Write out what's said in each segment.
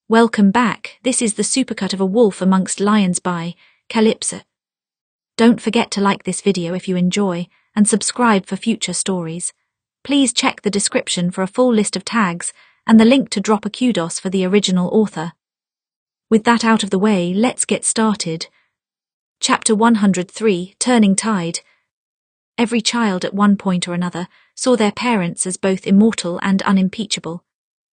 Welcome back, this is the supercut of A Wolf Amongst Lions by Kallypso. Don't forget to like this video if you enjoy, and subscribe for future stories. Please check the description for a full list of tags, and the link to drop a kudos for the original author. With that out of the way, let's get started. Chapter 103, Turning Tide. Every child at one point or another saw their parents as both immortal and unimpeachable.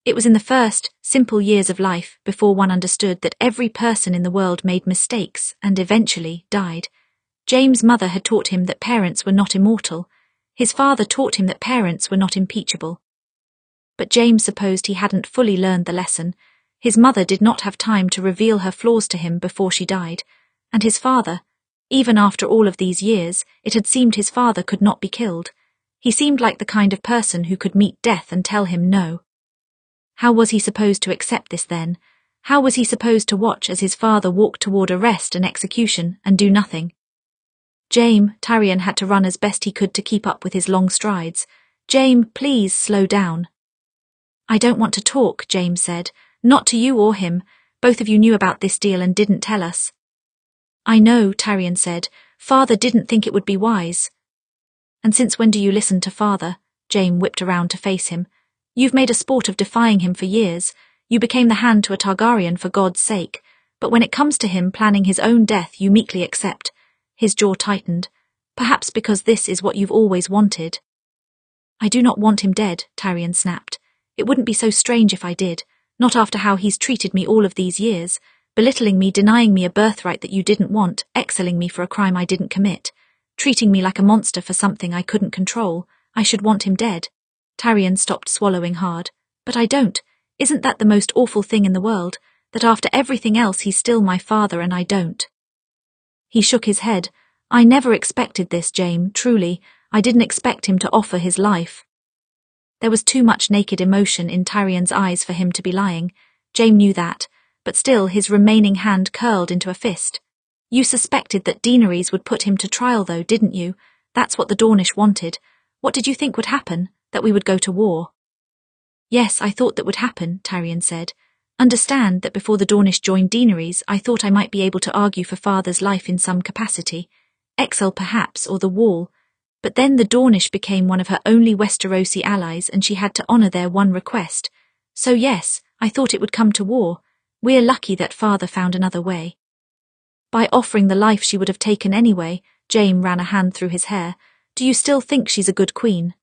It was in the first, simple years of life before one understood that every person in the world made mistakes and eventually died. Jaime's mother had taught him that parents were not immortal. His father taught him that parents were not impeachable. But Jaime supposed he hadn't fully learned the lesson. His mother did not have time to reveal her flaws to him before she died, and his father, even after all of these years, it had seemed his father could not be killed. He seemed like the kind of person who could meet death and tell him no. How was he supposed to accept this then? How was he supposed to watch as his father walked toward arrest and execution and do nothing? Tyrion had to run as best he could to keep up with his long strides. Jaime, please slow down. I don't want to talk, Jaime said. Not to you or him. Both of you knew about this deal and didn't tell us. I know, Tyrion said. Father didn't think it would be wise. And since when do you listen to father? Jaime whipped around to face him. You've made a sport of defying him for years. You became the hand to a Targaryen for God's sake. But when it comes to him planning his own death, you meekly accept. His jaw tightened. Perhaps because this is what you've always wanted. I do not want him dead, Tyrion snapped. It wouldn't be so strange if I did. Not after how he's treated me all of these years. Belittling me, denying me a birthright that you didn't want, exiling me for a crime I didn't commit. Treating me like a monster for something I couldn't control. I should want him dead. Tyrion stopped swallowing hard. But I don't. Isn't that the most awful thing in the world, that after everything else he's still my father and I don't? He shook his head. I never expected this, Jaime, truly. I didn't expect him to offer his life. There was too much naked emotion in Tyrion's eyes for him to be lying. Jaime knew that, but still his remaining hand curled into a fist. You suspected that Daenerys would put him to trial though, didn't you? That's what the Dornish wanted. What did you think would happen? That we would go to war? Yes, I thought that would happen, Tyrion said. Understand that before the Dornish joined Daenerys, I thought I might be able to argue for father's life in some capacity. Exile perhaps, or the Wall. But then the Dornish became one of her only Westerosi allies and she had to honour their one request. So yes, I thought it would come to war. We're lucky that father found another way. By offering the life she would have taken anyway, Jaime ran a hand through his hair. Do you still think she's a good queen?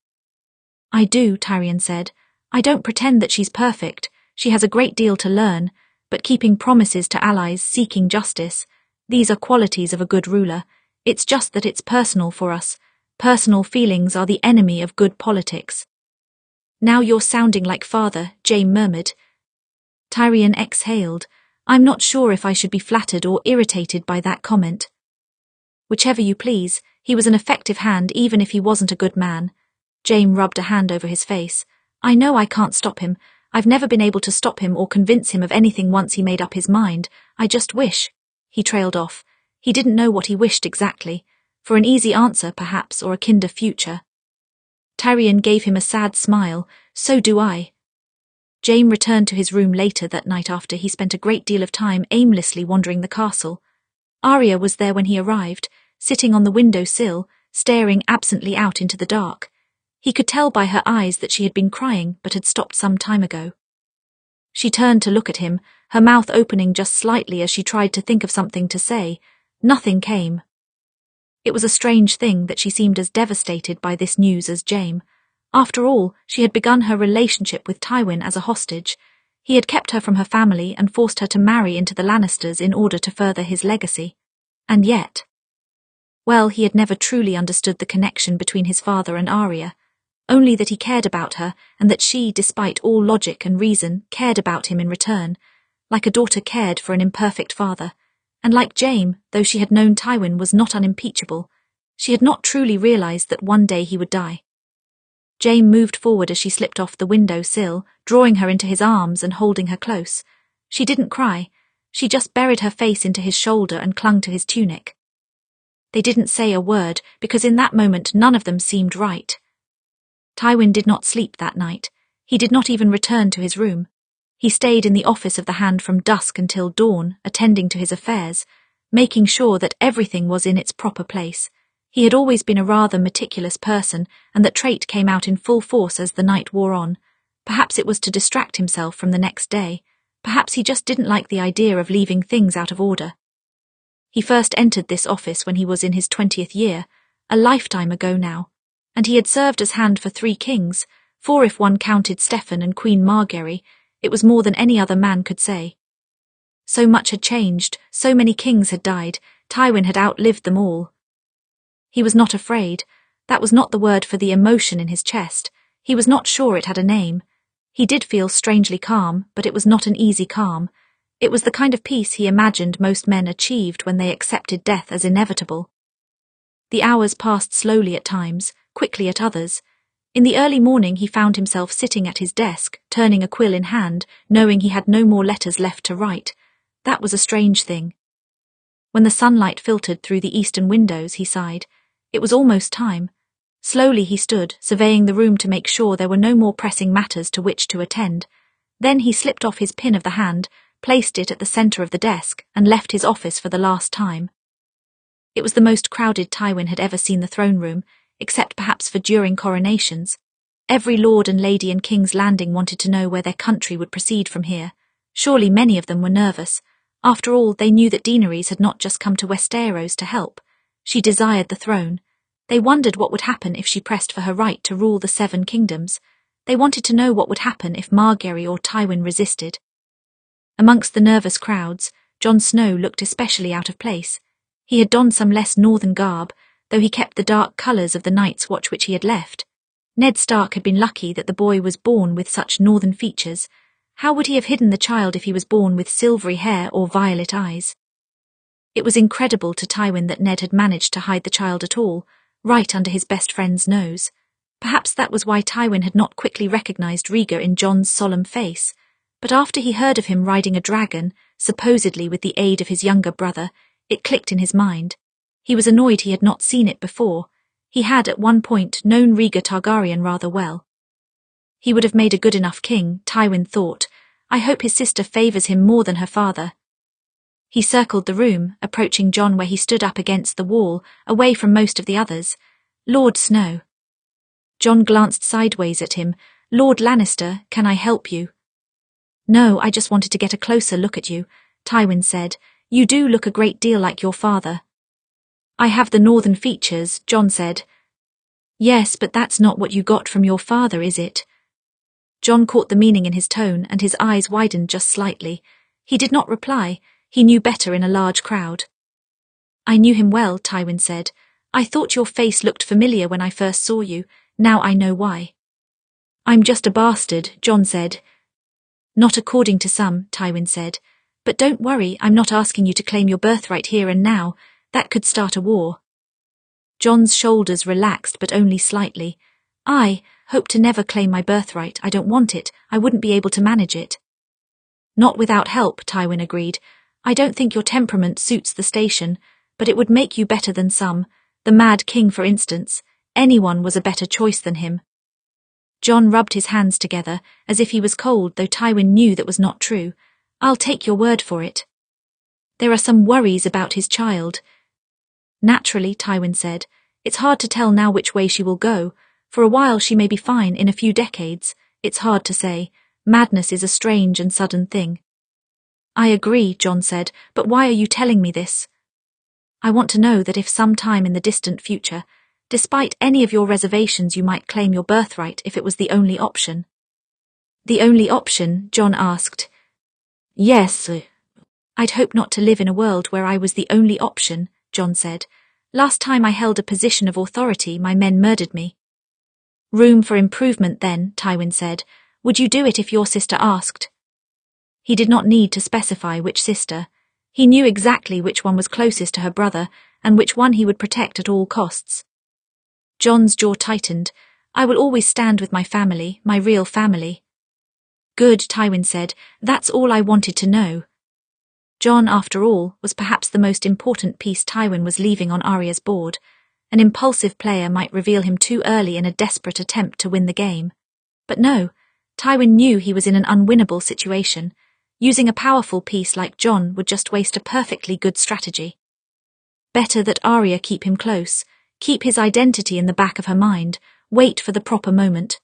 I do, Tyrion said. I don't pretend that she's perfect. She has a great deal to learn, but keeping promises to allies, seeking justice, these are qualities of a good ruler. It's just that it's personal for us. Personal feelings are the enemy of good politics. Now you're sounding like father, Jaime murmured. Tyrion exhaled. I'm not sure if I should be flattered or irritated by that comment. Whichever you please, he was an effective hand even if he wasn't a good man. Jaime rubbed a hand over his face. I know I can't stop him. I've never been able to stop him or convince him of anything once he made up his mind. I just wish. He trailed off. He didn't know what he wished exactly. For an easy answer, perhaps, or a kinder future. Tyrion gave him a sad smile. So do I. Jaime returned to his room later that night after he spent a great deal of time aimlessly wandering the castle. Arya was there when he arrived, sitting on the window sill, staring absently out into the dark. He could tell by her eyes that she had been crying but had stopped some time ago. She turned to look at him, her mouth opening just slightly as she tried to think of something to say. Nothing came. It was a strange thing that she seemed as devastated by this news as Jaime. After all, she had begun her relationship with Tywin as a hostage. He had kept her from her family and forced her to marry into the Lannisters in order to further his legacy. And yet... Well, he had never truly understood the connection between his father and Arya. Only that he cared about her, and that she, despite all logic and reason, cared about him in return, like a daughter cared for an imperfect father. And like Jaime, though she had known Tywin was not unimpeachable, she had not truly realised that one day he would die. Jaime moved forward as she slipped off the window sill, drawing her into his arms and holding her close. She didn't cry. She just buried her face into his shoulder and clung to his tunic. They didn't say a word, because in that moment none of them seemed right. Tywin did not sleep that night. He did not even return to his room. He stayed in the office of the Hand from dusk until dawn, attending to his affairs, making sure that everything was in its proper place. He had always been a rather meticulous person, and that trait came out in full force as the night wore on. Perhaps it was to distract himself from the next day. Perhaps he just didn't like the idea of leaving things out of order. He first entered this office when he was in his 20th year, a lifetime ago now, and he had served as Hand for 3 kings, 4 if one counted Stefan and Queen Margaery. It was more than any other man could say. So much had changed, so many kings had died, Tywin had outlived them all. He was not afraid. That was not the word for the emotion in his chest. He was not sure it had a name. He did feel strangely calm, but it was not an easy calm. It was the kind of peace he imagined most men achieved when they accepted death as inevitable. The hours passed slowly at times, quickly at others. In the early morning he found himself sitting at his desk, turning a quill in hand, knowing he had no more letters left to write. That was a strange thing. When the sunlight filtered through the eastern windows, he sighed. It was almost time. Slowly he stood, surveying the room to make sure there were no more pressing matters to which to attend. Then he slipped off his pin of the hand, placed it at the centre of the desk, and left his office for the last time. It was the most crowded Tywin had ever seen the throne room, except perhaps for during coronations. Every lord and lady in King's Landing wanted to know where their country would proceed from here. Surely many of them were nervous. After all, they knew that Daenerys had not just come to Westeros to help. She desired the throne. They wondered what would happen if she pressed for her right to rule the 7 kingdoms. They wanted to know what would happen if Margaery or Tywin resisted. Amongst the nervous crowds, Jon Snow looked especially out of place. He had donned some less northern garb, though he kept the dark colours of the Night's Watch which he had left. Ned Stark had been lucky that the boy was born with such northern features. How would he have hidden the child if he was born with silvery hair or violet eyes? It was incredible to Tywin that Ned had managed to hide the child at all, right under his best friend's nose. Perhaps that was why Tywin had not quickly recognised Rhaegar in Jon's solemn face. But after he heard of him riding a dragon, supposedly with the aid of his younger brother, it clicked in his mind. He was annoyed he had not seen it before. He had at one point known Rhaegar Targaryen rather well. He would have made a good enough king, Tywin thought. I hope his sister favours him more than her father. He circled the room, approaching Jon where he stood up against the wall, away from most of the others. Lord Snow. Jon glanced sideways at him. Lord Lannister, can I help you? No, I just wanted to get a closer look at you, Tywin said. You do look a great deal like your father. I have the northern features, Jon said. Yes, but that's not what you got from your father, is it? Jon caught the meaning in his tone, and his eyes widened just slightly. He did not reply. He knew better in a large crowd. I knew him well, Tywin said. I thought your face looked familiar when I first saw you. Now I know why. I'm just a bastard, Jon said. Not according to some, Tywin said. But don't worry, I'm not asking you to claim your birthright here and now. That could start a war. Jon's shoulders relaxed, but only slightly. I hope to never claim my birthright. I don't want it. I wouldn't be able to manage it. Not without help, Tywin agreed. I don't think your temperament suits the station, but it would make you better than some. The Mad King, for instance. Anyone was a better choice than him. Jon rubbed his hands together, as if he was cold, though Tywin knew that was not true. I'll take your word for it. There are some worries about his child. Naturally, Tywin said. It's hard to tell now which way she will go. For a while she may be fine, in a few decades. It's hard to say. Madness is a strange and sudden thing. I agree, Jon said, but why are you telling me this? I want to know that if some time in the distant future, despite any of your reservations, you might claim your birthright if it was the only option. The only option? Jon asked. Yes. I'd hope not to live in a world where I was the only option, Jon said. Last time I held a position of authority, my men murdered me. Room for improvement then, Tywin said. Would you do it if your sister asked? He did not need to specify which sister. He knew exactly which one was closest to her brother, and which one he would protect at all costs. Jon's jaw tightened. I will always stand with my family, my real family. Good, Tywin said. That's all I wanted to know. Jon, after all, was perhaps the most important piece Tywin was leaving on Arya's board. An impulsive player might reveal him too early in a desperate attempt to win the game. But no, Tywin knew he was in an unwinnable situation. Using a powerful piece like Jon would just waste a perfectly good strategy. Better that Arya keep him close, keep his identity in the back of her mind, wait for the proper moment.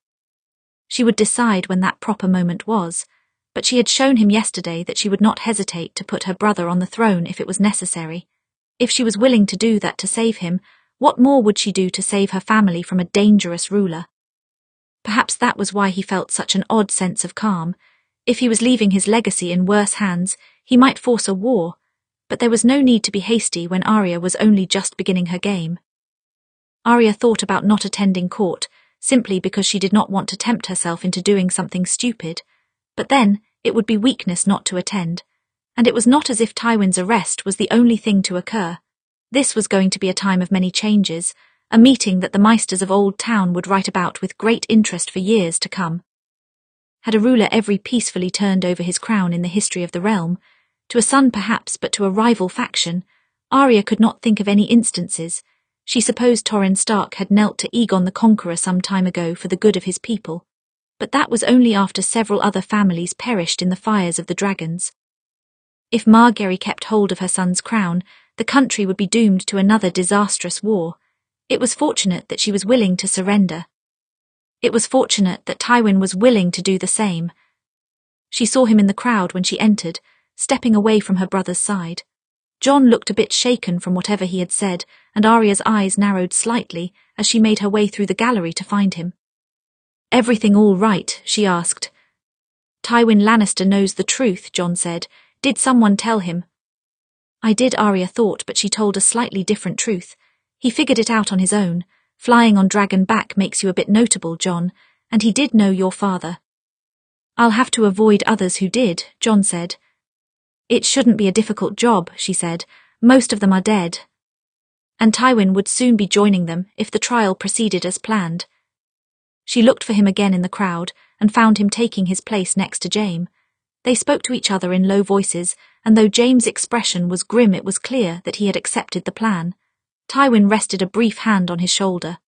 She would decide when that proper moment was, but she had shown him yesterday that she would not hesitate to put her brother on the throne if it was necessary. If she was willing to do that to save him, what more would she do to save her family from a dangerous ruler? Perhaps that was why he felt such an odd sense of calm. If he was leaving his legacy in worse hands, he might force a war, but there was no need to be hasty when Arya was only just beginning her game. Arya thought about not attending court, simply because she did not want to tempt herself into doing something stupid, but then it would be weakness not to attend, and it was not as if Tywin's arrest was the only thing to occur. This was going to be a time of many changes, a meeting that the Maesters of Old Town would write about with great interest for years to come. Had a ruler ever peacefully turned over his crown in the history of the realm? To a son perhaps, but to a rival faction? Arya could not think of any instances. She supposed Tywin Stark had knelt to Aegon the Conqueror some time ago for the good of his people, but that was only after several other families perished in the fires of the dragons. If Margaery kept hold of her son's crown, the country would be doomed to another disastrous war. It was fortunate that she was willing to surrender. It was fortunate that Tywin was willing to do the same. She saw him in the crowd when she entered, stepping away from her brother's side. Jon looked a bit shaken from whatever he had said, and Arya's eyes narrowed slightly as she made her way through the gallery to find him. "Everything all right?" she asked. "Tywin Lannister knows the truth," Jon said. "Did someone tell him?" "I did," Arya thought, but she told a slightly different truth. "He figured it out on his own. Flying on dragon back makes you a bit notable, Jon, and he did know your father." "I'll have to avoid others who did," Jon said. "It shouldn't be a difficult job," she said. "Most of them are dead." And Tywin would soon be joining them if the trial proceeded as planned. She looked for him again in the crowd and found him taking his place next to Jaime. They spoke to each other in low voices, and though Jaime's expression was grim, it was clear that he had accepted the plan. Tywin rested a brief hand on his shoulder.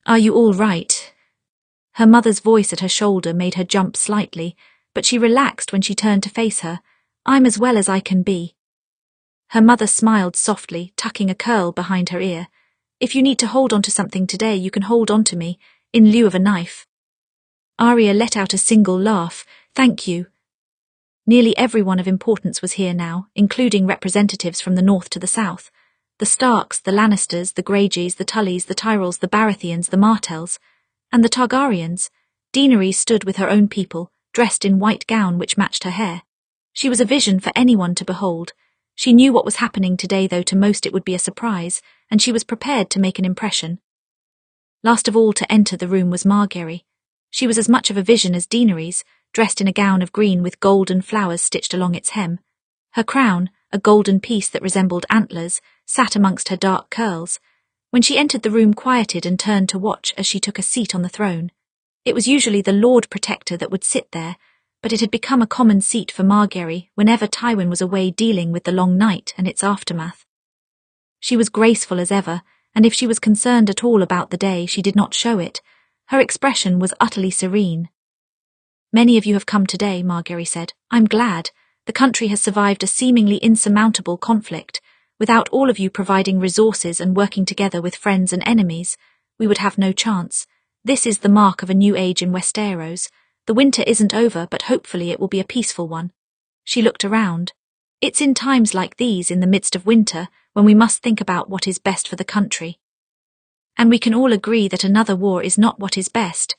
"Are you all right?" Her mother's voice at her shoulder made her jump slightly, but she relaxed when she turned to face her. "I'm as well as I can be." Her mother smiled softly, tucking a curl behind her ear. "If you need to hold on to something today, you can hold on to me, in lieu of a knife." Arya let out a single laugh. "Thank you." Nearly everyone of importance was here now, including representatives from the north to the south. The Starks, the Lannisters, the Greyjoys, the Tullys, the Tyrells, the Baratheons, the Martells, and the Targaryens. Daenerys stood with her own people, dressed in white gown which matched her hair. She was a vision for anyone to behold. She knew what was happening today, though to most it would be a surprise, and she was prepared to make an impression. Last of all to enter the room was Margaery. She was as much of a vision as Daenerys, dressed in a gown of green with golden flowers stitched along its hem. Her crown, a golden piece that resembled antlers, sat amongst her dark curls. When she entered the room, quieted and turned to watch as she took a seat on the throne. It was usually the Lord Protector that would sit there, but it had become a common seat for Margaery whenever Tywin was away dealing with the long night and its aftermath. She was graceful as ever, and if she was concerned at all about the day, she did not show it. Her expression was utterly serene. "Many of you have come today," Margaery said. "I'm glad. The country has survived a seemingly insurmountable conflict. Without all of you providing resources and working together with friends and enemies, we would have no chance. This is the mark of a new age in Westeros. The winter isn't over, but hopefully it will be a peaceful one." She looked around. "It's in times like these, in the midst of winter, when we must think about what is best for the country. And we can all agree that another war is not what is best."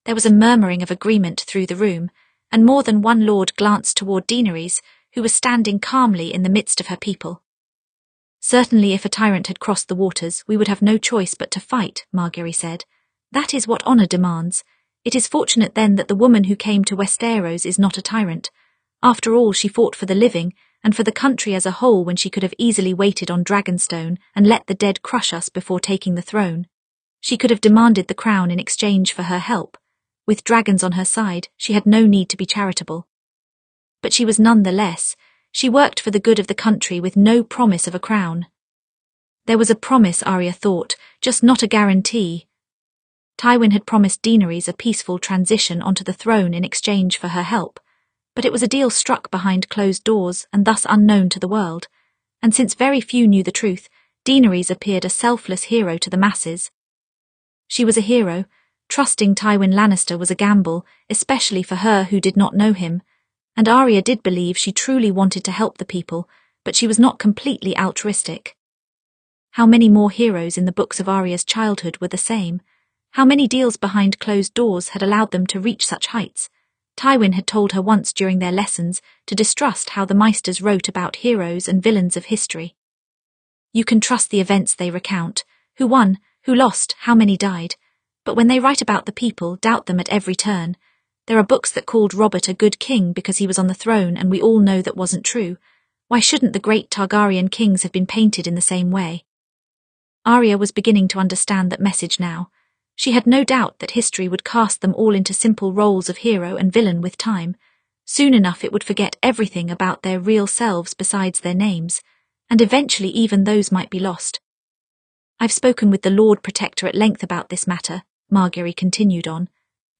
There was a murmuring of agreement through the room, and more than one lord glanced toward Daenerys, who was standing calmly in the midst of her people. "Certainly if a tyrant had crossed the waters, we would have no choice but to fight," Margaery said. "That is what honor demands. It is fortunate then that the woman who came to Westeros is not a tyrant. After all, she fought for the living, and for the country as a whole, when she could have easily waited on Dragonstone and let the dead crush us before taking the throne. She could have demanded the crown in exchange for her help. With dragons on her side, she had no need to be charitable. But she was none the less. She worked for the good of the country with no promise of a crown. There was a promise, Arya thought, just not a guarantee. Tywin had promised Daenerys a peaceful transition onto the throne in exchange for her help, but it was a deal struck behind closed doors and thus unknown to the world, and since very few knew the truth, Daenerys appeared a selfless hero to the masses. She was a hero. Trusting Tywin Lannister was a gamble, especially for her who did not know him, and Arya did believe she truly wanted to help the people, but she was not completely altruistic. How many more heroes in the books of Arya's childhood were the same? How many deals behind closed doors had allowed them to reach such heights? Tywin had told her once during their lessons to distrust how the Maesters wrote about heroes and villains of history. You can trust the events they recount, who won, who lost, how many died, but when they write about the people, doubt them at every turn. There are books that called Robert a good king because he was on the throne, and we all know that wasn't true. Why shouldn't the great Targaryen kings have been painted in the same way? Arya was beginning to understand that message now. She had no doubt that history would cast them all into simple roles of hero and villain with time. Soon enough it would forget everything about their real selves besides their names, and eventually even those might be lost. I've spoken with the Lord Protector at length about this matter, Margaery continued on.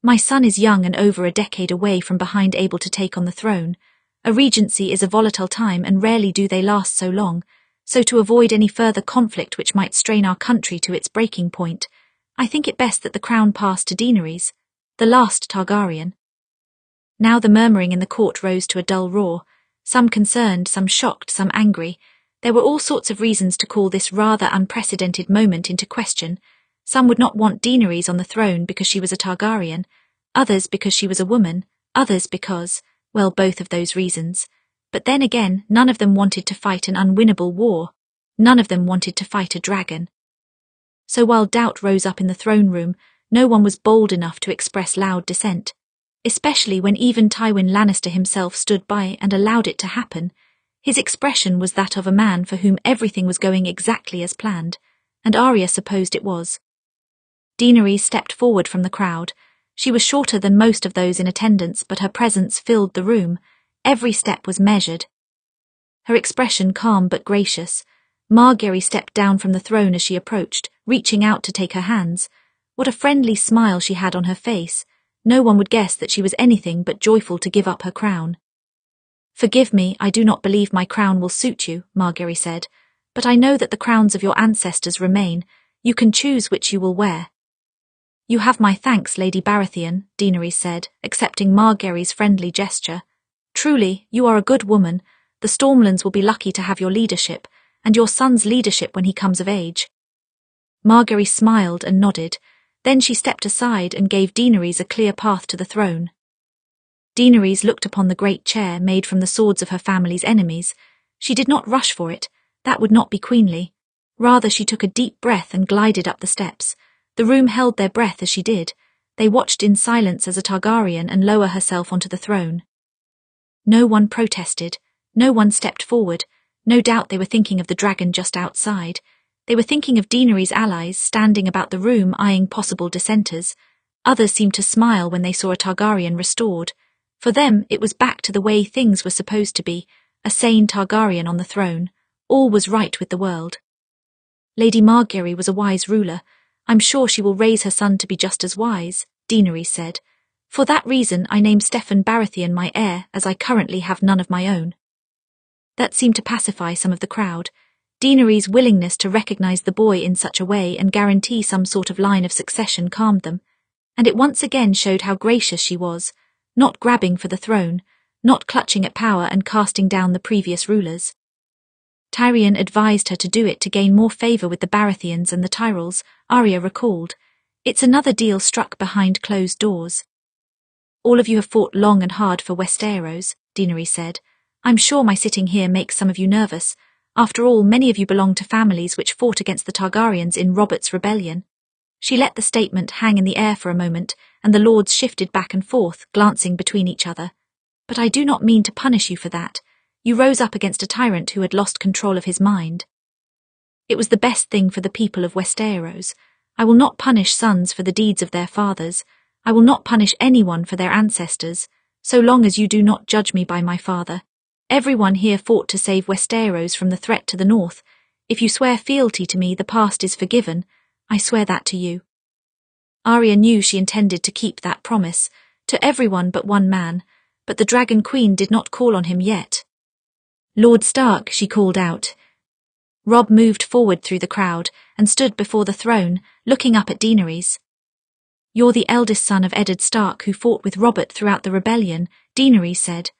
My son is young and over a decade away from behind able to take on the throne. A regency is a volatile time and rarely do they last so long, so to avoid any further conflict which might strain our country to its breaking point, I think it best that the crown pass to Daenerys, the last Targaryen. Now the murmuring in the court rose to a dull roar, some concerned, some shocked, some angry. There were all sorts of reasons to call this rather unprecedented moment into question. Some would not want Daenerys on the throne because she was a Targaryen, others because she was a woman, others because, well, both of those reasons. But then again, none of them wanted to fight an unwinnable war. None of them wanted to fight a dragon. So while doubt rose up in the throne room, no one was bold enough to express loud dissent, especially when even Tywin Lannister himself stood by and allowed it to happen. His expression was that of a man for whom everything was going exactly as planned, and Arya supposed it was. Daenerys stepped forward from the crowd. She was shorter than most of those in attendance, but her presence filled the room. Every step was measured. Her expression calm but gracious. Margaery stepped down from the throne as she approached, reaching out to take her hands. What a friendly smile she had on her face. No one would guess that she was anything but joyful to give up her crown. Forgive me, I do not believe my crown will suit you, Margaery said, but I know that the crowns of your ancestors remain. You can choose which you will wear. You have my thanks, Lady Baratheon, Daenerys said, accepting Margaery's friendly gesture. Truly, you are a good woman. The Stormlands will be lucky to have your leadership, and your son's leadership when he comes of age. Margaery smiled and nodded. Then she stepped aside and gave Daenerys a clear path to the throne. Daenerys looked upon the great chair made from the swords of her family's enemies. She did not rush for it. That would not be queenly. Rather, she took a deep breath and glided up the steps. The room held their breath as she did. They watched in silence as a Targaryen and lower herself onto the throne. No one protested. No one stepped forward. No doubt they were thinking of the dragon just outside. They were thinking of Daenerys' allies standing about the room eyeing possible dissenters. Others seemed to smile when they saw a Targaryen restored. For them, it was back to the way things were supposed to be, a sane Targaryen on the throne. All was right with the world. Lady Margaery was a wise ruler. I'm sure she will raise her son to be just as wise, Daenerys said. For that reason I name Steffon Baratheon my heir, as I currently have none of my own. That seemed to pacify some of the crowd. Daenerys' willingness to recognize the boy in such a way and guarantee some sort of line of succession calmed them, and it once again showed how gracious she was, not grabbing for the throne, not clutching at power and casting down the previous rulers. Tyrion advised her to do it to gain more favor with the Baratheons and the Tyrells, Arya recalled. It's another deal struck behind closed doors. All of you have fought long and hard for Westeros, Daenerys said. I'm sure my sitting here makes some of you nervous. After all, many of you belong to families which fought against the Targaryens in Robert's rebellion. She let the statement hang in the air for a moment, and the lords shifted back and forth, glancing between each other. But I do not mean to punish you for that. You rose up against a tyrant who had lost control of his mind. It was the best thing for the people of Westeros. I will not punish sons for the deeds of their fathers. I will not punish anyone for their ancestors, so long as you do not judge me by my father. Everyone here fought to save Westeros from the threat to the north. If you swear fealty to me, the past is forgiven. I swear that to you. Arya knew she intended to keep that promise, to everyone but one man, but the Dragon Queen did not call on him yet. "Lord Stark," she called out. Robb moved forward through the crowd and stood before the throne, looking up at Daenerys. "You're the eldest son of Eddard Stark who fought with Robert throughout the rebellion," Daenerys said.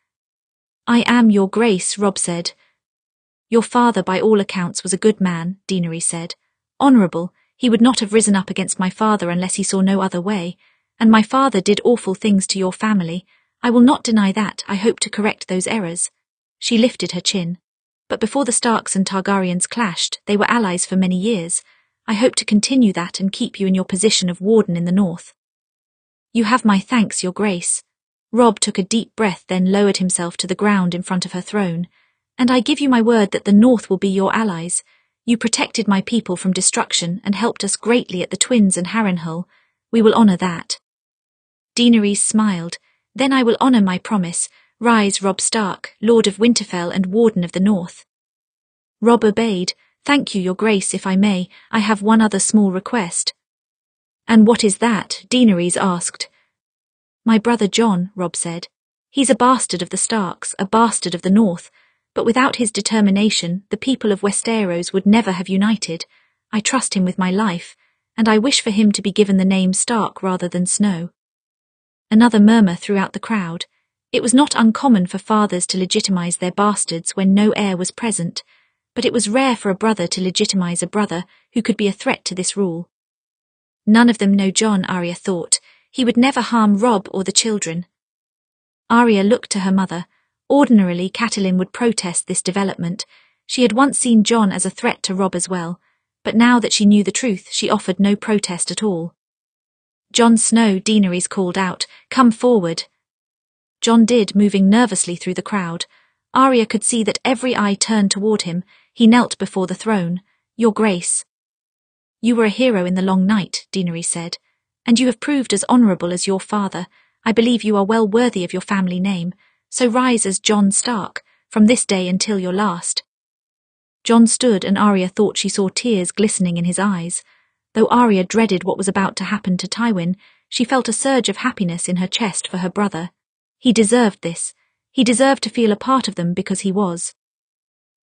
"I am, your grace," Robb said. "Your father by all accounts was a good man," Daenerys said. "Honourable, he would not have risen up against my father unless he saw no other way, and my father did awful things to your family. I will not deny that. I hope to correct those errors." She lifted her chin. "But before the Starks and Targaryens clashed, they were allies for many years. I hope to continue that and keep you in your position of warden in the north." "You have my thanks, your grace." Robb took a deep breath, then lowered himself to the ground in front of her throne. "And I give you my word that the north will be your allies. You protected my people from destruction and helped us greatly at the Twins and Harrenhal. We will honour that." Daenerys smiled. "Then I will honour my promise. Rise, Robb Stark, Lord of Winterfell and Warden of the North." Robb obeyed. "Thank you, your grace, if I may, I have one other small request." "And what is that?" Daenerys asked. "My brother Jon," Robb said. "He's a bastard of the Starks, a bastard of the North, but without his determination, the people of Westeros would never have united. I trust him with my life, and I wish for him to be given the name Stark rather than Snow." Another murmur throughout the crowd. It was not uncommon for fathers to legitimize their bastards when no heir was present, but it was rare for a brother to legitimize a brother who could be a threat to this rule. None of them know Jon, Arya thought. He would never harm Robb or the children. Arya looked to her mother. Ordinarily, Catelyn would protest this development. She had once seen Jon as a threat to Robb as well, but now that she knew the truth, she offered no protest at all. "Jon Snow," Daenerys called out, "come forward." Jon did, moving nervously through the crowd. Arya could see that every eye turned toward him. He knelt before the throne. "Your grace." "You were a hero in the long night," Daenerys said, "and you have proved as honourable as your father. I believe you are well worthy of your family name, so rise as Jon Stark, from this day until your last." Jon stood, and Arya thought she saw tears glistening in his eyes. Though Arya dreaded what was about to happen to Tywin, she felt a surge of happiness in her chest for her brother. He deserved this. He deserved to feel a part of them because he was.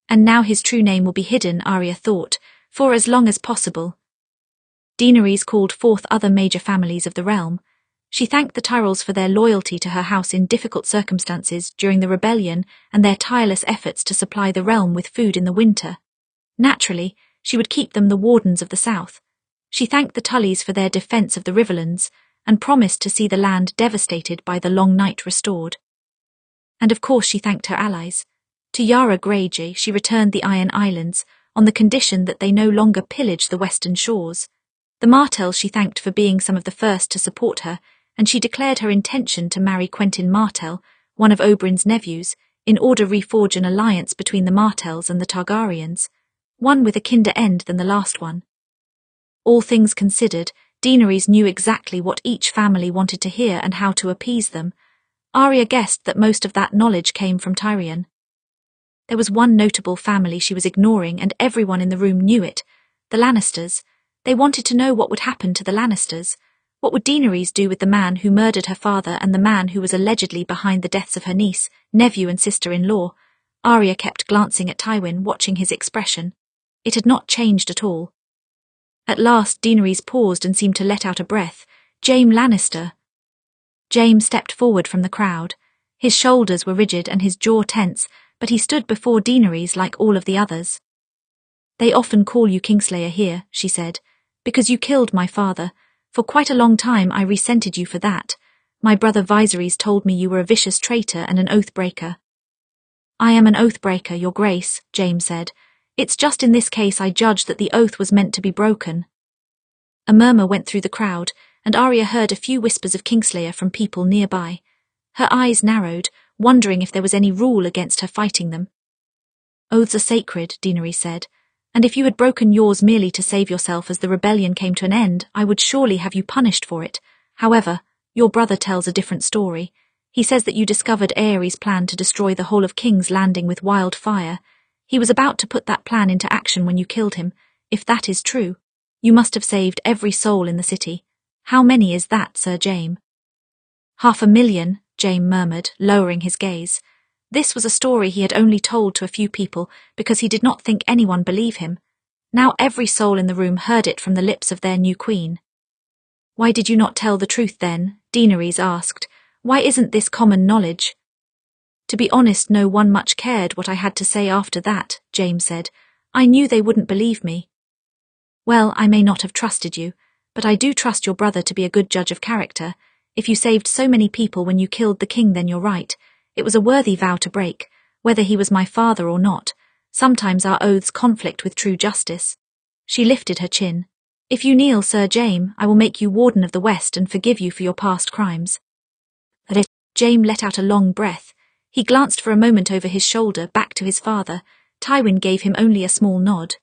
And now his true name will be hidden, Arya thought, for as long as possible. Daenerys called forth other major families of the realm. She thanked the Tyrells for their loyalty to her house in difficult circumstances during the rebellion and their tireless efforts to supply the realm with food in the winter. Naturally, she would keep them the wardens of the south. She thanked the Tullys for their defence of the Riverlands and promised to see the land devastated by the long night restored. And of course she thanked her allies. To Yara Greyjoy she returned the Iron Islands on the condition that they no longer pillage the western shores. The Martells she thanked for being some of the first to support her, and she declared her intention to marry Quentyn Martell, one of Oberyn's nephews, in order to reforge an alliance between the Martells and the Targaryens, one with a kinder end than the last one. All things considered, Daenerys knew exactly what each family wanted to hear and how to appease them. Arya guessed that most of that knowledge came from Tyrion. There was one notable family she was ignoring, and everyone in the room knew it. The Lannisters. They wanted to know what would happen to the Lannisters. What would Daenerys do with the man who murdered her father and the man who was allegedly behind the deaths of her niece, nephew and sister-in-law? Arya kept glancing at Tywin, watching his expression. It had not changed at all. At last Daenerys paused and seemed to let out a breath. "Jaime Lannister." Jaime stepped forward from the crowd. His shoulders were rigid and his jaw tense, but he stood before Daenerys like all of the others. "They often call you Kingslayer here," she said, "because you killed my father. For quite a long time I resented you for that. My brother Viserys told me you were a vicious traitor and an oath-breaker." "I am an oath-breaker, your grace," Jaime said. "It's just in this case I judged that the oath was meant to be broken." A murmur went through the crowd, and Arya heard a few whispers of Kingslayer from people nearby. Her eyes narrowed, wondering if there was any rule against her fighting them. "Oaths are sacred," Daenerys said, "and if you had broken yours merely to save yourself as the rebellion came to an end, I would surely have you punished for it. However, your brother tells a different story. He says that you discovered Aerys' plan to destroy the whole of King's Landing with wildfire. He was about to put that plan into action when you killed him. If that is true, you must have saved every soul in the city. How many is that, Sir Jaime? 500,000, Jaime murmured, lowering his gaze. This was a story he had only told to a few people because he did not think anyone believe him. Now every soul in the room heard it from the lips of their new queen. Why did you not tell the truth then? Daenerys asked. Why isn't this common knowledge? To be honest, no one much cared what I had to say after that, Jaime said. I knew they wouldn't believe me. Well, I may not have trusted you, but I do trust your brother to be a good judge of character. If you saved so many people when you killed the king, then you're right. It was a worthy vow to break, whether he was my father or not. Sometimes our oaths conflict with true justice. She lifted her chin. If you kneel, Sir Jaime, I will make you Warden of the West and forgive you for your past crimes. Jaime let out a long breath. He glanced for a moment over his shoulder back to his father. Tywin gave him only a small nod.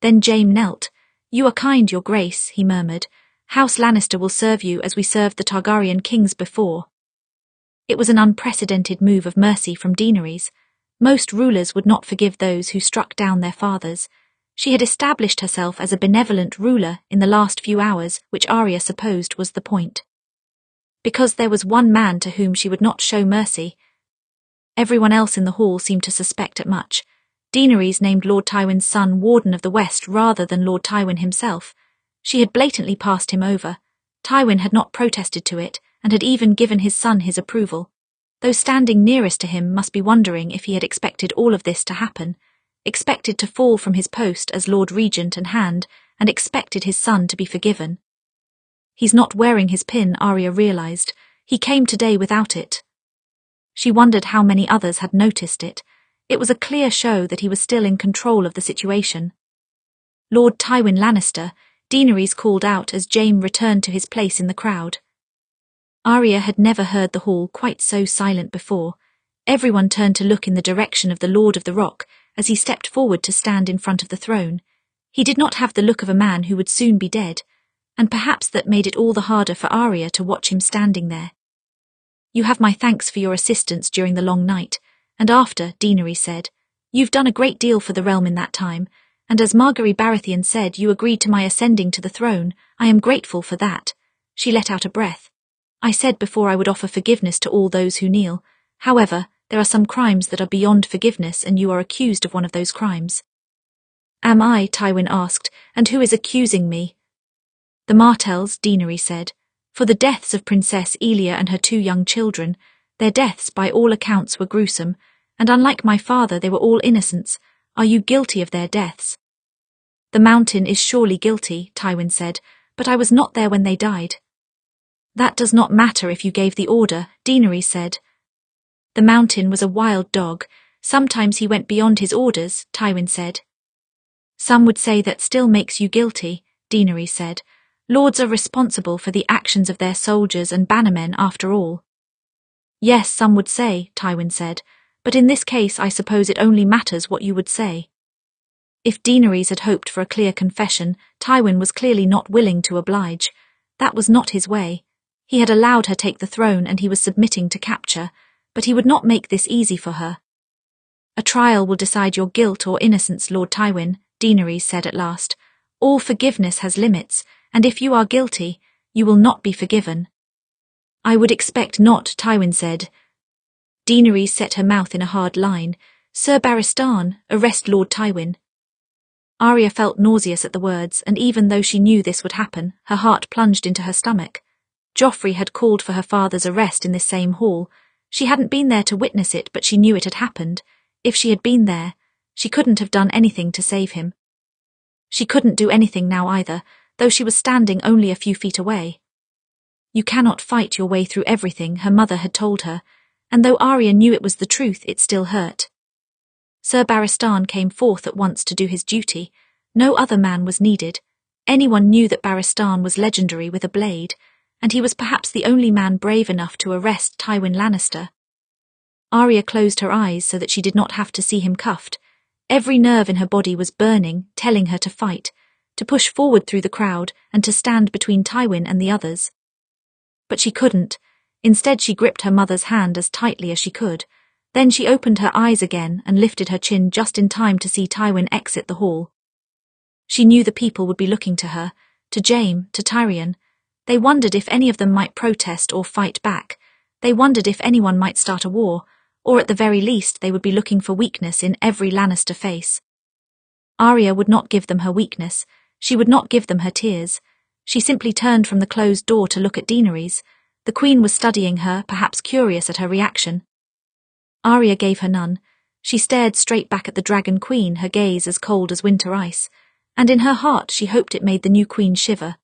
Then Jaime knelt. You are kind, your grace, he murmured. House Lannister will serve you as we served the Targaryen kings before. It was an unprecedented move of mercy from Daenerys. Most rulers would not forgive those who struck down their fathers. She had established herself as a benevolent ruler in the last few hours, which Arya supposed was the point. Because there was one man to whom she would not show mercy. Everyone else in the hall seemed to suspect it much. Daenerys named Lord Tywin's son Warden of the West rather than Lord Tywin himself. She had blatantly passed him over. Tywin had not protested to it, and had even given his son his approval. Those standing nearest to him must be wondering if he had expected all of this to happen, expected to fall from his post as Lord Regent and Hand, and expected his son to be forgiven. He's not wearing his pin, Arya realized. He came today without it. She wondered how many others had noticed it. It was a clear show that he was still in control of the situation. Lord Tywin Lannister, Daenerys called out as Jaime returned to his place in the crowd. Arya had never heard the hall quite so silent before. Everyone turned to look in the direction of the Lord of the Rock as he stepped forward to stand in front of the throne. He did not have the look of a man who would soon be dead, and perhaps that made it all the harder for Arya to watch him standing there. You have my thanks for your assistance during the long night, and after, Daenerys said. You've done a great deal for the realm in that time, and as Margaery Baratheon said, you agreed to my ascending to the throne. I am grateful for that. She let out a breath. I said before I would offer forgiveness to all those who kneel. However, there are some crimes that are beyond forgiveness, and you are accused of one of those crimes. Am I? Tywin asked, and who is accusing me? The Martells, Daenerys said, for the deaths of Princess Elia and her 2 young children. Their deaths, by all accounts, were gruesome, and unlike my father, they were all innocents. Are you guilty of their deaths? The Mountain is surely guilty, Tywin said, but I was not there when they died. That does not matter if you gave the order, Daenerys said. The Mountain was a wild dog. Sometimes he went beyond his orders, Tywin said. Some would say that still makes you guilty, Daenerys said. Lords are responsible for the actions of their soldiers and bannermen after all. Yes, some would say, Tywin said, but in this case I suppose it only matters what you would say. If Daenerys had hoped for a clear confession, Tywin was clearly not willing to oblige. That was not his way. He had allowed her take the throne and he was submitting to capture, but he would not make this easy for her. A trial will decide your guilt or innocence, Lord Tywin, Daenerys said at last. All forgiveness has limits, and if you are guilty, you will not be forgiven. I would expect not, Tywin said. Daenerys set her mouth in a hard line. Sir Barristan, arrest Lord Tywin. Arya felt nauseous at the words, and even though she knew this would happen, her heart plunged into her stomach. Joffrey had called for her father's arrest in this same hall. She hadn't been there to witness it, but she knew it had happened. If she had been there, she couldn't have done anything to save him. She couldn't do anything now either, though she was standing only a few feet away. You cannot fight your way through everything, her mother had told her, and though Arya knew it was the truth, it still hurt. Sir Barristan came forth at once to do his duty. No other man was needed. Anyone knew that Barristan was legendary with a blade, and he was perhaps the only man brave enough to arrest Tywin Lannister. Arya closed her eyes so that she did not have to see him cuffed. Every nerve in her body was burning, telling her to fight, to push forward through the crowd, and to stand between Tywin and the others. But she couldn't. Instead, she gripped her mother's hand as tightly as she could. Then she opened her eyes again and lifted her chin just in time to see Tywin exit the hall. She knew the people would be looking to her, to Jaime, to Tyrion. They wondered if any of them might protest or fight back. They wondered if anyone might start a war, or at the very least they would be looking for weakness in every Lannister face. Arya would not give them her weakness. She would not give them her tears. She simply turned from the closed door to look at Daenerys. The Queen was studying her, perhaps curious at her reaction. Arya gave her none. She stared straight back at the Dragon Queen, her gaze as cold as winter ice, and in her heart she hoped it made the new Queen shiver.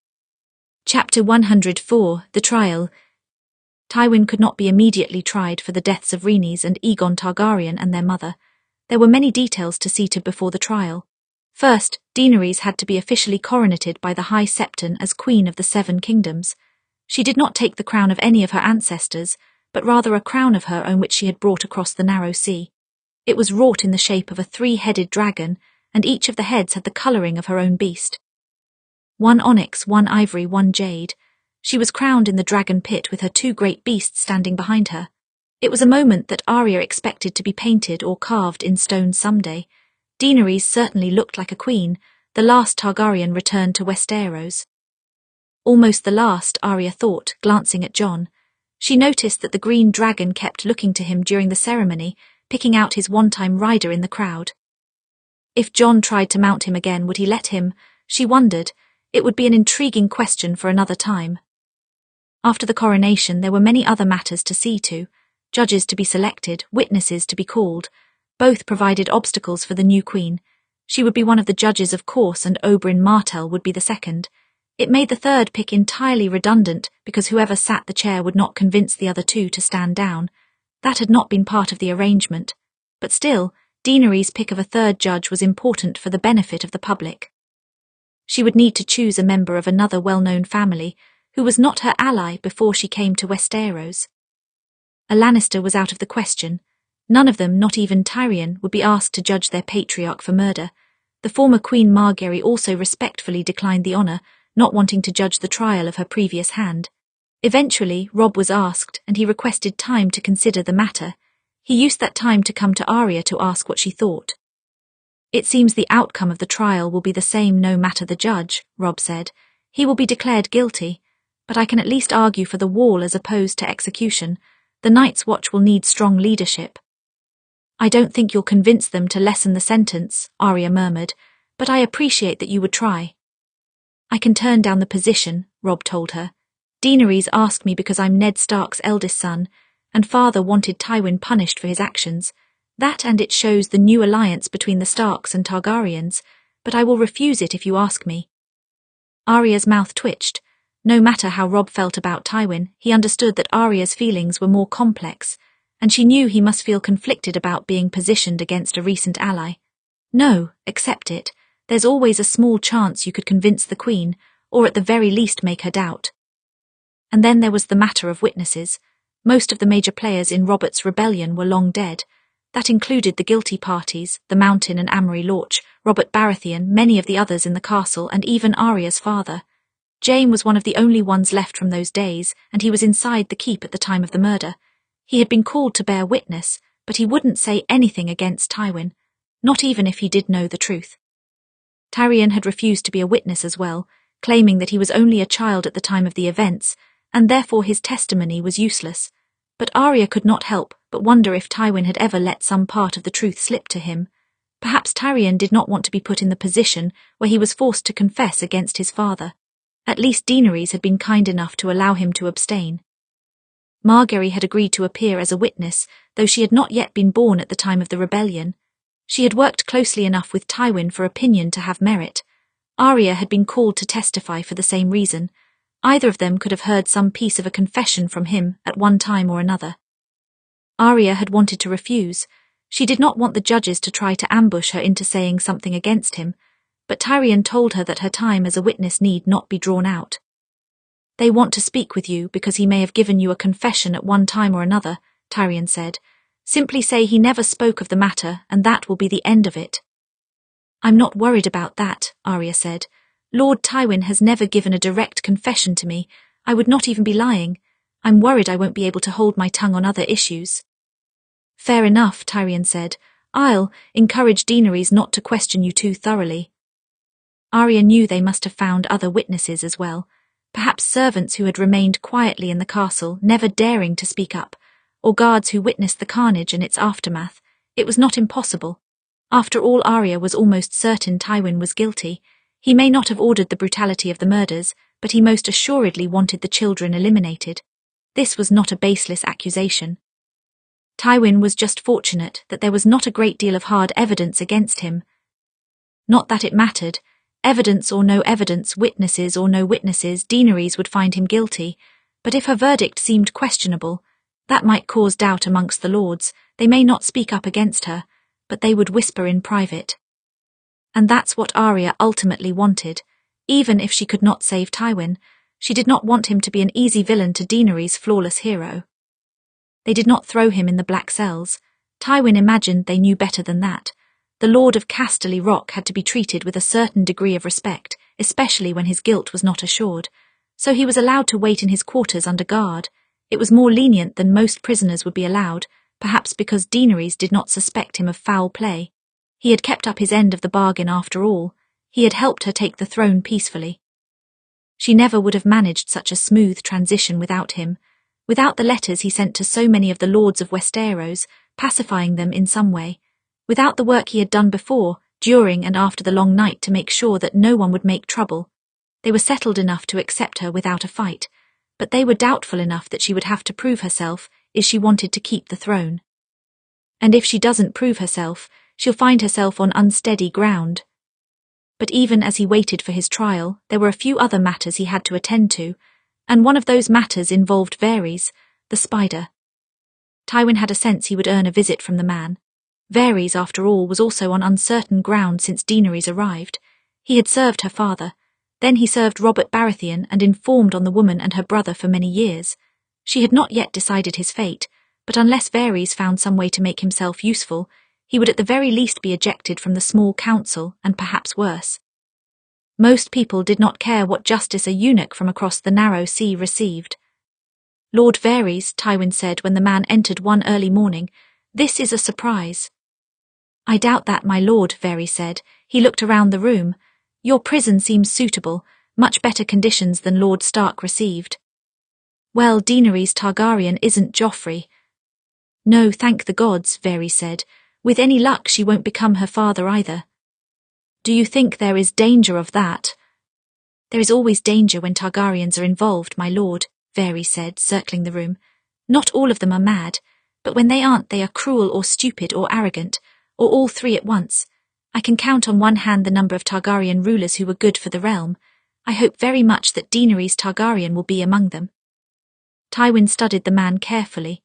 Chapter 104, The Trial. Tywin could not be immediately tried for the deaths of Rhaenys and Aegon Targaryen and their mother. There were many details to see to before the trial. First, Daenerys had to be officially coronated by the High Septon as Queen of the Seven Kingdoms. She did not take the crown of any of her ancestors, but rather a crown of her own which she had brought across the narrow sea. It was wrought in the shape of a three-headed dragon, and each of the heads had the colouring of her own beast. One onyx, one ivory, one jade. She was crowned in the dragon pit with her two great beasts standing behind her. It was a moment that Arya expected to be painted or carved in stone someday. Daenerys certainly looked like a queen, the last Targaryen returned to Westeros. Almost the last, Arya thought, glancing at Jon. She noticed that the green dragon kept looking to him during the ceremony, picking out his one-time rider in the crowd. If Jon tried to mount him again, would he let him? She wondered. It would be an intriguing question for another time. After the coronation, there were many other matters to see to. Judges to be selected, witnesses to be called. Both provided obstacles for the new queen. She would be one of the judges, of course, and Oberyn Martell would be the second. It made the third pick entirely redundant because whoever sat the chair would not convince the other two to stand down. That had not been part of the arrangement. But still, Daenerys' pick of a third judge was important for the benefit of the public. She would need to choose a member of another well-known family who was not her ally before she came to Westeros. A Lannister was out of the question. None of them, not even Tyrion, would be asked to judge their patriarch for murder. The former Queen Margaery also respectfully declined the honour, not wanting to judge the trial of her previous hand. Eventually, Robb was asked, and he requested time to consider the matter. He used that time to come to Arya to ask what she thought. "It seems the outcome of the trial will be the same no matter the judge," Robb said. "He will be declared guilty, but I can at least argue for the wall as opposed to execution. The Night's Watch will need strong leadership." "I don't think you'll convince them to lessen the sentence," Arya murmured, "but I appreciate that you would try." "I can turn down the position," Robb told her. "Daenerys asked me because I'm Ned Stark's eldest son, and father wanted Tywin punished for his actions. That and it shows the new alliance between the Starks and Targaryens, but I will refuse it if you ask me." Arya's mouth twitched. No matter how Robb felt about Tywin, he understood that Arya's feelings were more complex, and she knew he must feel conflicted about being positioned against a recent ally. "No, accept it. There's always a small chance you could convince the Queen, or at the very least make her doubt." And then there was the matter of witnesses. Most of the major players in Robert's rebellion were long dead. That included the guilty parties, the Mountain and Amory Lorch, Robert Baratheon, many of the others in the castle, and even Arya's father. Jaime was one of the only ones left from those days, and he was inside the keep at the time of the murder. He had been called to bear witness, but he wouldn't say anything against Tywin, not even if he did know the truth. Tyrion had refused to be a witness as well, claiming that he was only a child at the time of the events, and therefore his testimony was useless. But Arya could not help but wonder if Tywin had ever let some part of the truth slip to him. Perhaps Tyrion did not want to be put in the position where he was forced to confess against his father. At least Daenerys had been kind enough to allow him to abstain. Margaery had agreed to appear as a witness, though she had not yet been born at the time of the rebellion. She had worked closely enough with Tywin for opinion to have merit. Arya had been called to testify for the same reason. Either of them could have heard some piece of a confession from him at one time or another. Arya had wanted to refuse. She did not want the judges to try to ambush her into saying something against him, but Tyrion told her that her time as a witness need not be drawn out. "They want to speak with you because he may have given you a confession at one time or another," Tyrion said. "Simply say he never spoke of the matter, and that will be the end of it." "I'm not worried about that," Arya said. "Lord Tywin has never given a direct confession to me. I would not even be lying. I'm worried I won't be able to hold my tongue on other issues." "Fair enough," Tyrion said. "I'll encourage Daenerys not to question you too thoroughly." Arya knew they must have found other witnesses as well. Perhaps servants who had remained quietly in the castle, never daring to speak up, or guards who witnessed the carnage and its aftermath. It was not impossible. After all, Arya was almost certain Tywin was guilty. He may not have ordered the brutality of the murders, but he most assuredly wanted the children eliminated. This was not a baseless accusation. Tywin was just fortunate that there was not a great deal of hard evidence against him. Not that it mattered. Evidence or no evidence, witnesses or no witnesses, Daenerys would find him guilty. But if her verdict seemed questionable, that might cause doubt amongst the lords. They may not speak up against her, but they would whisper in private. And that's what Arya ultimately wanted. Even if she could not save Tywin, she did not want him to be an easy villain to Daenerys' flawless hero. They did not throw him in the black cells. Tywin imagined they knew better than that. The Lord of Casterly Rock had to be treated with a certain degree of respect, especially when his guilt was not assured. So he was allowed to wait in his quarters under guard. It was more lenient than most prisoners would be allowed, perhaps because Daenerys did not suspect him of foul play. He had kept up his end of the bargain after all. He had helped her take the throne peacefully. She never would have managed such a smooth transition without him, without the letters he sent to so many of the lords of Westeros, pacifying them in some way, without the work he had done before, during and after the long night to make sure that no one would make trouble. They were settled enough to accept her without a fight, but they were doubtful enough that she would have to prove herself if she wanted to keep the throne. And if she doesn't prove herself, she'll find herself on unsteady ground. But even as he waited for his trial, there were a few other matters he had to attend to, and one of those matters involved Varys, the spider. Tywin had a sense he would earn a visit from the man. Varys, after all, was also on uncertain ground since Daenerys arrived. He had served her father. Then he served Robert Baratheon and informed on the woman and her brother for many years. She had not yet decided his fate, but unless Varys found some way to make himself useful, he would at the very least be ejected from the small council, and perhaps worse. Most people did not care what justice a eunuch from across the narrow sea received. "Lord Varys," Tywin said when the man entered one early morning, "this is a surprise." "I doubt that, my lord," Varys said. He looked around the room. "Your prison seems suitable, much better conditions than Lord Stark received." "Well, Daenerys Targaryen isn't Joffrey." "No, thank the gods," Varys said. "With any luck she won't become her father either." "Do you think there is danger of that?" "There is always danger when Targaryens are involved, my lord," Varys said, circling the room. "Not all of them are mad, but when they aren't they are cruel or stupid or arrogant, or all three at once. I can count on one hand the number of Targaryen rulers who were good for the realm. I hope very much that Daenerys Targaryen will be among them." Tywin studied the man carefully.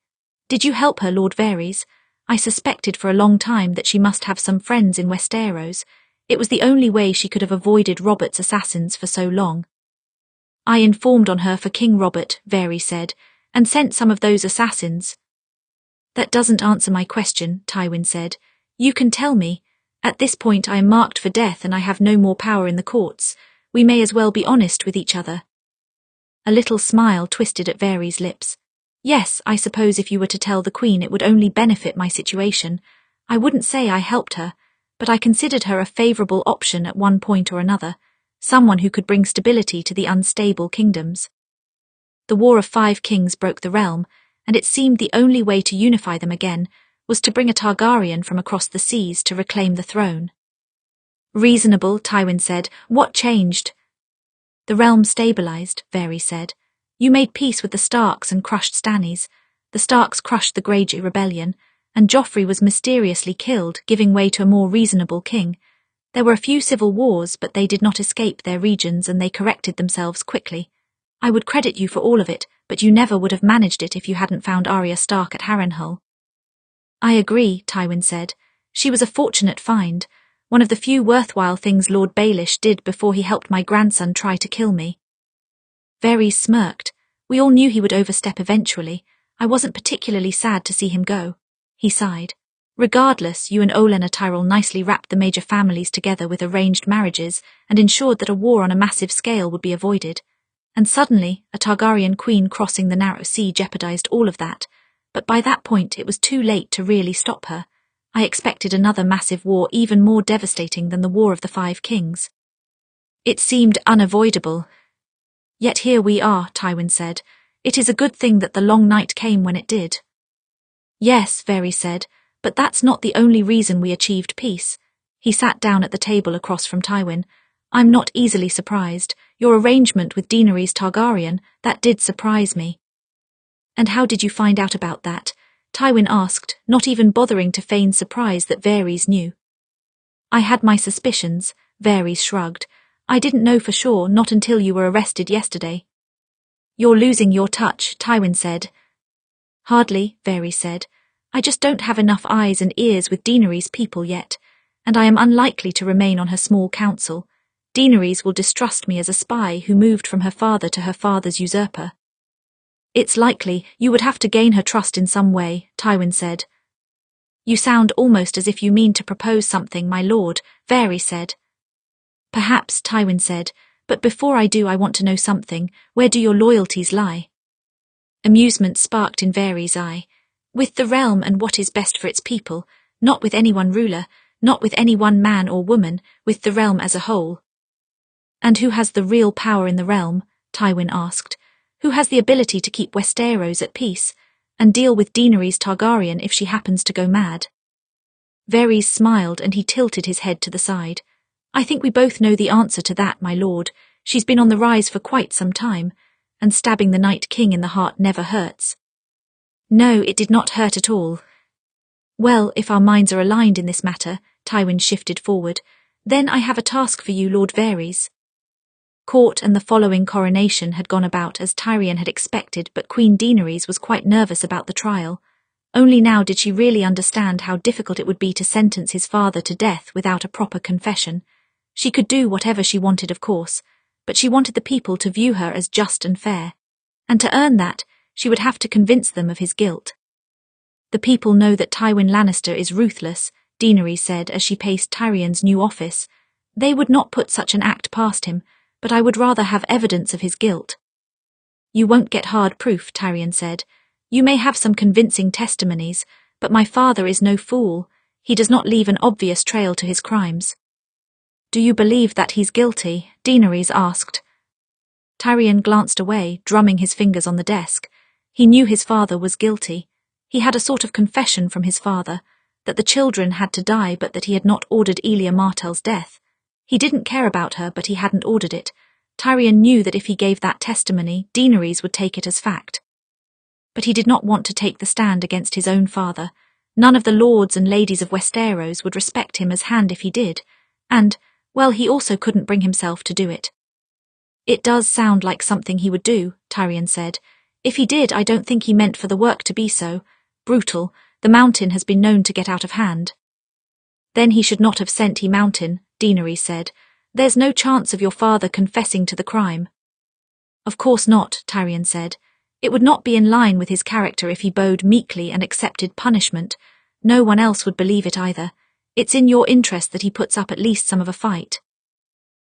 "Did you help her, Lord Varys? I suspected for a long time that she must have some friends in Westeros. It was the only way she could have avoided Robert's assassins for so long." "I informed on her for King Robert," Varys said, "and sent some of those assassins." "That doesn't answer my question," Tywin said. "You can tell me. At this point I am marked for death and I have no more power in the courts. We may as well be honest with each other." A little smile twisted at Varys' lips. "Yes, I suppose if you were to tell the Queen it would only benefit my situation. I wouldn't say I helped her, but I considered her a favourable option at one point or another, someone who could bring stability to the unstable kingdoms. The War of 5 Kings broke the realm, and it seemed the only way to unify them again was to bring a Targaryen from across the seas to reclaim the throne." "Reasonable," Tywin said. "What changed?" "The realm stabilised," Varys said. "You made peace with the Starks and crushed Stannis. The Starks crushed the Greyjoy rebellion, and Joffrey was mysteriously killed, giving way to a more reasonable king. There were a few civil wars, but they did not escape their regions and they corrected themselves quickly. I would credit you for all of it, but you never would have managed it if you hadn't found Arya Stark at Harrenhal." "I agree," Tywin said. "She was a fortunate find, one of the few worthwhile things Lord Baelish did before he helped my grandson try to kill me." Varys smirked. "We all knew he would overstep eventually. I wasn't particularly sad to see him go." He sighed. "Regardless, you and Olenna Tyrell nicely wrapped the major families together with arranged marriages and ensured that a war on a massive scale would be avoided. And suddenly, a Targaryen queen crossing the narrow sea jeopardized all of that. But by that point it was too late to really stop her. I expected another massive war even more devastating than the War of the 5 Kings. It seemed unavoidable." Yet here we are, Tywin said. It is a good thing that the long night came when it did. Yes, Varys said, but that's not the only reason we achieved peace. He sat down at the table across from Tywin. I'm not easily surprised. Your arrangement with Daenerys Targaryen, that did surprise me. And how did you find out about that? Tywin asked, not even bothering to feign surprise that Varys knew. I had my suspicions, Varys shrugged. I didn't know for sure, not until you were arrested yesterday. You're losing your touch, Tywin said. Hardly, Varys said. I just don't have enough eyes and ears with Daenerys' people yet, and I am unlikely to remain on her small council. Daenerys will distrust me as a spy who moved from her father to her father's usurper. It's likely you would have to gain her trust in some way, Tywin said. You sound almost as if you mean to propose something, my lord, Varys said. Perhaps, Tywin said, but before I do I want to know something. Where do your loyalties lie? Amusement sparked in Varys' eye. With the realm and what is best for its people, not with any one ruler, not with any one man or woman, with the realm as a whole. And who has the real power in the realm? Tywin asked. Who has the ability to keep Westeros at peace, and deal with Daenerys Targaryen if she happens to go mad? Varys smiled and he tilted his head to the side. I think we both know the answer to that, my lord. She's been on the rise for quite some time, and stabbing the Night King in the heart never hurts. No, it did not hurt at all. Well, if our minds are aligned in this matter, Tywin shifted forward, then I have a task for you, Lord Varys. Court and the following coronation had gone about as Tyrion had expected, but Queen Daenerys was quite nervous about the trial. Only now did she really understand how difficult it would be to sentence his father to death without a proper confession. She could do whatever she wanted, of course, but she wanted the people to view her as just and fair. And to earn that, she would have to convince them of his guilt. The people know that Tywin Lannister is ruthless, Daenerys said as she paced Tyrion's new office. They would not put such an act past him, but I would rather have evidence of his guilt. You won't get hard proof, Tyrion said. You may have some convincing testimonies, but my father is no fool. He does not leave an obvious trail to his crimes. Do you believe that he's guilty? Daenerys asked. Tyrion glanced away, drumming his fingers on the desk. He knew his father was guilty. He had a sort of confession from his father, that the children had to die but that he had not ordered Elia Martell's death. He didn't care about her, but he hadn't ordered it. Tyrion knew that if he gave that testimony, Daenerys would take it as fact. But he did not want to take the stand against his own father. None of the lords and ladies of Westeros would respect him as hand if he did, and, well, he also couldn't bring himself to do it. It does sound like something he would do, Tyrion said. If he did, I don't think he meant for the work to be so brutal. The Mountain has been known to get out of hand. Then he should not have sent He Mountain, Daenerys said. There's no chance of your father confessing to the crime. Of course not, Tyrion said. It would not be in line with his character if he bowed meekly and accepted punishment. No one else would believe it either. It's in your interest that he puts up at least some of a fight.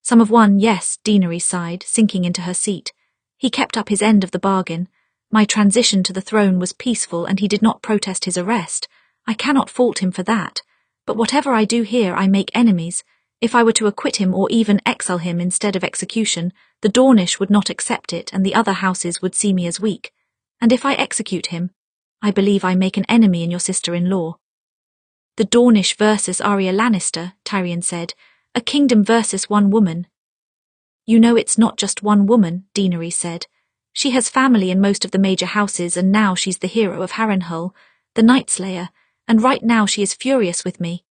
Some of one, yes, Daenerys sighed, sinking into her seat. He kept up his end of the bargain. My transition to the throne was peaceful and he did not protest his arrest. I cannot fault him for that. But whatever I do here, I make enemies. If I were to acquit him or even exile him instead of execution, the Dornish would not accept it and the other houses would see me as weak. And if I execute him, I believe I make an enemy in your sister-in-law. The Dornish versus Arya Lannister, Tyrion said. A kingdom versus one woman. You know it's not just one woman, Daenerys said. She has family in most of the major houses and now she's the hero of Harrenhal, the Night Slayer, and right now she is furious with me.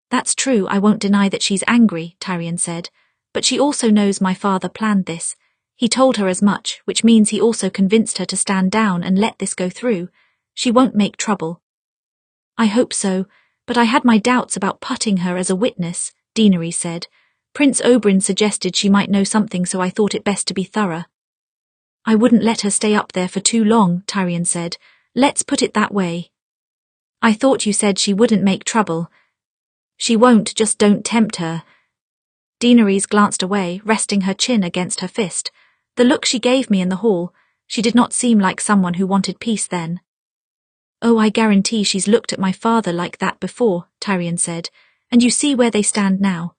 That's true, I won't deny that she's angry, Tyrion said, but she also knows my father planned this. He told her as much, which means he also convinced her to stand down and let this go through. She won't make trouble. I hope so, but I had my doubts about putting her as a witness, Daenerys said. Prince Oberyn suggested she might know something, so I thought it best to be thorough. I wouldn't let her stay up there for too long, Tyrion said. Let's put it that way. I thought you said she wouldn't make trouble. She won't, just don't tempt her. Daenerys glanced away, resting her chin against her fist. The look she gave me in the hall, she did not seem like someone who wanted peace then. Oh, I guarantee she's looked at my father like that before, Tyrion said, and you see where they stand now.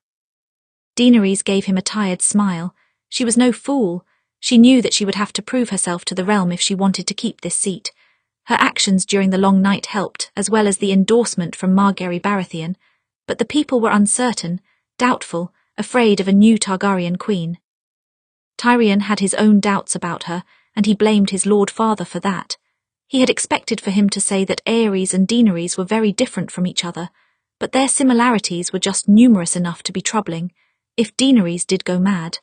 Daenerys gave him a tired smile. She was no fool. She knew that she would have to prove herself to the realm if she wanted to keep this seat. Her actions during the long night helped, as well as the endorsement from Margaery Baratheon, but the people were uncertain, doubtful, afraid of a new Targaryen queen. Tyrion had his own doubts about her, and he blamed his Lord Father for that. He had expected for him to say that Aerys and Daenerys were very different from each other, but their similarities were just numerous enough to be troubling, if Daenerys did go mad.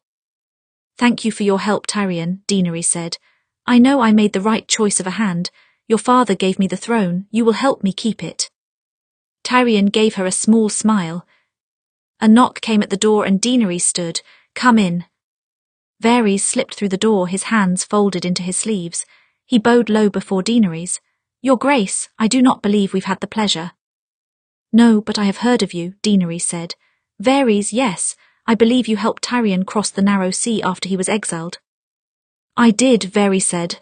"Thank you for your help, Tyrion," Daenerys said. "I know I made the right choice of a hand. Your father gave me the throne, you will help me keep it." Tyrion gave her a small smile. A knock came at the door and Daenerys stood. "Come in." Varys slipped through the door, his hands folded into his sleeves. He bowed low before Daenerys. "Your Grace, I do not believe we've had the pleasure." "No, but I have heard of you," Daenerys said. "Varys, yes, I believe you helped Tyrion cross the narrow sea after he was exiled." "I did," Varys said.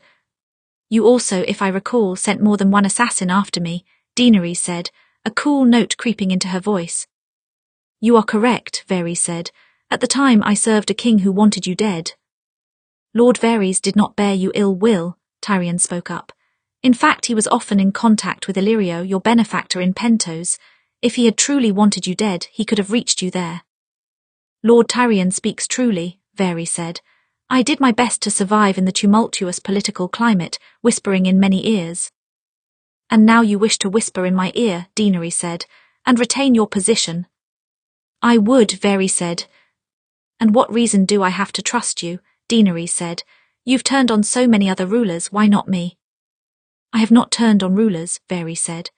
"You also, if I recall, sent more than one assassin after me," Daenerys said, a cool note creeping into her voice. "You are correct," Varys said. "At the time I served a king who wanted you dead." "Lord Varys did not bear you ill will," Tyrion spoke up. "In fact, he was often in contact with Illyrio, your benefactor in Pentos. If he had truly wanted you dead, he could have reached you there." "Lord Tyrion speaks truly," Varys said. "I did my best to survive in the tumultuous political climate, whispering in many ears." "And now you wish to whisper in my ear," Daenerys said, "and retain your position." "I would," Varys said. "And what reason do I have to trust you?" Daenerys said. "You've turned on so many other rulers, why not me?" "I have not turned on rulers," Varys said.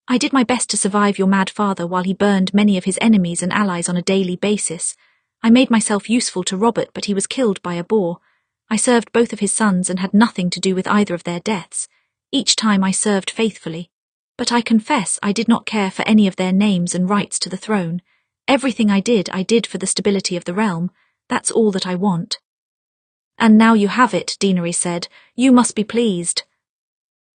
"I did my best to survive your mad father while he burned many of his enemies and allies on a daily basis. I made myself useful to Robert, but he was killed by a boar. I served both of his sons and had nothing to do with either of their deaths. Each time I served faithfully. But I confess I did not care for any of their names and rights to the throne. Everything I did for the stability of the realm. That's all that I want." "And now you have it," Daenerys said. "You must be pleased."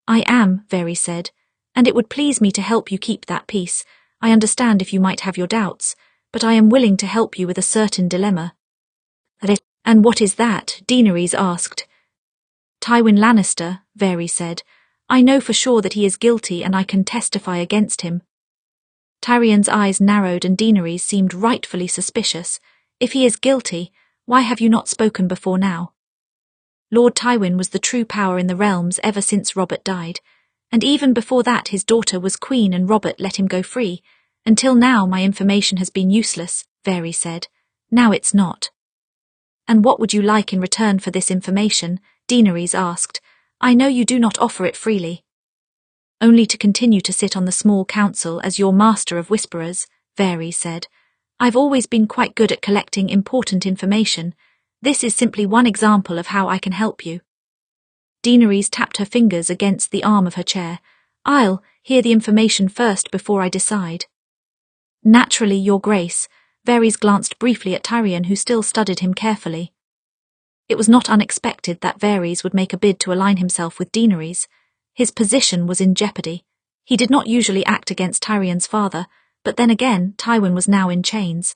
"I am," Varys said, "and it would please me to help you keep that peace. I understand if you might have your doubts, but I am willing to help you with a certain dilemma." "And what is that?" Daenerys asked. "Tywin Lannister," Varys said. "I know for sure that he is guilty and I can testify against him." Tyrion's eyes narrowed and Daenerys seemed rightfully suspicious. "If he is guilty, why have you not spoken before now?" "Lord Tywin was the true power in the realms ever since Robert died, and even before that his daughter was queen and Robert let him go free. Until now my information has been useless," Varys said. "Now it's not." "And what would you like in return for this information?" Daenerys asked. "I know you do not offer it freely." "Only to continue to sit on the small council as your master of whisperers," Varys said. "I've always been quite good at collecting important information. This is simply one example of how I can help you." Daenerys tapped her fingers against the arm of her chair. "I'll hear the information first before I decide." "Naturally, Your Grace." Varys glanced briefly at Tyrion, who still studied him carefully. It was not unexpected that Varys would make a bid to align himself with Daenerys. His position was in jeopardy. He did not usually act against Tyrion's father, but then again, Tywin was now in chains.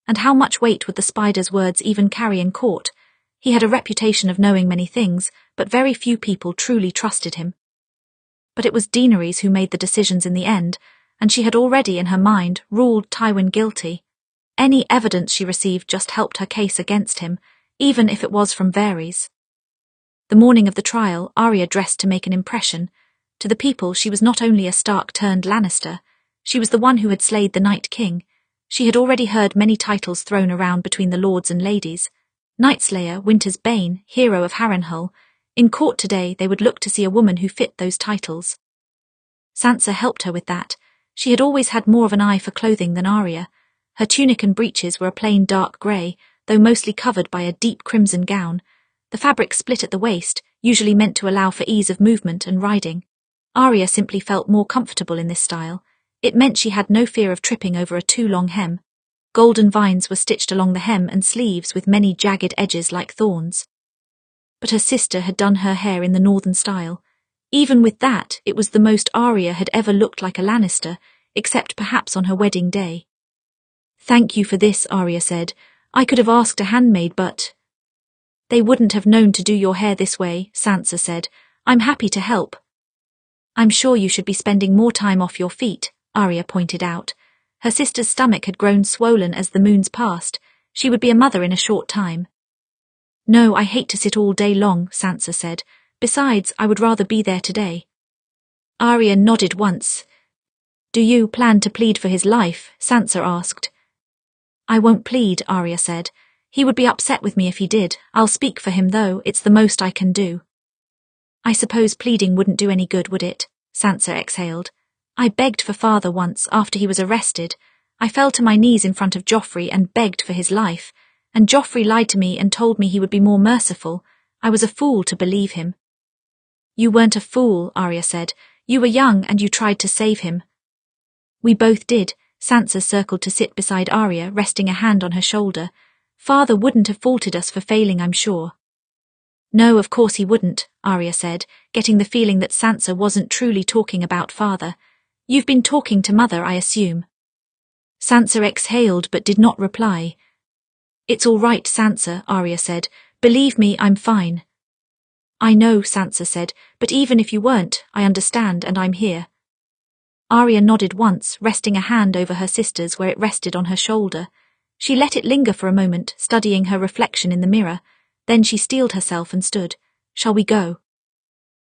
And how much weight would the spider's words even carry in court? He had a reputation of knowing many things, but very few people truly trusted him. But it was Daenerys who made the decisions in the end, and she had already in her mind ruled Tywin guilty. Any evidence she received just helped her case against him, even if it was from Varys. The morning of the trial, Arya dressed to make an impression. To the people, she was not only a Stark turned Lannister, she was the one who had slayed the Night King. She had already heard many titles thrown around between the lords and ladies. Nightslayer, Winter's Bane, Hero of Harrenhal. In court today, they would look to see a woman who fit those titles. Sansa helped her with that. She had always had more of an eye for clothing than Arya. Her tunic and breeches were a plain dark grey, though mostly covered by a deep crimson gown. The fabric split at the waist, usually meant to allow for ease of movement and riding. Arya simply felt more comfortable in this style. It meant she had no fear of tripping over a too long hem. Golden vines were stitched along the hem and sleeves with many jagged edges like thorns. But her sister had done her hair in the northern style. Even with that, it was the most Arya had ever looked like a Lannister, except perhaps on her wedding day. "Thank you for this," Arya said. "I could have asked a handmaid, but—" They wouldn't have known to do your hair this way, Sansa said. I'm happy to help. I'm sure you should be spending more time off your feet, Arya pointed out. Her sister's stomach had grown swollen as the moons passed. She would be a mother in a short time. No, I hate to sit all day long, Sansa said. Besides, I would rather be there today. Arya nodded once. Do you plan to plead for his life? Sansa asked. I won't plead, Arya said. He would be upset with me if he did. I'll speak for him though, it's the most I can do. I suppose pleading wouldn't do any good, would it? Sansa exhaled. I begged for father once after he was arrested. I fell to my knees in front of Joffrey and begged for his life, and Joffrey lied to me and told me he would be more merciful. I was a fool to believe him. You weren't a fool, Arya said. You were young and you tried to save him. We both did. Sansa circled to sit beside Arya, resting a hand on her shoulder. Father wouldn't have faulted us for failing, I'm sure. No, of course he wouldn't, Arya said, getting the feeling that Sansa wasn't truly talking about father. You've been talking to mother, I assume. Sansa exhaled but did not reply. It's all right, Sansa, Arya said. Believe me, I'm fine. I know, Sansa said, but even if you weren't, I understand and I'm here. Arya nodded once, resting a hand over her sister's where it rested on her shoulder. She let it linger for a moment, studying her reflection in the mirror. Then she steeled herself and stood. Shall we go?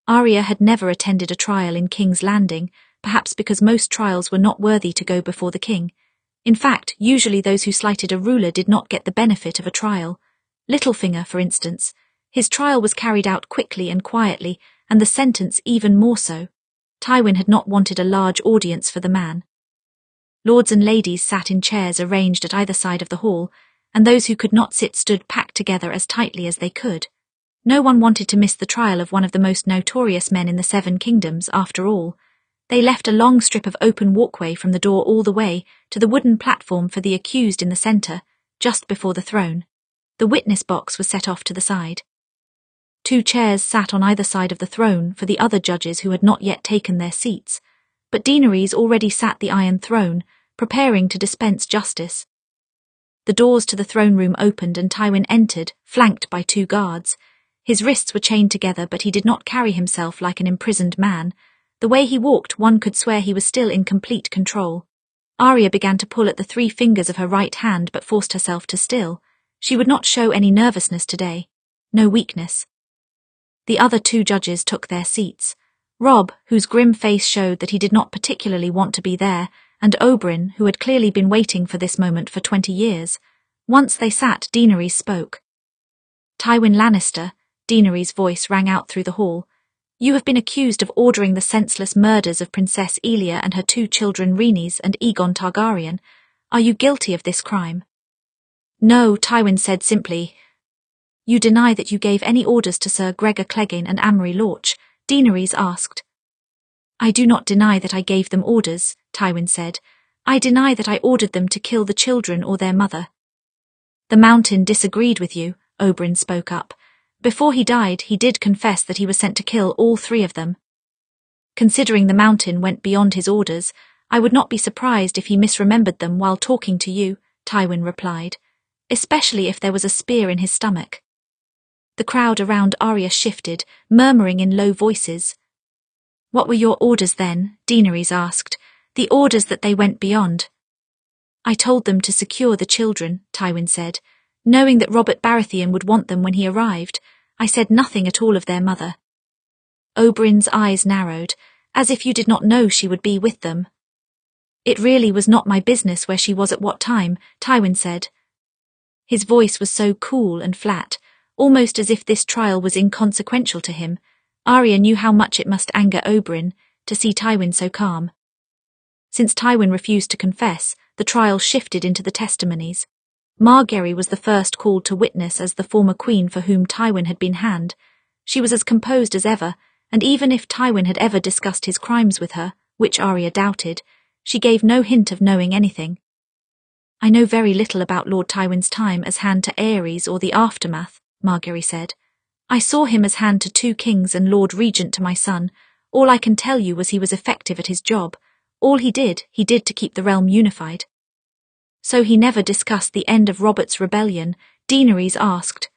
Arya had never attended a trial in King's Landing, perhaps because most trials were not worthy to go before the king. In fact, usually those who slighted a ruler did not get the benefit of a trial. Littlefinger, for instance. His trial was carried out quickly and quietly, and the sentence even more so. Tywin had not wanted a large audience for the man. Lords and ladies sat in chairs arranged at either side of the hall, and those who could not sit stood packed together as tightly as they could. No one wanted to miss the trial of one of the most notorious men in the Seven Kingdoms, after all. They left a long strip of open walkway from the door all the way to the wooden platform for the accused in the centre, just before the throne. The witness box was set off to the side. 2 chairs sat on either side of the throne for the other judges who had not yet taken their seats, but Daenerys already sat the Iron Throne, preparing to dispense justice. The doors to the throne room opened and Tywin entered, flanked by 2 guards. His wrists were chained together, but he did not carry himself like an imprisoned man. The way he walked, one could swear he was still in complete control. Arya began to pull at the 3 fingers of her right hand but forced herself to still. She would not show any nervousness today. No weakness. The other 2 judges took their seats. Robb, whose grim face showed that he did not particularly want to be there, and Oberyn, who had clearly been waiting for this moment for 20 years. Once they sat, Daenerys spoke. Tywin Lannister, Daenerys' voice rang out through the hall. You have been accused of ordering the senseless murders of Princess Elia and her 2 children Rhaenys and Aegon Targaryen. Are you guilty of this crime? No, Tywin said simply. You deny that you gave any orders to Sir Gregor Clegane and Amory Lorch? Daenerys asked. I do not deny that I gave them orders, Tywin said. I deny that I ordered them to kill the children or their mother. The Mountain disagreed with you, Oberyn spoke up. Before he died, he did confess that he was sent to kill all 3 of them. Considering the Mountain went beyond his orders, I would not be surprised if he misremembered them while talking to you, Tywin replied, especially if there was a spear in his stomach. The crowd around Arya shifted, murmuring in low voices. What were your orders then? Daenerys asked. The orders that they went beyond. I told them to secure the children, Tywin said, knowing that Robert Baratheon would want them when he arrived. I said nothing at all of their mother. Oberyn's eyes narrowed, as if you did not know she would be with them. It really was not my business where she was at what time, Tywin said. His voice was so cool and flat, almost as if this trial was inconsequential to him. Arya knew how much it must anger Oberyn to see Tywin so calm. Since Tywin refused to confess, the trial shifted into the testimonies. Margaery was the first called to witness as the former queen for whom Tywin had been hanged. She was as composed as ever, and even if Tywin had ever discussed his crimes with her, which Arya doubted, she gave no hint of knowing anything. I know very little about Lord Tywin's time as hand to Aerys or the aftermath, Margaery said. I saw him as hand to 2 kings and Lord Regent to my son. All I can tell you was he was effective at his job. All he did to keep the realm unified. So he never discussed the end of Robert's rebellion, Daenerys asked.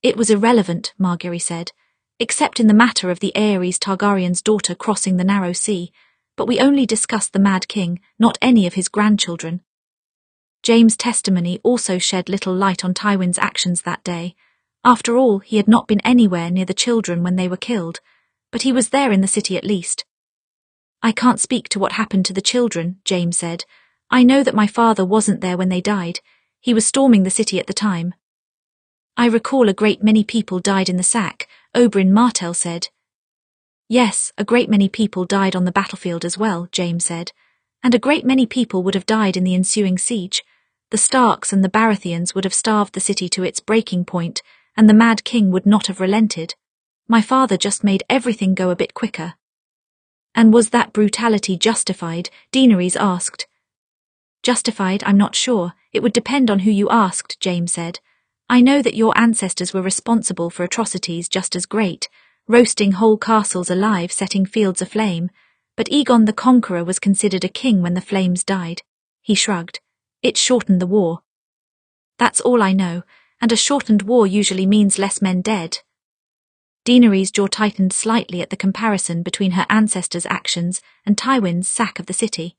It was irrelevant, Margaery said, except in the matter of the Aerys Targaryen's daughter crossing the narrow sea, but we only discussed the Mad King, not any of his grandchildren. Jaime's testimony also shed little light on Tywin's actions that day. After all, he had not been anywhere near the children when they were killed, but he was there in the city at least. I can't speak to what happened to the children, Jaime said. I know that my father wasn't there when they died. He was storming the city at the time. I recall a great many people died in the sack, Oberyn Martell said. Yes, a great many people died on the battlefield as well, Jaime said, and a great many people would have died in the ensuing siege. The Starks and the Baratheons would have starved the city to its breaking point, and the Mad King would not have relented. My father just made everything go a bit quicker. And was that brutality justified? Daenerys asked. Justified, I'm not sure. It would depend on who you asked, Jaime said. I know that your ancestors were responsible for atrocities just as great, roasting whole castles alive, setting fields aflame, but Aegon the Conqueror was considered a king when the flames died. He shrugged. It shortened the war. That's all I know, and a shortened war usually means less men dead. Daenerys' jaw tightened slightly at the comparison between her ancestors' actions and Tywin's sack of the city.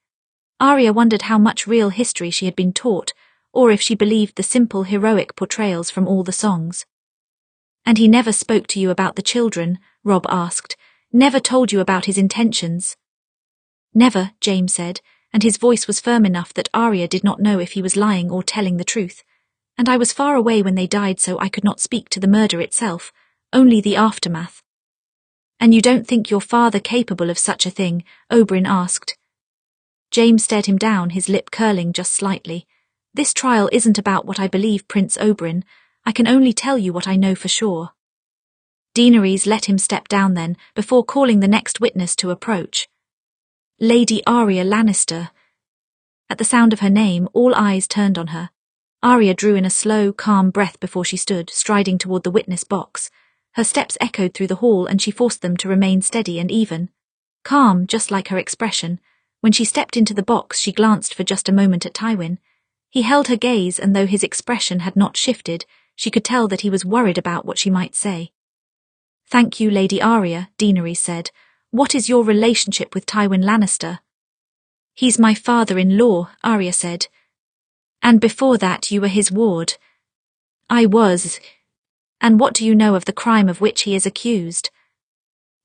Arya wondered how much real history she had been taught, or if she believed the simple heroic portrayals from all the songs. And he never spoke to you about the children, Robb asked. Never told you about his intentions. Never, Jaime said, and his voice was firm enough that Arya did not know if he was lying or telling the truth. And I was far away when they died, so I could not speak to the murder itself, only the aftermath. And you don't think your father capable of such a thing? Oberyn asked. Jaime stared him down, his lip curling just slightly. This trial isn't about what I believe, Prince Oberyn. I can only tell you what I know for sure. Daenerys let him step down then, before calling the next witness to approach. Lady Arya Lannister. At the sound of her name, all eyes turned on her. Arya drew in a slow, calm breath before she stood, striding toward the witness box. Her steps echoed through the hall and she forced them to remain steady and even. Calm, just like her expression. When she stepped into the box, she glanced for just a moment at Tywin. He held her gaze, and though his expression had not shifted, she could tell that he was worried about what she might say. Thank you, Lady Arya, Daenerys said. What is your relationship with Tywin Lannister? He's my father-in-law, Arya said. And before that you were his ward. I was. And what do you know of the crime of which he is accused?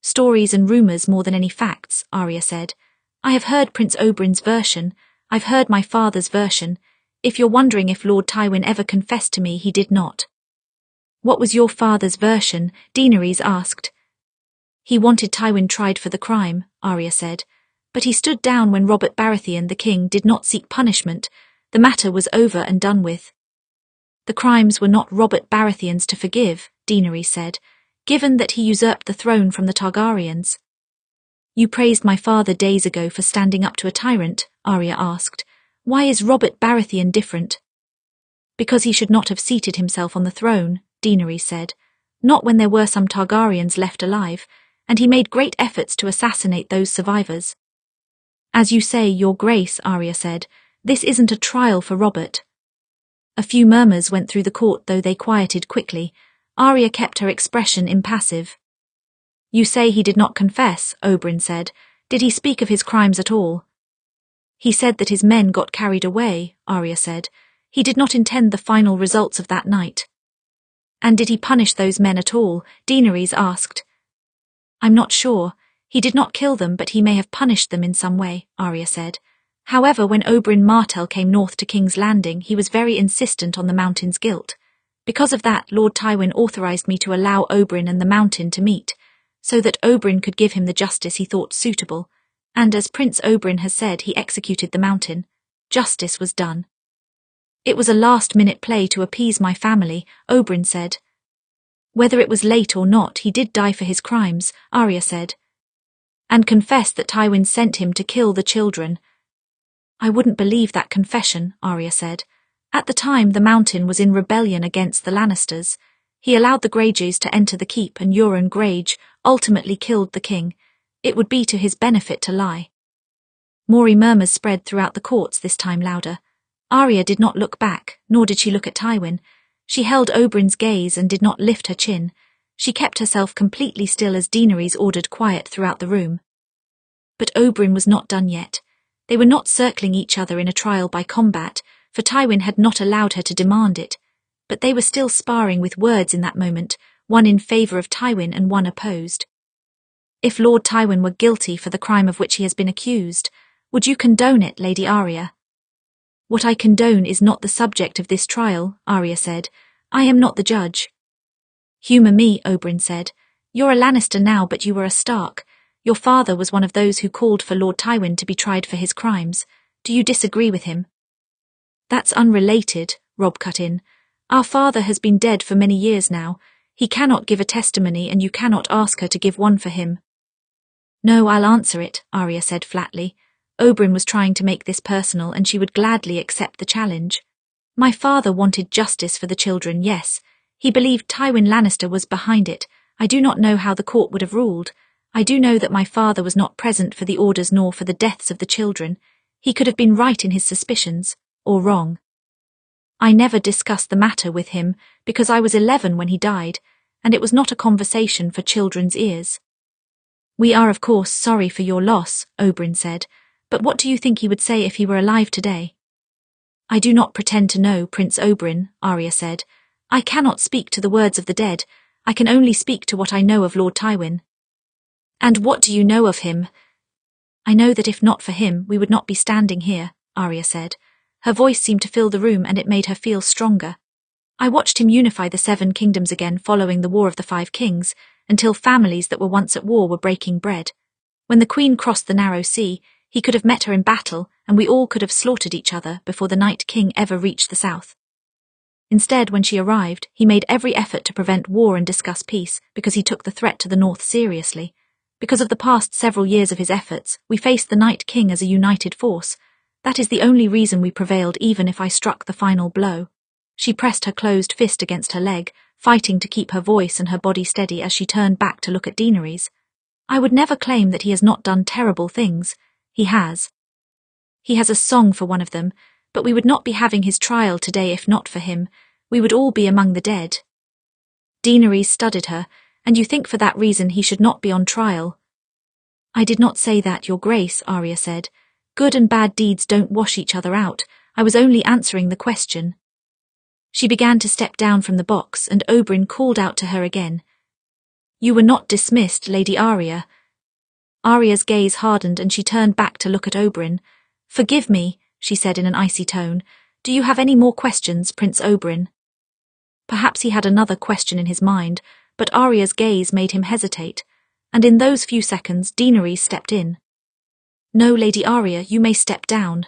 Stories and rumours more than any facts, Arya said. I have heard Prince Oberyn's version. I've heard my father's version. If you're wondering if Lord Tywin ever confessed to me, he did not. What was your father's version? Daenerys asked. He wanted Tywin tried for the crime, Arya said. But he stood down when Robert Baratheon, the king, did not seek punishment. The matter was over and done with. The crimes were not Robert Baratheon's to forgive, Daenerys said, given that he usurped the throne from the Targaryens. You praised my father days ago for standing up to a tyrant, Arya asked. Why is Robert Baratheon different? Because he should not have seated himself on the throne, Daenerys said. Not when there were some Targaryens left alive, and he made great efforts to assassinate those survivors. As you say, Your Grace, Arya said, this isn't a trial for Robert. A few murmurs went through the court, though they quieted quickly. Arya kept her expression impassive. You say he did not confess, Oberyn said. Did he speak of his crimes at all? He said that his men got carried away, Arya said. He did not intend the final results of that night. And did he punish those men at all? Daenerys asked. I'm not sure. He did not kill them, but he may have punished them in some way, Arya said. However, when Oberyn Martell came north to King's Landing, he was very insistent on the Mountain's guilt. Because of that, Lord Tywin authorized me to allow Oberyn and the Mountain to meet, so that Oberyn could give him the justice he thought suitable. And as Prince Oberyn has said, he executed the Mountain. Justice was done. It was a last-minute play to appease my family, Oberyn said. Whether it was late or not, he did die for his crimes, Arya said. And confessed that Tywin sent him to kill the children. I wouldn't believe that confession, Arya said. At the time, the Mountain was in rebellion against the Lannisters. He allowed the Greyjoys to enter the keep, and Euron Greyjoy ultimately killed the king. It would be to his benefit to lie. More murmurs spread throughout the courts, this time louder. Arya did not look back, nor did she look at Tywin. She held Oberyn's gaze and did not lift her chin. She kept herself completely still as Daenerys ordered quiet throughout the room. But Oberyn was not done yet. They were not circling each other in a trial by combat, for Tywin had not allowed her to demand it, but they were still sparring with words in that moment, one in favour of Tywin and one opposed. If Lord Tywin were guilty for the crime of which he has been accused, would you condone it, Lady Arya? What I condone is not the subject of this trial, Arya said. I am not the judge. Humour me, Oberyn said. You're a Lannister now, but you were a Stark. Your father was one of those who called for Lord Tywin to be tried for his crimes. Do you disagree with him? That's unrelated, Robb cut in. Our father has been dead for many years now. He cannot give a testimony and you cannot ask her to give one for him. No, I'll answer it, Arya said flatly. Oberyn was trying to make this personal and she would gladly accept the challenge. My father wanted justice for the children, yes. He believed Tywin Lannister was behind it. I do not know how the court would have ruled. I do know that my father was not present for the orders nor for the deaths of the children. He could have been right in his suspicions, or wrong. I never discussed the matter with him because I was 11 when he died, and it was not a conversation for children's ears. We are of course sorry for your loss, Oberyn said, but what do you think he would say if he were alive today? I do not pretend to know, Prince Oberyn, Arya said. I cannot speak to the words of the dead. I can only speak to what I know of Lord Tywin. And what do you know of him? I know that if not for him, we would not be standing here, Arya said. Her voice seemed to fill the room and it made her feel stronger. I watched him unify the 7 kingdoms again following the War of the 5 Kings, until families that were once at war were breaking bread. When the Queen crossed the narrow sea, he could have met her in battle, and we all could have slaughtered each other before the Night King ever reached the south. Instead, when she arrived, he made every effort to prevent war and discuss peace, because he took the threat to the north seriously. Because of the past several years of his efforts, we faced the Night King as a united force. That is the only reason we prevailed, even if I struck the final blow. She pressed her closed fist against her leg, fighting to keep her voice and her body steady as she turned back to look at Daenerys. I would never claim that he has not done terrible things. He has. He has a song for one of them, but we would not be having his trial today if not for him. We would all be among the dead. Daenerys studied her, and you think for that reason he should not be on trial. I did not say that, Your Grace, Arya said. Good and bad deeds don't wash each other out. I was only answering the question. She began to step down from the box, and Oberyn called out to her again. You were not dismissed, Lady Arya. Arya's gaze hardened and she turned back to look at Oberyn. Forgive me, she said in an icy tone. Do you have any more questions, Prince Oberyn? Perhaps he had another question in his mind, but Arya's gaze made him hesitate, and in those few seconds Daenerys stepped in. No, Lady Arya, you may step down.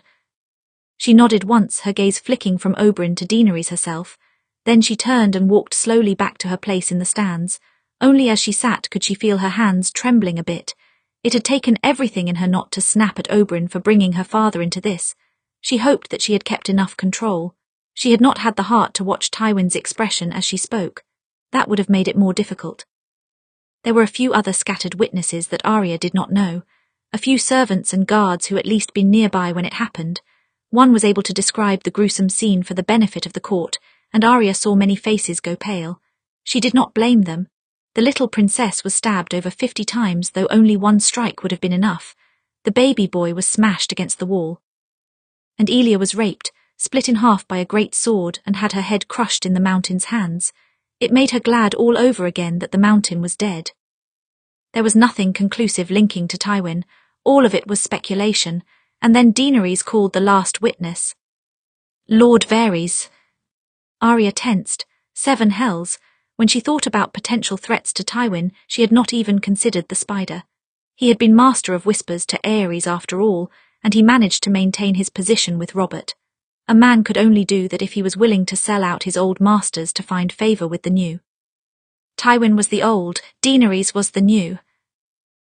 She nodded once, her gaze flicking from Oberyn to Daenerys herself. Then she turned and walked slowly back to her place in the stands. Only as she sat could she feel her hands trembling a bit. It had taken everything in her not to snap at Oberyn for bringing her father into this. She hoped that she had kept enough control. She had not had the heart to watch Tywin's expression as she spoke. That would have made it more difficult. There were a few other scattered witnesses that Arya did not know. A few servants and guards who had at least been nearby when it happened. One was able to describe the gruesome scene for the benefit of the court, and Arya saw many faces go pale. She did not blame them. The little princess was stabbed over 50 times, though only one strike would have been enough. The baby boy was smashed against the wall. And Elia was raped, split in half by a great sword, and had her head crushed in the mountain's hands. It made her glad all over again that the mountain was dead. There was nothing conclusive linking to Tywin. All of it was speculation, and then Daenerys called the last witness. Lord Varys. Arya tensed. 7 hells. When she thought about potential threats to Tywin, she had not even considered the spider. He had been master of whispers to Aerys after all, and he managed to maintain his position with Robert. A man could only do that if he was willing to sell out his old masters to find favour with the new. Tywin was the old, Daenerys was the new.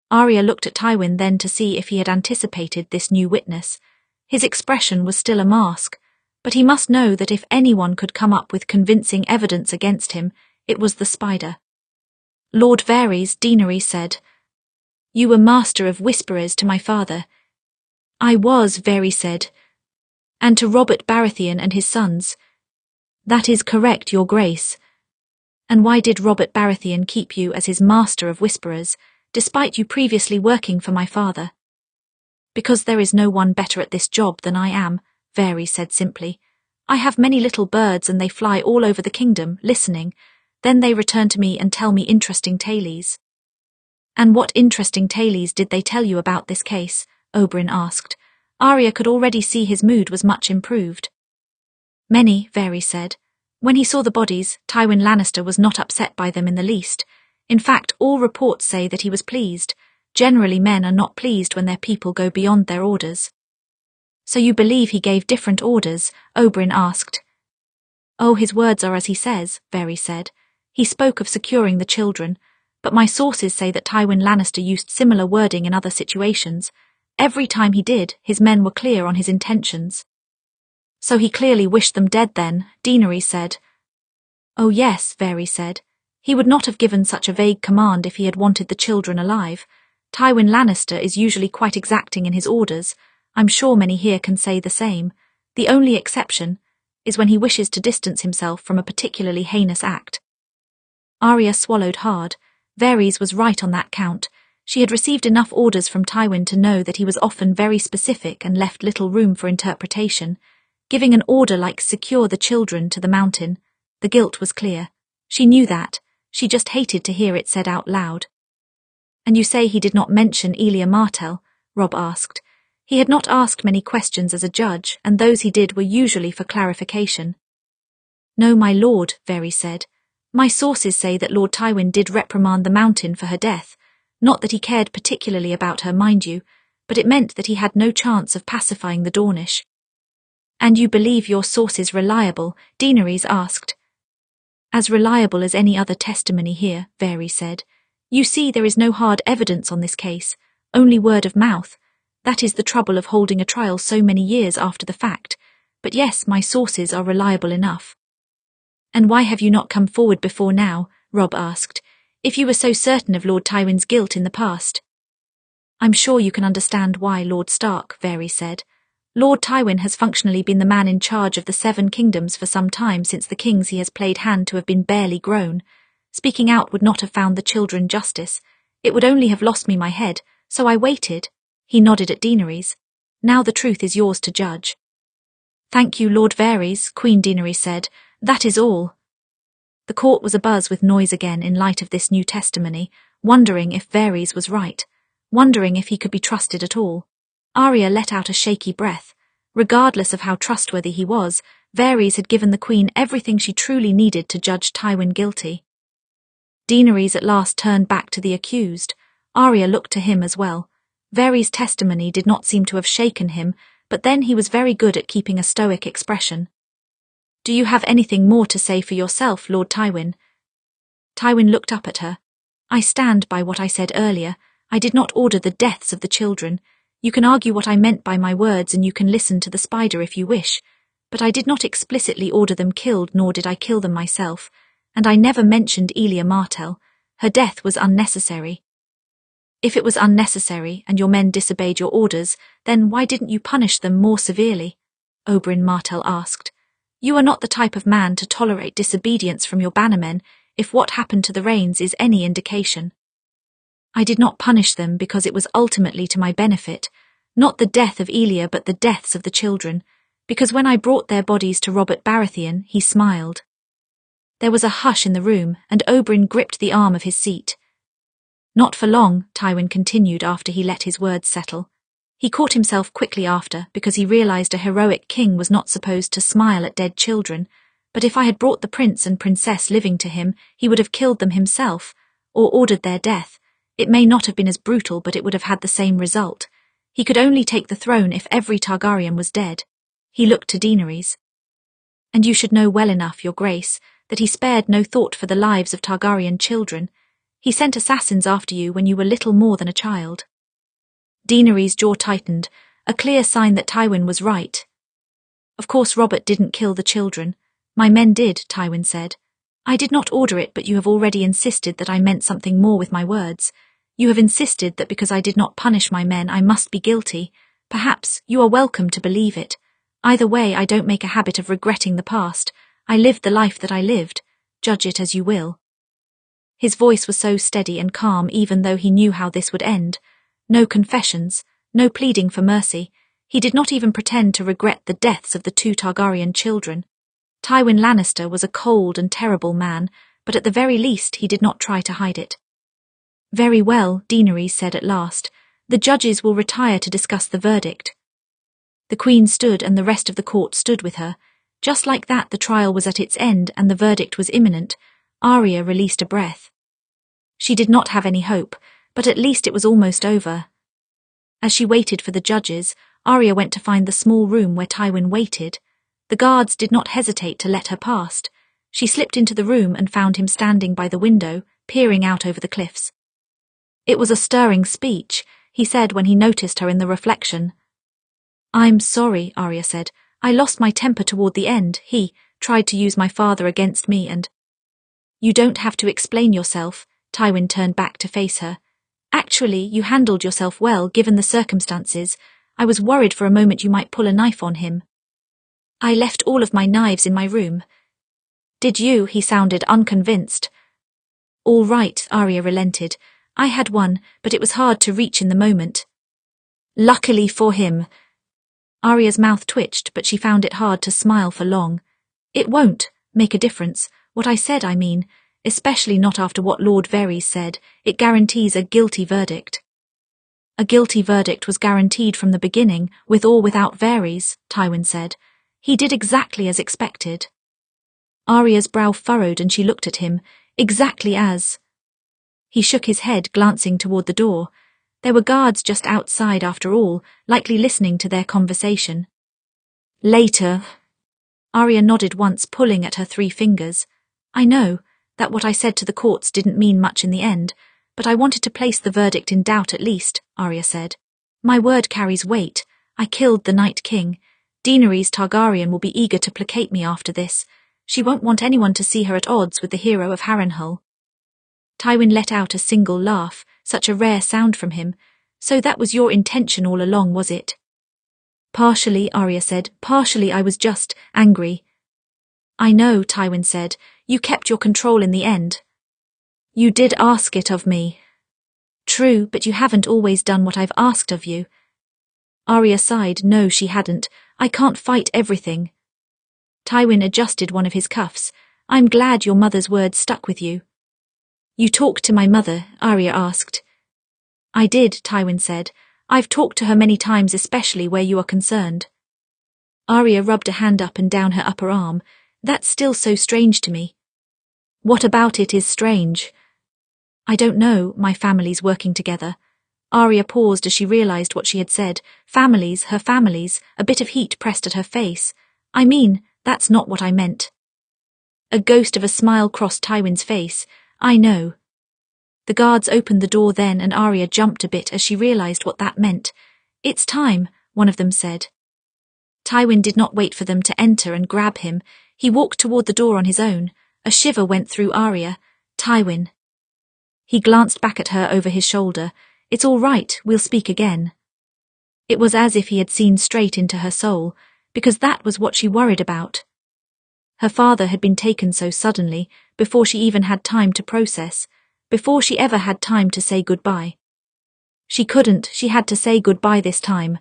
Arya looked at Tywin then to see if he had anticipated this new witness. His expression was still a mask, but he must know that if anyone could come up with convincing evidence against him, it was the spider. Lord Varys, Daenerys said, You were master of whisperers to my father. I was, Varys said, and to Robert Baratheon and his sons. That is correct, your grace. And why did Robert Baratheon keep you as his master of whisperers, despite you previously working for my father? Because there is no one better at this job than I am, Varys said simply. I have many little birds and they fly all over the kingdom, listening. Then they return to me and tell me interesting tales. And what interesting tales did they tell you about this case? Oberyn asked. Arya could already see his mood was much improved. Many, Varys said. When he saw the bodies, Tywin Lannister was not upset by them in the least. In fact, all reports say that he was pleased. Generally, men are not pleased when their people go beyond their orders. So you believe he gave different orders? Oberyn asked. Oh, his words are as he says, Varys said. He spoke of securing the children, but my sources say that Tywin Lannister used similar wording in other situations. Every time he did, his men were clear on his intentions. So he clearly wished them dead then, Daenerys said. Oh yes, Varys said. He would not have given such a vague command if he had wanted the children alive. Tywin Lannister is usually quite exacting in his orders. I'm sure many here can say the same. The only exception is when he wishes to distance himself from a particularly heinous act. Arya swallowed hard. Varys was right on that count. She had received enough orders from Tywin to know that he was often very specific and left little room for interpretation. Giving an order like secure the children to the mountain, the guilt was clear. She knew that. She just hated to hear it said out loud. And you say he did not mention Elia Martell? Robb asked. He had not asked many questions as a judge, and those he did were usually for clarification. No, my lord, Varys said. My sources say that Lord Tywin did reprimand the mountain for her death. Not that he cared particularly about her, mind you, but it meant that he had no chance of pacifying the Dornish. And you believe your sources reliable? Daenerys asked. As reliable as any other testimony here, Varys said. You see, there is no hard evidence on this case, only word of mouth. That is the trouble of holding a trial so many years after the fact. But yes, my sources are reliable enough. And why have you not come forward before now? Robb asked. If you were so certain of Lord Tywin's guilt in the past. I'm sure you can understand why, Lord Stark, Varys said. Lord Tywin has functionally been the man in charge of the 7 kingdoms for some time since the kings he has played hand to have been barely grown. Speaking out would not have found the children justice. It would only have lost me my head, so I waited. He nodded at Daenerys. Now the truth is yours to judge. Thank you, Lord Varys, Queen Daenerys said. That is all. The court was abuzz with noise again in light of this new testimony, wondering if Varys was right, wondering if he could be trusted at all. Arya let out a shaky breath. Regardless of how trustworthy he was, Varys had given the Queen everything she truly needed to judge Tywin guilty. Daenerys at last turned back to the accused. Arya looked to him as well. Varys' testimony did not seem to have shaken him, but then he was very good at keeping a stoic expression. Do you have anything more to say for yourself, Lord Tywin? Tywin looked up at her. I stand by what I said earlier. I did not order the deaths of the children. You can argue what I meant by my words and you can listen to the spider if you wish, but I did not explicitly order them killed, nor did I kill them myself, and I never mentioned Elia Martell. Her death was unnecessary. If it was unnecessary and your men disobeyed your orders, then why didn't you punish them more severely? Oberyn Martell asked. You are not the type of man to tolerate disobedience from your bannermen if what happened to the Rains is any indication. I did not punish them because it was ultimately to my benefit, not the death of Elia but the deaths of the children, because when I brought their bodies to Robert Baratheon, he smiled. There was a hush in the room, and Oberyn gripped the arm of his seat. Not for long, Tywin continued after he let his words settle. He caught himself quickly after, because he realized a heroic king was not supposed to smile at dead children, but if I had brought the prince and princess living to him, he would have killed them himself, or ordered their death. It may not have been as brutal, but it would have had the same result. He could only take the throne if every Targaryen was dead. He looked to Daenerys. And you should know well enough, your grace, that he spared no thought for the lives of Targaryen children. He sent assassins after you when you were little more than a child. Daenerys' jaw tightened, a clear sign that Tywin was right. Of course Robert didn't kill the children. My men did, Tywin said. I did not order it, but you have already insisted that I meant something more with my words. You have insisted that because I did not punish my men, I must be guilty. Perhaps you are welcome to believe it. Either way, I don't make a habit of regretting the past. I lived the life that I lived. Judge it as you will. His voice was so steady and calm even though he knew how this would end. No confessions, no pleading for mercy. He did not even pretend to regret the deaths of the 2 Targaryen children. Tywin Lannister was a cold and terrible man, but at the very least he did not try to hide it. Very well, Daenerys said at last. The judges will retire to discuss the verdict. The Queen stood and the rest of the court stood with her. Just like that, the trial was at its end and the verdict was imminent. Arya released a breath. She did not have any hope, but at least it was almost over. As she waited for the judges, Arya went to find the small room where Tywin waited. The guards did not hesitate to let her past. She slipped into the room and found him standing by the window, peering out over the cliffs. It was a stirring speech, he said when he noticed her in the reflection. I'm sorry, Arya said. I lost my temper toward the end. He tried to use my father against me and... You don't have to explain yourself, Tywin turned back to face her. Actually, you handled yourself well, given the circumstances. I was worried for a moment you might pull a knife on him. I left all of my knives in my room. Did you? He sounded unconvinced. All right, Arya relented. I had one, but it was hard to reach in the moment. Luckily for him. Arya's mouth twitched, but she found it hard to smile for long. It won't make a difference. What I said, I mean, especially not after what Lord Varys said. It guarantees a guilty verdict. A guilty verdict was guaranteed from the beginning, with or without Varys, Tywin said. He did exactly as expected. Arya's brow furrowed and she looked at him, exactly as... He shook his head, glancing toward the door. There were guards just outside after all, likely listening to their conversation. Later. Arya nodded once, pulling at her 3 fingers. I know that what I said to the courts didn't mean much in the end, but I wanted to place the verdict in doubt at least, Arya said. My word carries weight. I killed the Night King. Daenerys Targaryen will be eager to placate me after this. She won't want anyone to see her at odds with the hero of Harrenhal. Tywin let out a single laugh, such a rare sound from him. So that was your intention all along, was it? Partially, Arya said. Partially I was just angry. I know, Tywin said. You kept your control in the end. You did ask it of me. True, but you haven't always done what I've asked of you. Arya sighed. No, she hadn't. I can't fight everything. Tywin adjusted one of his cuffs. I'm glad your mother's words stuck with you. You talked to my mother? Arya asked. I did, Tywin said. I've talked to her many times, especially where you are concerned. Arya rubbed a hand up and down her upper arm. That's still so strange to me. What about it is strange? I don't know, my family's working together. Arya paused as she realized what she had said. Families, her families, a bit of heat pressed at her face. I mean, that's not what I meant. A ghost of a smile crossed Tywin's face. I know. The guards opened the door then and Arya jumped a bit as she realized what that meant. It's time, one of them said. Tywin did not wait for them to enter and grab him. He walked toward the door on his own. A shiver went through Arya. Tywin. He glanced back at her over his shoulder. It's all right, we'll speak again. It was as if he had seen straight into her soul, because that was what she worried about. Her father had been taken so suddenly, before she even had time to process, before she ever had time to say goodbye. She had to say goodbye this time.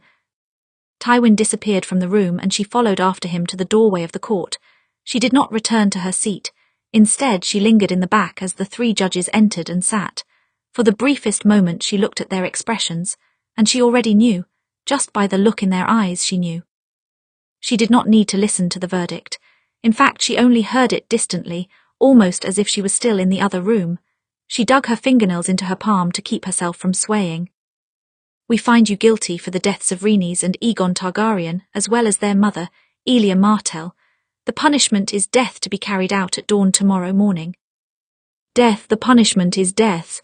Tywin disappeared from the room and she followed after him to the doorway of the court. She did not return to her seat. Instead, she lingered in the back as the 3 judges entered and sat. For the briefest moment she looked at their expressions, and she already knew, just by the look in their eyes she knew. She did not need to listen to the verdict. In fact, she only heard it distantly, almost as if she was still in the other room. She dug her fingernails into her palm to keep herself from swaying. We find you guilty for the deaths of Rhaenys and Aegon Targaryen, as well as their mother, Elia Martell. The punishment is death to be carried out at dawn tomorrow morning. Death, the punishment is death.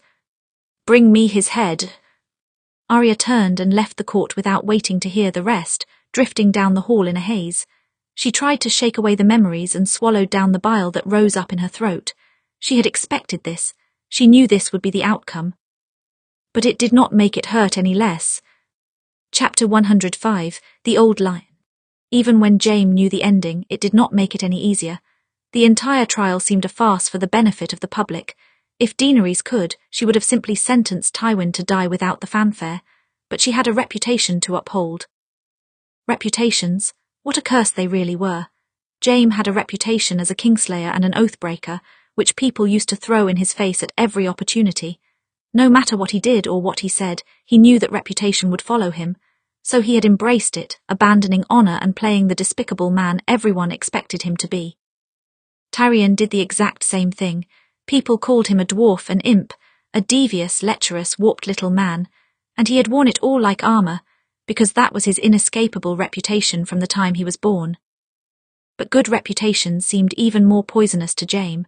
Bring me his head. Arya turned and left the court without waiting to hear the rest, drifting down the hall in a haze. She tried to shake away the memories and swallowed down the bile that rose up in her throat. She had expected this. She knew this would be the outcome. But it did not make it hurt any less. Chapter 105, The Old Lion. Even when Jaime knew the ending, it did not make it any easier. The entire trial seemed a farce for the benefit of the public. If Daenerys could, she would have simply sentenced Tywin to die without the fanfare, but she had a reputation to uphold. Reputations? What a curse they really were. Jaime had a reputation as a kingslayer and an oathbreaker, which people used to throw in his face at every opportunity. No matter what he did or what he said, he knew that reputation would follow him, so he had embraced it, abandoning honor and playing the despicable man everyone expected him to be. Tyrion did the exact same thing. People called him a dwarf, an imp, a devious, lecherous, warped little man, and he had worn it all like armor, because that was his inescapable reputation from the time he was born. But good reputations seemed even more poisonous to Jaime.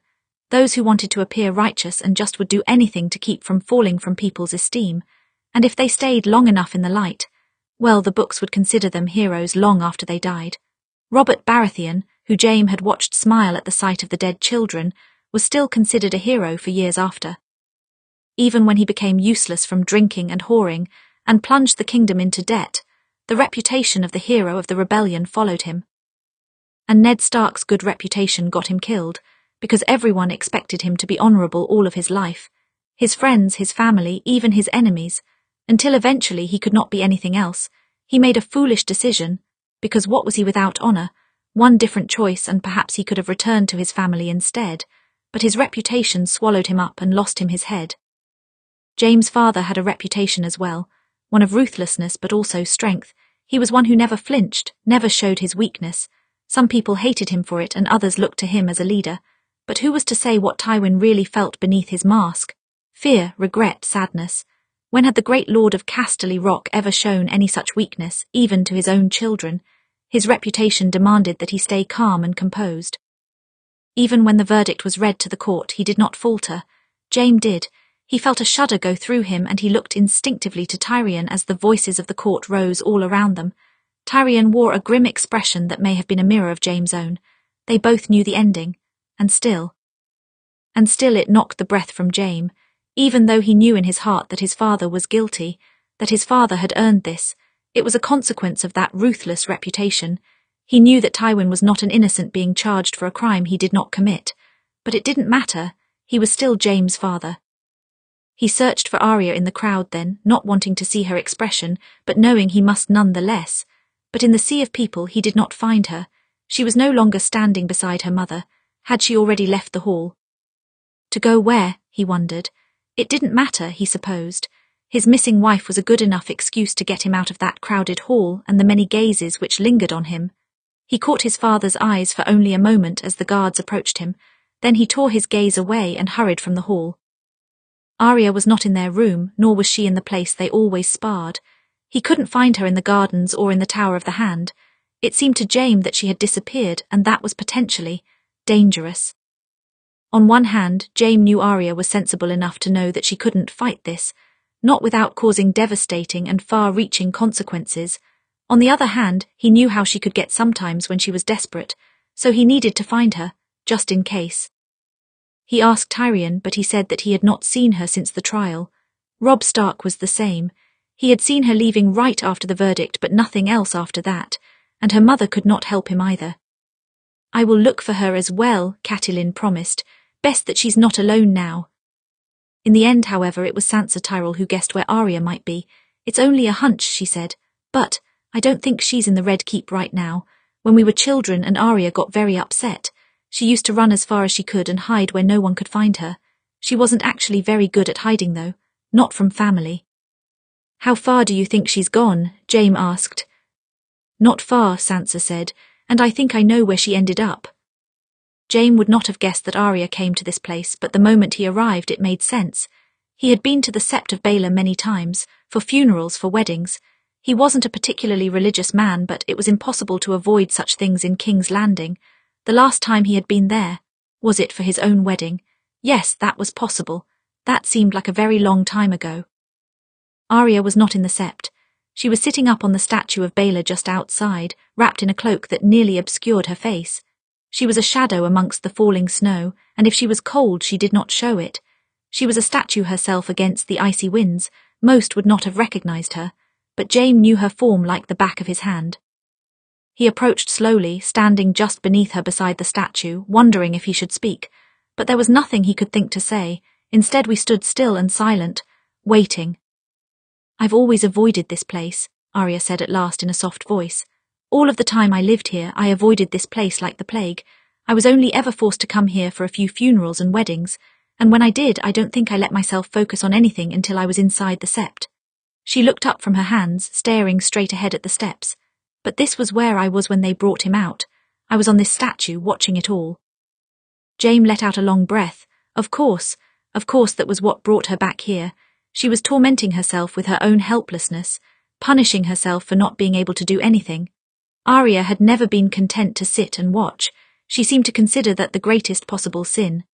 Those who wanted to appear righteous and just would do anything to keep from falling from people's esteem, and if they stayed long enough in the light, well, the books would consider them heroes long after they died. Robert Baratheon, who Jaime had watched smile at the sight of the dead children, was still considered a hero for years after. Even when he became useless from drinking and whoring, and plunged the kingdom into debt, the reputation of the hero of the rebellion followed him. And Ned Stark's good reputation got him killed, because everyone expected him to be honorable all of his life, his friends, his family, even his enemies, until eventually he could not be anything else. He made a foolish decision, because what was he without honor? One different choice and perhaps he could have returned to his family instead, but his reputation swallowed him up and lost him his head. Jaime's father had a reputation as well, one of ruthlessness but also strength. He was one who never flinched, never showed his weakness. Some people hated him for it and others looked to him as a leader, but who was to say what Tywin really felt beneath his mask? Fear, regret, sadness. When had the great lord of Casterly Rock ever shown any such weakness, even to his own children? His reputation demanded that he stay calm and composed. Even when the verdict was read to the court, he did not falter. Jaime did. He felt a shudder go through him and he looked instinctively to Tyrion as the voices of the court rose all around them. Tyrion wore a grim expression that may have been a mirror of Jaime's own. They both knew the ending, and still it knocked the breath from Jaime, even though he knew in his heart that his father was guilty, that his father had earned this. It was a consequence of that ruthless reputation. He knew that Tywin was not an innocent being charged for a crime he did not commit, but it didn't matter. He was still Jaime's father. He searched for Arya in the crowd then, not wanting to see her expression, but knowing he must none the less. But in the sea of people he did not find her. She was no longer standing beside her mother. Had she already left the hall? To go where, he wondered. It didn't matter, he supposed. His missing wife was a good enough excuse to get him out of that crowded hall and the many gazes which lingered on him. He caught his father's eyes for only a moment as the guards approached him. Then he tore his gaze away and hurried from the hall. Arya was not in their room, nor was she in the place they always sparred. He couldn't find her in the gardens or in the Tower of the Hand. It seemed to Jaime that she had disappeared, and that was potentially dangerous. On one hand, Jaime knew Arya was sensible enough to know that she couldn't fight this, not without causing devastating and far-reaching consequences. On the other hand, he knew how she could get sometimes when she was desperate, so he needed to find her, just in case. He asked Tyrion, but he said that he had not seen her since the trial. Robb Stark was the same. He had seen her leaving right after the verdict, but nothing else after that, and her mother could not help him either. I will look for her as well, Catelyn promised. Best that she's not alone now. In the end, however, it was Sansa Tyrell who guessed where Arya might be. It's only a hunch, she said, but I don't think she's in the Red Keep right now. When we were children and Arya got very upset, she used to run as far as she could and hide where no one could find her. She wasn't actually very good at hiding, though, not from family. How far do you think she's gone? Jaime asked. Not far, Sansa said, and I think I know where she ended up. Jaime would not have guessed that Arya came to this place, but the moment he arrived it made sense. He had been to the Sept of Baelor many times, for funerals, for weddings. He wasn't a particularly religious man, but it was impossible to avoid such things in King's Landing. The last time he had been there, was it for his own wedding? Yes, that was possible. That seemed like a very long time ago. Arya was not in the Sept. She was sitting up on the statue of Baelor just outside, wrapped in a cloak that nearly obscured her face. She was a shadow amongst the falling snow, and if she was cold she did not show it. She was a statue herself against the icy winds. Most would not have recognized her, but Jaime knew her form like the back of his hand. He approached slowly, standing just beneath her beside the statue, wondering if he should speak, but there was nothing he could think to say. Instead we stood still and silent, waiting. "I've always avoided this place," Arya said at last in a soft voice. "All of the time I lived here, I avoided this place like the plague. I was only ever forced to come here for a few funerals and weddings, and when I did, I don't think I let myself focus on anything until I was inside the sept." She looked up from her hands, staring straight ahead at the steps. "But this was where I was when they brought him out. I was on this statue, watching it all." Jaime let out a long breath. Of course that was what brought her back here. She was tormenting herself with her own helplessness, punishing herself for not being able to do anything. Arya had never been content to sit and watch. She seemed to consider that the greatest possible sin.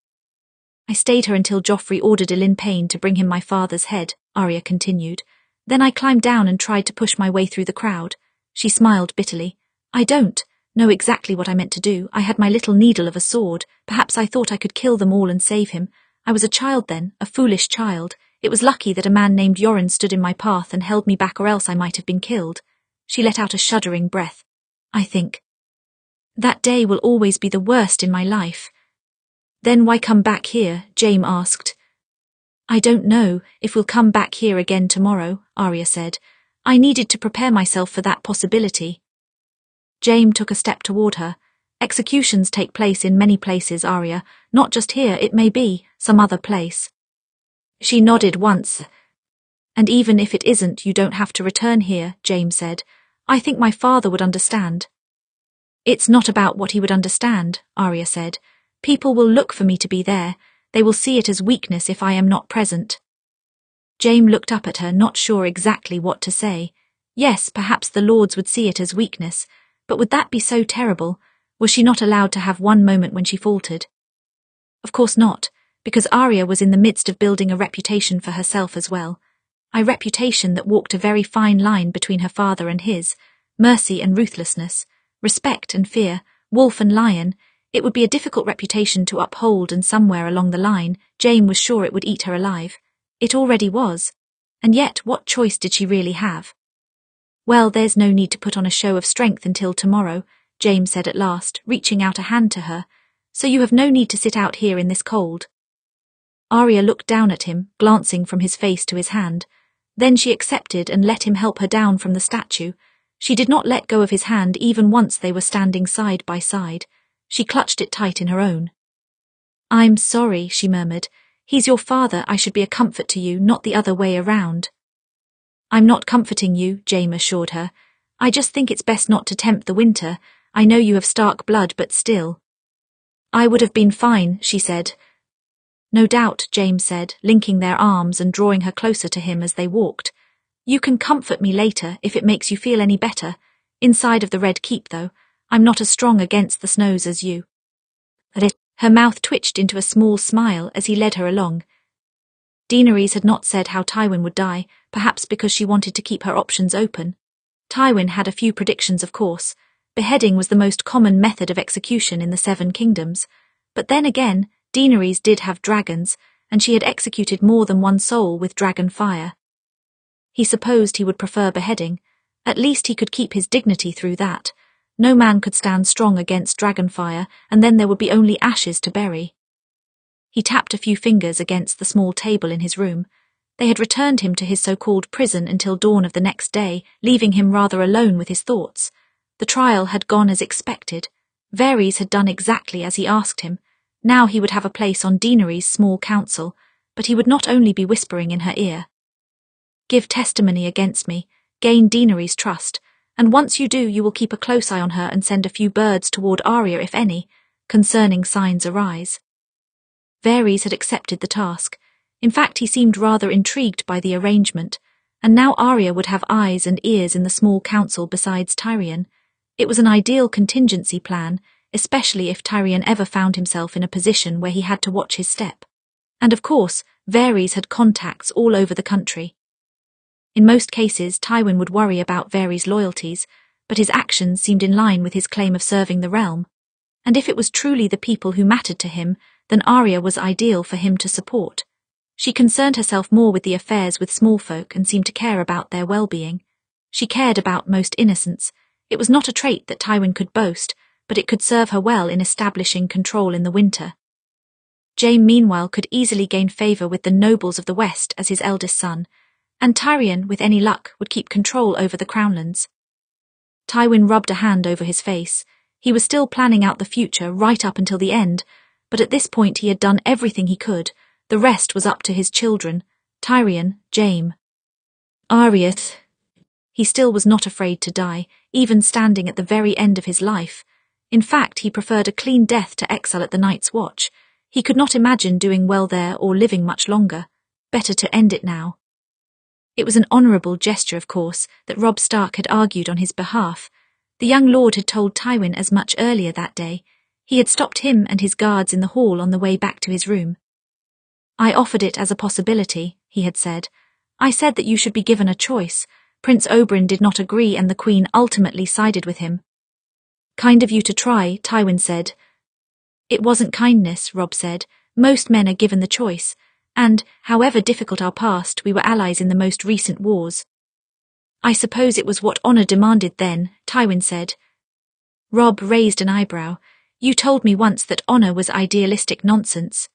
"I stayed here until Joffrey ordered Elyn Payne to bring him my father's head," Arya continued. "Then I climbed down and tried to push my way through the crowd." She smiled bitterly. "I don't know exactly what I meant to do. I had my little needle of a sword. Perhaps I thought I could kill them all and save him. I was a child then, a foolish child. It was lucky that a man named Yoren stood in my path and held me back, or else I might have been killed." She let out a shuddering breath. "I think that day will always be the worst in my life." "Then why come back here?" Jaime asked. "I don't know if we'll come back here again tomorrow," Arya said. "I needed to prepare myself for that possibility." Jaime took a step toward her. "Executions take place in many places, Arya. Not just here, it may be some other place." She nodded once. "And even if it isn't, you don't have to return here," Jaime said. "I think my father would understand." "It's not about what he would understand," Arya said. "People will look for me to be there. They will see it as weakness if I am not present." Jaime looked up at her, not sure exactly what to say. Yes, perhaps the lords would see it as weakness, but would that be so terrible? Was she not allowed to have one moment when she faltered? Of course not, because Arya was in the midst of building a reputation for herself as well. A reputation that walked a very fine line between her father and his, mercy and ruthlessness, respect and fear, wolf and lion. It would be a difficult reputation to uphold, and somewhere along the line, Jaime was sure it would eat her alive. It already was. And yet, what choice did she really have? "Well, there's no need to put on a show of strength until tomorrow," Jaime said at last, reaching out a hand to her. "So you have no need to sit out here in this cold." Arya looked down at him, glancing from his face to his hand. Then she accepted and let him help her down from the statue. She did not let go of his hand even once they were standing side by side. She clutched it tight in her own. "I'm sorry," she murmured. "He's your father. I should be a comfort to you, not the other way around." "I'm not comforting you," Jaime assured her. "I just think it's best not to tempt the winter. I know you have Stark blood, but still." "I would have been fine," she said. "No doubt," Jaime said, linking their arms and drawing her closer to him as they walked. "You can comfort me later if it makes you feel any better. Inside of the Red Keep, though, I'm not as strong against the snows as you." Her mouth twitched into a small smile as he led her along. Daenerys had not said how Tywin would die, perhaps because she wanted to keep her options open. Tywin had a few predictions, of course. Beheading was the most common method of execution in the Seven Kingdoms. But then again, Daenerys did have dragons, and she had executed more than one soul with dragon fire. He supposed he would prefer beheading. At least he could keep his dignity through that. No man could stand strong against dragon fire, and then there would be only ashes to bury. He tapped a few fingers against the small table in his room. They had returned him to his so-called prison until dawn of the next day, leaving him rather alone with his thoughts. The trial had gone as expected. Varys had done exactly as he asked him. Now he would have a place on Daenerys' small council, but he would not only be whispering in her ear. "Give testimony against me, gain Daenerys' trust, and once you do, you will keep a close eye on her and send a few birds toward Arya if any, concerning signs arise." Varys had accepted the task. In fact, he seemed rather intrigued by the arrangement, and now Arya would have eyes and ears in the small council besides Tyrion. It was an ideal contingency plan, especially if Tyrion ever found himself in a position where he had to watch his step. And of course, Varys had contacts all over the country. In most cases, Tywin would worry about Varys' loyalties, but his actions seemed in line with his claim of serving the realm. And if it was truly the people who mattered to him, then Arya was ideal for him to support. She concerned herself more with the affairs with small folk and seemed to care about their well-being. She cared about most innocents. It was not a trait that Tywin could boast, but it could serve her well in establishing control in the winter. Jaime, meanwhile, could easily gain favour with the nobles of the West as his eldest son, and Tyrion, with any luck, would keep control over the Crownlands. Tywin rubbed a hand over his face. He was still planning out the future right up until the end, but at this point he had done everything he could. The rest was up to his children, Tyrion, Jaime. Arya. He still was not afraid to die, even standing at the very end of his life. In fact, he preferred a clean death to exile at the Night's Watch. He could not imagine doing well there or living much longer. Better to end it now. It was an honourable gesture, of course, that Robb Stark had argued on his behalf. The young lord had told Tywin as much earlier that day. He had stopped him and his guards in the hall on the way back to his room. I offered it as a possibility, he had said. I said that you should be given a choice. Prince Oberyn did not agree and the Queen ultimately sided with him. Kind of you to try, Tywin said. It wasn't kindness, Robb said. Most men are given the choice. And, however difficult our past, we were allies in the most recent wars. I suppose it was what honour demanded then, Tywin said. Robb raised an eyebrow. You told me once that honour was idealistic nonsense.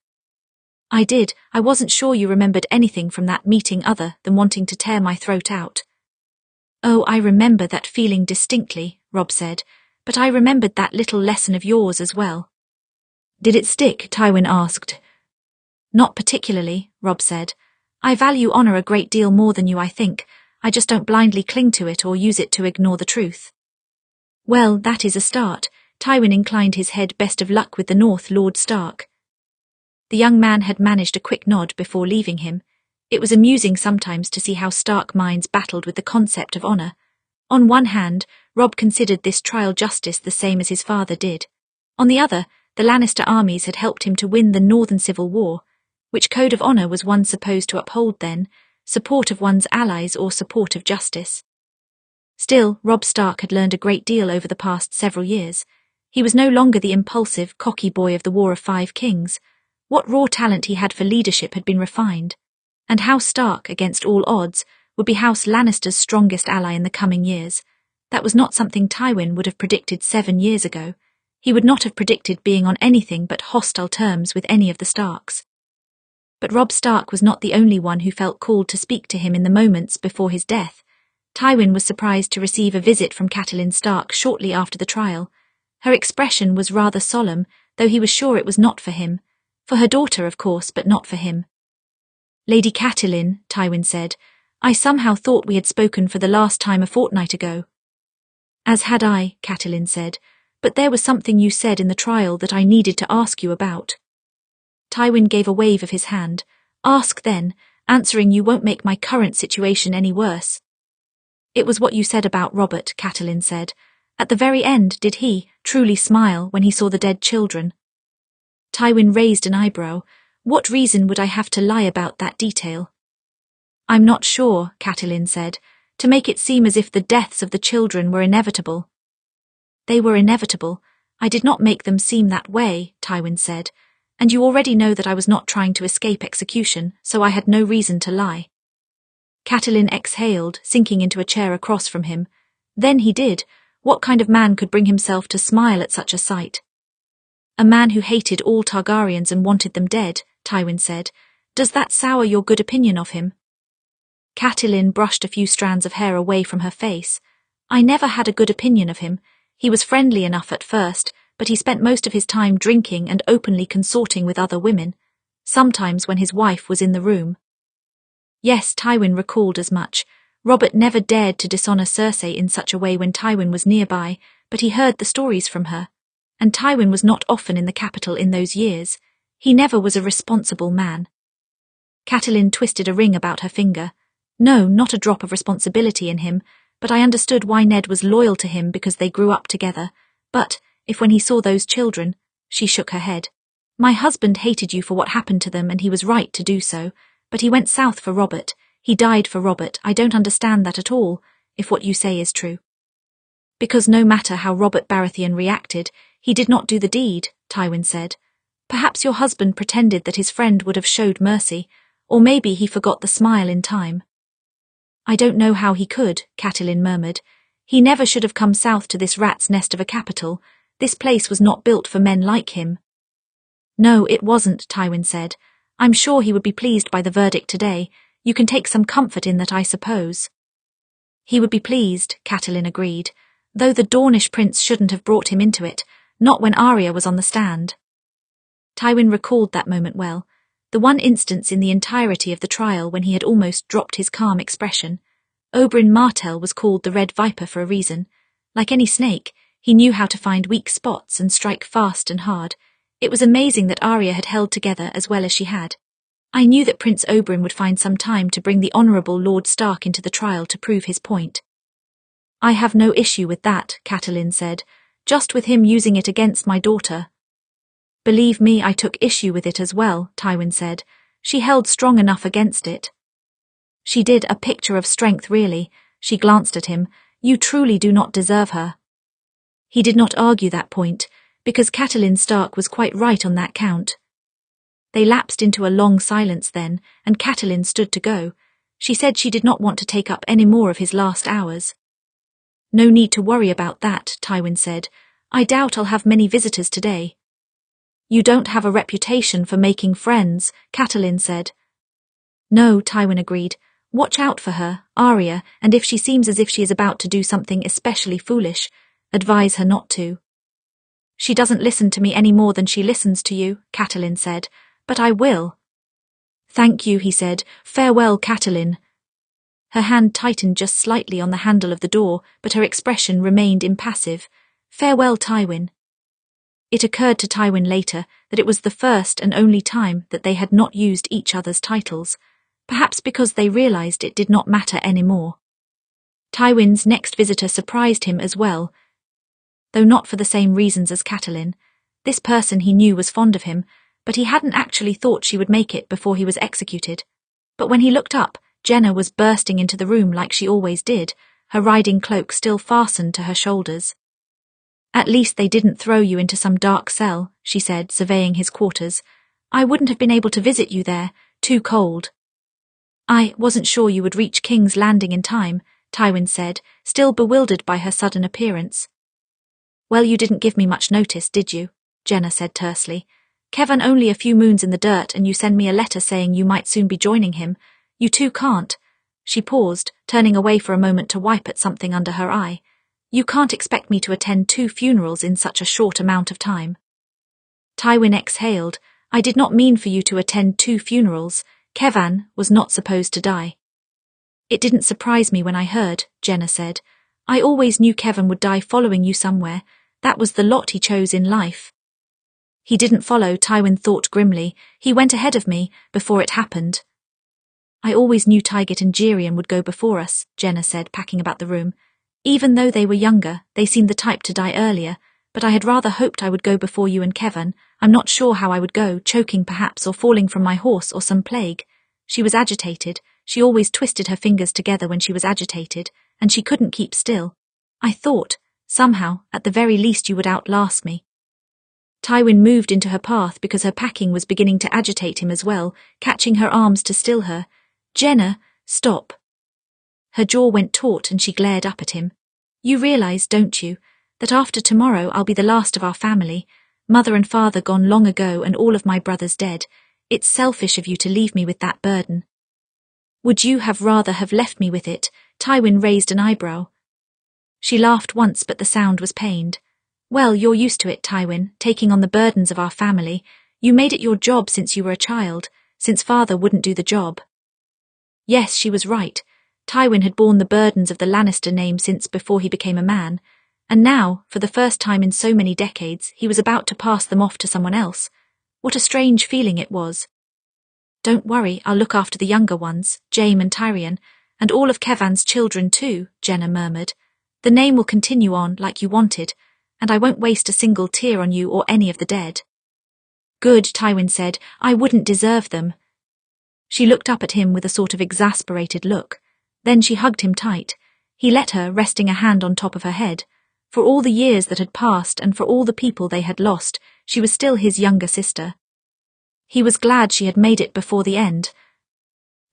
I did. I wasn't sure you remembered anything from that meeting other than wanting to tear my throat out. Oh, I remember that feeling distinctly, Robb said, but I remembered that little lesson of yours as well. Did it stick? Tywin asked. Not particularly, Robb said. I value honour a great deal more than you, I think. I just don't blindly cling to it or use it to ignore the truth. Well, that is a start. Tywin inclined his head. Best of luck with the North, Lord Stark. The young man had managed a quick nod before leaving him. It was amusing sometimes to see how Stark minds battled with the concept of honour. On one hand, Robb considered this trial justice the same as his father did. On the other, the Lannister armies had helped him to win the Northern Civil War. Which code of honour was one supposed to uphold then? Support of one's allies or support of justice? Still, Robb Stark had learned a great deal over the past several years. He was no longer the impulsive, cocky boy of the War of Five Kings. What raw talent he had for leadership had been refined. And House Stark, against all odds, would be House Lannister's strongest ally in the coming years. That was not something Tywin would have predicted 7 years ago. He would not have predicted being on anything but hostile terms with any of the Starks. But Robb Stark was not the only one who felt called to speak to him in the moments before his death. Tywin was surprised to receive a visit from Catelyn Stark shortly after the trial. Her expression was rather solemn, though he was sure it was not for him. For her daughter, of course, but not for him. Lady Catelyn, Tywin said, I somehow thought we had spoken for the last time a fortnight ago. As had I, Catelyn said, but there was something you said in the trial that I needed to ask you about. Tywin gave a wave of his hand. Ask then. Answering you won't make my current situation any worse. It was what you said about Robert, Catelyn said. At the very end, did he truly smile when he saw the dead children? Tywin raised an eyebrow. What reason would I have to lie about that detail? I'm not sure, Catelyn said, to make it seem as if the deaths of the children were inevitable. They were inevitable. I did not make them seem that way, Tywin said. And you already know that I was not trying to escape execution, so I had no reason to lie. Catelyn exhaled, sinking into a chair across from him. Then he did. What kind of man could bring himself to smile at such a sight? A man who hated all Targaryens and wanted them dead, Tywin said. Does that sour your good opinion of him? Catelyn brushed a few strands of hair away from her face. I never had a good opinion of him. He was friendly enough at first, but he spent most of his time drinking and openly consorting with other women, sometimes when his wife was in the room. Yes, Tywin recalled as much. Robert never dared to dishonour Cersei in such a way when Tywin was nearby, but he heard the stories from her. And Tywin was not often in the capital in those years. He never was a responsible man. Catelyn twisted a ring about her finger. No, not a drop of responsibility in him, but I understood why Ned was loyal to him because they grew up together. But if when he saw those children, she shook her head. My husband hated you for what happened to them and he was right to do so, but he went south for Robert. He died for Robert. I don't understand that at all, if what you say is true. Because no matter how Robert Baratheon reacted, he did not do the deed, Tywin said. Perhaps your husband pretended that his friend would have showed mercy, or maybe he forgot the smile in time. I don't know how he could, Catelyn murmured. He never should have come south to this rat's nest of a capital. This place was not built for men like him. No, it wasn't, Tywin said. I'm sure he would be pleased by the verdict today. You can take some comfort in that, I suppose. He would be pleased, Catelyn agreed, though the Dornish prince shouldn't have brought him into it, not when Arya was on the stand. Tywin recalled that moment well, the one instance in the entirety of the trial when he had almost dropped his calm expression. Oberyn Martell was called the Red Viper for a reason. Like any snake, he knew how to find weak spots and strike fast and hard. It was amazing that Arya had held together as well as she had. I knew that Prince Oberyn would find some time to bring the Honourable Lord Stark into the trial to prove his point. I have no issue with that, Catelyn said, just with him using it against my daughter. Believe me, I took issue with it as well, Tywin said. She held strong enough against it. She did, a picture of strength really. She glanced at him. You truly do not deserve her. He did not argue that point, because Catelyn Stark was quite right on that count. They lapsed into a long silence then, and Catelyn stood to go. She said she did not want to take up any more of his last hours. No need to worry about that, Tywin said. I doubt I'll have many visitors today. You don't have a reputation for making friends, Catelyn said. No, Tywin agreed. Watch out for her, Arya, and if she seems as if she is about to do something especially foolish, advise her not to. She doesn't listen to me any more than she listens to you, Catelyn said, but I will. Thank you, he said. Farewell, Catelyn. Her hand tightened just slightly on the handle of the door, but her expression remained impassive. Farewell, Tywin. It occurred to Tywin later that it was the first and only time that they had not used each other's titles, perhaps because they realized it did not matter any more. Tywin's next visitor surprised him as well, though not for the same reasons as Catelyn. This person he knew was fond of him, but he hadn't actually thought she would make it before he was executed. But when he looked up, Jenna was bursting into the room like she always did, her riding cloak still fastened to her shoulders. At least they didn't throw you into some dark cell, she said, surveying his quarters. I wouldn't have been able to visit you there, too cold. I wasn't sure you would reach King's Landing in time, Tywin said, still bewildered by her sudden appearance. Well, you didn't give me much notice, did you? Jenna said tersely. Kevin only a few moons in the dirt and you send me a letter saying you might soon be joining him. You two can't. She paused, turning away for a moment to wipe at something under her eye. You can't expect me to attend 2 funerals in such a short amount of time. Tywin exhaled. I did not mean for you to attend 2 funerals. Kevin was not supposed to die. It didn't surprise me when I heard, Jenna said. I always knew Kevin would die following you somewhere. That was the lot he chose in life. He didn't follow, Tywin thought grimly. He went ahead of me, before it happened. I always knew Tyget and Tyrion would go before us, Jenna said, packing about the room. Even though they were younger, they seemed the type to die earlier, but I had rather hoped I would go before you and Kevin. I'm not sure how I would go, choking perhaps or falling from my horse or some plague. She was agitated. She always twisted her fingers together when she was agitated, and she couldn't keep still. I thought, somehow, at the very least you would outlast me. Tywin moved into her path because her packing was beginning to agitate him as well, catching her arms to still her. Jenna, stop. Her jaw went taut and she glared up at him. You realize, don't you, that after tomorrow I'll be the last of our family, mother and father gone long ago and all of my brothers dead. It's selfish of you to leave me with that burden. Would you have rather have left me with it? Tywin raised an eyebrow. She laughed once, but the sound was pained. Well, you're used to it, Tywin, taking on the burdens of our family. You made it your job since you were a child, since father wouldn't do the job. Yes, she was right. Tywin had borne the burdens of the Lannister name since before he became a man, and now, for the first time in so many decades, he was about to pass them off to someone else. What a strange feeling it was. Don't worry, I'll look after the younger ones, Jaime and Tyrion, and all of Kevan's children too, Jenna murmured. The name will continue on like you wanted, and I won't waste a single tear on you or any of the dead. Good, Tywin said. I wouldn't deserve them. She looked up at him with a sort of exasperated look. Then she hugged him tight. He let her, resting a hand on top of her head. For all the years that had passed and for all the people they had lost, she was still his younger sister. He was glad she had made it before the end.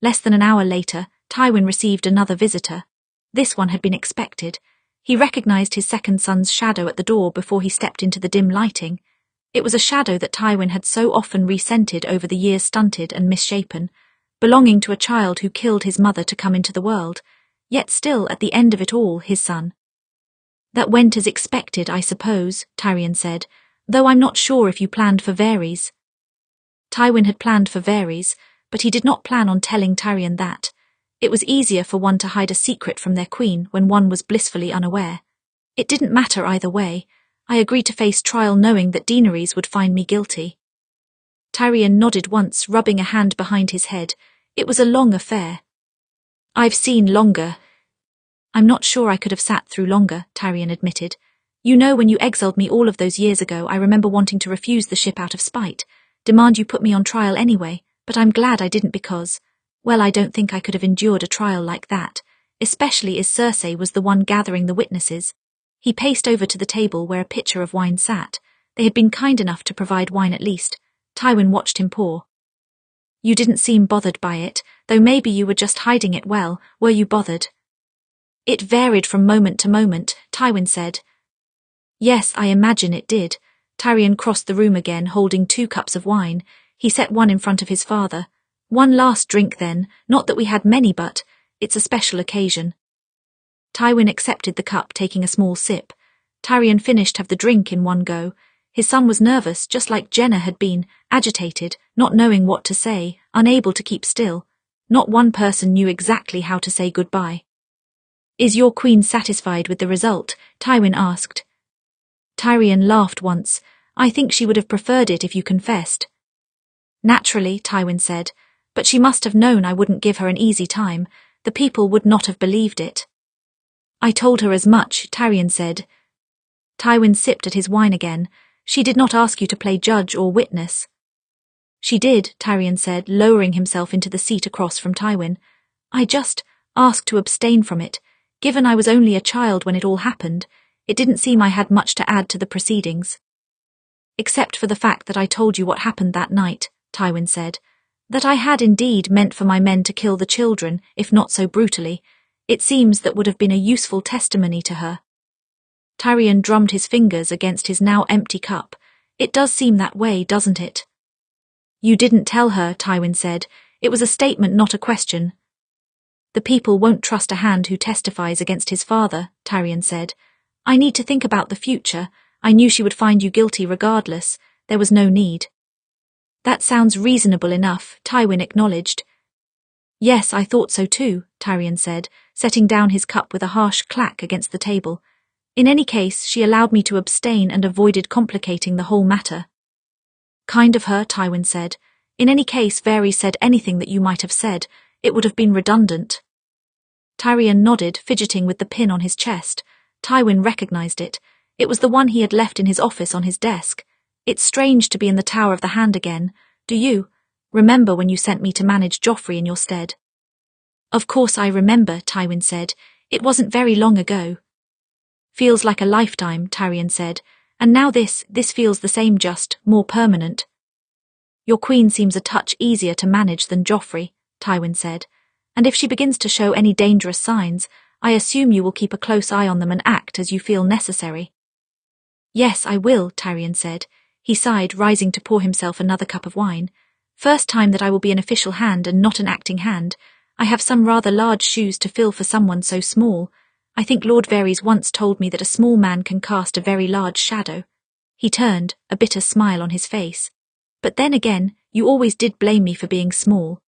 Less than an hour later, Tywin received another visitor. This one had been expected. He recognized his second son's shadow at the door before he stepped into the dim lighting. It was a shadow that Tywin had so often resented over the years, stunted and misshapen, belonging to a child who killed his mother to come into the world, yet still at the end of it all his son. That went as expected, I suppose, Tyrion said, though I'm not sure if you planned for Varys. Tywin had planned for Varys, but he did not plan on telling Tyrion that. It was easier for one to hide a secret from their queen when one was blissfully unaware. It didn't matter either way. I agreed to face trial knowing that Daenerys would find me guilty. Tyrion nodded once, rubbing a hand behind his head. It was a long affair. I've seen longer. I'm not sure I could have sat through longer, Tyrion admitted. You know, when you exiled me all of those years ago, I remember wanting to refuse the ship out of spite, demand you put me on trial anyway, but I'm glad I didn't because, well, I don't think I could have endured a trial like that, especially as Cersei was the one gathering the witnesses. He paced over to the table where a pitcher of wine sat. They had been kind enough to provide wine at least. Tywin watched him pour. You didn't seem bothered by it, though maybe you were just hiding it well. Were you bothered? It varied from moment to moment, Tywin said. Yes, I imagine it did. Tyrion crossed the room again, holding 2 cups of wine. He set one in front of his father. One last drink then, not that we had many, but it's a special occasion. Tywin accepted the cup, taking a small sip. Tyrion finished the drink in one go. His son was nervous, just like Jenna had been, agitated, not knowing what to say, unable to keep still. Not one person knew exactly how to say goodbye. Is your queen satisfied with the result? Tywin asked. Tyrion laughed once. I think she would have preferred it if you confessed. Naturally, Tywin said, but she must have known I wouldn't give her an easy time. The people would not have believed it. I told her as much, Tyrion said. Tywin sipped at his wine again. She did not ask you to play judge or witness. She did, Tyrion said, lowering himself into the seat across from Tywin. I just asked to abstain from it. Given I was only a child when it all happened, it didn't seem I had much to add to the proceedings. Except for the fact that I told you what happened that night, Tywin said. That I had indeed meant for my men to kill the children, if not so brutally. It seems that would have been a useful testimony to her. Tyrion drummed his fingers against his now empty cup. It does seem that way, doesn't it? You didn't tell her, Tywin said. It was a statement, not a question. The people won't trust a hand who testifies against his father, Tyrion said. I need to think about the future. I knew she would find you guilty regardless. There was no need. That sounds reasonable enough, Tywin acknowledged. Yes, I thought so too, Tyrion said, setting down his cup with a harsh clack against the table. In any case, she allowed me to abstain and avoided complicating the whole matter. Kind of her, Tywin said. In any case, Varys said anything that you might have said. It would have been redundant. Tyrion nodded, fidgeting with the pin on his chest. Tywin recognized it. It was the one he had left in his office on his desk. It's strange to be in the Tower of the Hand again. Do you remember when you sent me to manage Joffrey in your stead? Of course I remember, Tywin said. It wasn't very long ago. Feels like a lifetime, Tyrion said. And now this feels the same, just more permanent. Your queen seems a touch easier to manage than Joffrey, Tywin said. And if she begins to show any dangerous signs, I assume you will keep a close eye on them and act as you feel necessary. Yes, I will, Tyrion said. He sighed, rising to pour himself another cup of wine. First time that I will be an official hand and not an acting hand. I have some rather large shoes to fill for someone so small. I think Lord Varys once told me that a small man can cast a very large shadow. He turned, a bitter smile on his face. But then again, you always did blame me for being small.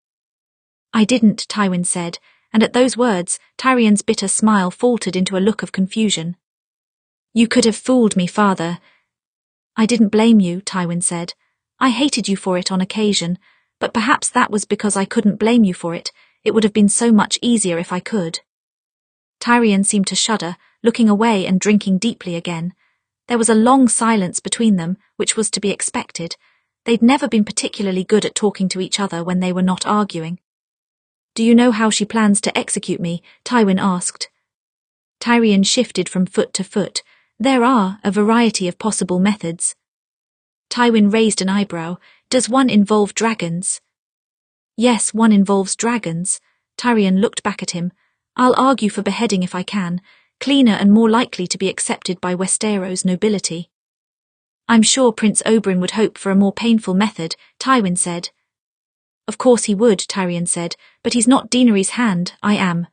I didn't, Tywin said, and at those words, Tyrion's bitter smile faltered into a look of confusion. You could have fooled me, father. I didn't blame you, Tywin said. I hated you for it on occasion, but perhaps that was because I couldn't blame you for it. It would have been so much easier if I could. Tyrion seemed to shudder, looking away and drinking deeply again. There was a long silence between them, which was to be expected. They'd never been particularly good at talking to each other when they were not arguing. Do you know how she plans to execute me? Tywin asked. Tyrion shifted from foot to foot. There are a variety of possible methods. Tywin raised an eyebrow. Does one involve dragons? Yes, one involves dragons. Tyrion looked back at him. I'll argue for beheading if I can. cleaner and more likely to be accepted by Westeros nobility. I'm sure Prince Oberyn would hope for a more painful method, Tywin said. Of course he would, Tyrion said, but he's not Daenerys' hand, I am.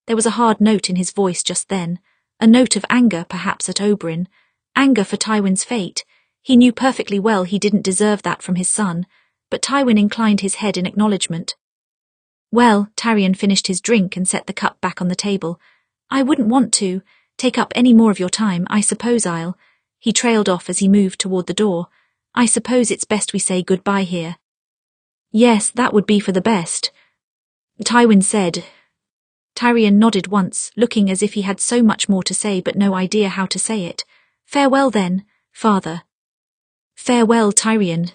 There was a hard note in his voice just then, a note of anger perhaps at Oberyn, anger for Tywin's fate. He knew perfectly well he didn't deserve that from his son, but Tywin inclined his head in acknowledgement. Well, Tyrion finished his drink and set the cup back on the table. I wouldn't want to take up any more of your time, I suppose I'll... He trailed off as he moved toward the door. I suppose it's best we say goodbye here. Yes, that would be for the best, Tywin said. Tyrion nodded once, looking as if he had so much more to say but no idea how to say it. Farewell then, father. Farewell, Tyrion.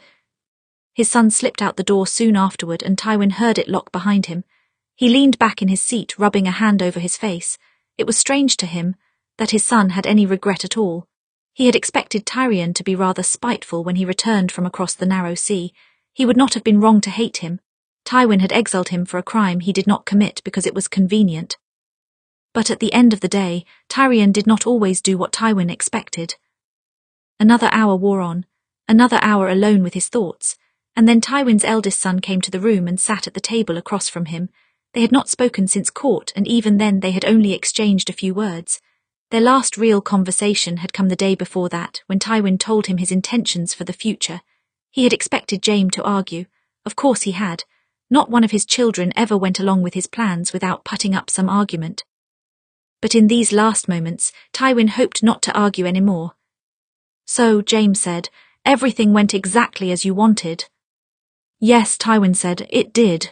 His son slipped out the door soon afterward and Tywin heard it lock behind him. He leaned back in his seat, rubbing a hand over his face. It was strange to him that his son had any regret at all. He had expected Tyrion to be rather spiteful when he returned from across the narrow sea. He would not have been wrong to hate him. Tywin had exiled him for a crime he did not commit because it was convenient. But at the end of the day, Tyrion did not always do what Tywin expected. Another hour wore on, another hour alone with his thoughts, and then Tywin's eldest son came to the room and sat at the table across from him. They had not spoken since court, and even then they had only exchanged a few words. Their last real conversation had come the day before that, when Tywin told him his intentions for the future. He had expected Jaime to argue. Of course he had. Not one of his children ever went along with his plans without putting up some argument. But in these last moments, Tywin hoped not to argue any more. So, Jaime said, everything went exactly as you wanted. Yes, Tywin said, it did.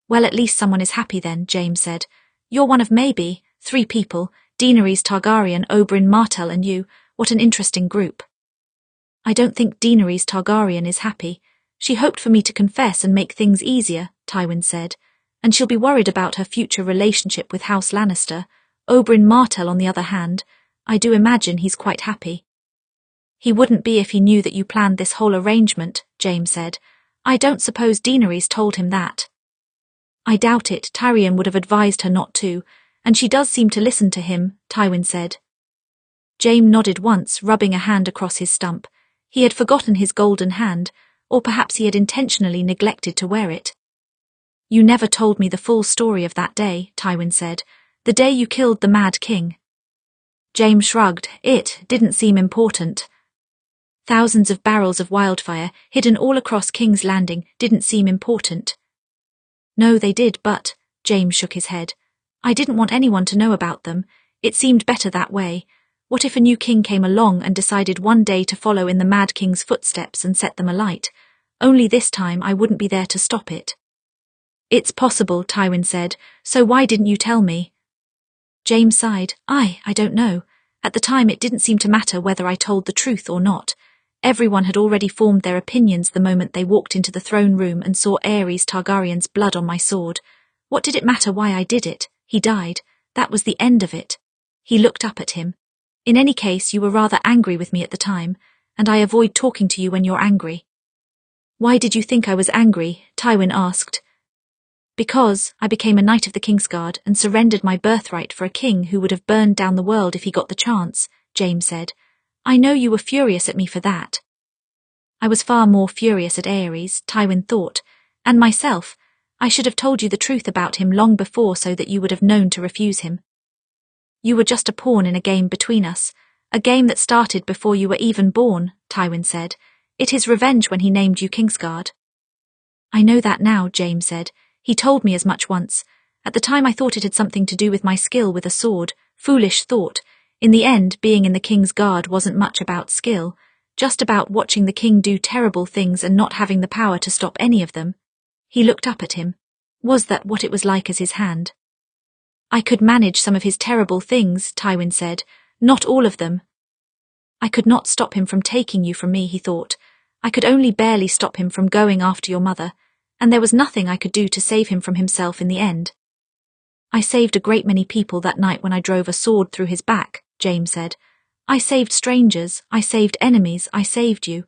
Well, at least someone is happy then, Jaime said. You're one of maybe 3 people, Daenerys Targaryen, Oberyn Martell and you. What an interesting group. I don't think Daenerys Targaryen is happy. She hoped for me to confess and make things easier, Tywin said, and she'll be worried about her future relationship with House Lannister. Oberyn Martell, on the other hand, I do imagine he's quite happy. He wouldn't be if he knew that you planned this whole arrangement, Jaime said. I don't suppose Daenerys told him that. I doubt it. Tyrion would have advised her not to, and she does seem to listen to him, Tywin said. Jaime nodded once, rubbing a hand across his stump. He had forgotten his golden hand, or perhaps he had intentionally neglected to wear it. You never told me the full story of that day, Tywin said. The day you killed the Mad King. Jaime shrugged. It didn't seem important. Thousands of barrels of wildfire, hidden all across King's Landing, didn't seem important. No, they did, but, Jaime shook his head. I didn't want anyone to know about them. It seemed better that way. What if a new king came along and decided one day to follow in the Mad King's footsteps and set them alight? Only this time I wouldn't be there to stop it. It's possible, Tywin said, so why didn't you tell me? Jaime sighed. I don't know. At the time it didn't seem to matter whether I told the truth or not. Everyone had already formed their opinions the moment they walked into the throne room and saw Aerys Targaryen's blood on my sword. What did it matter why I did it? He died. That was the end of it. He looked up at him. In any case, you were rather angry with me at the time, and I avoid talking to you when you're angry. Why did you think I was angry? Tywin asked. Because I became a Knight of the Kingsguard and surrendered my birthright for a king who would have burned down the world if he got the chance, Jaime said. I know you were furious at me for that. I was far more furious at Aerys, Tywin thought, and myself. I should have told you the truth about him long before so that you would have known to refuse him. You were just a pawn in a game between us, a game that started before you were even born, Tywin said. It is revenge when he named you Kingsguard. I know that now, Jaime said. He told me as much once. At the time I thought it had something to do with my skill with a sword. Foolish thought. In the end, being in the King's Guard wasn't much about skill, just about watching the king do terrible things and not having the power to stop any of them. He looked up at him. Was that what it was like as his hand? I could manage some of his terrible things, Tywin said. Not all of them. I could not stop him from taking you from me, he thought. I could only barely stop him from going after your mother, and there was nothing I could do to save him from himself in the end. I saved a great many people that night when I drove a sword through his back, Jaime said. I saved strangers, I saved enemies, I saved you.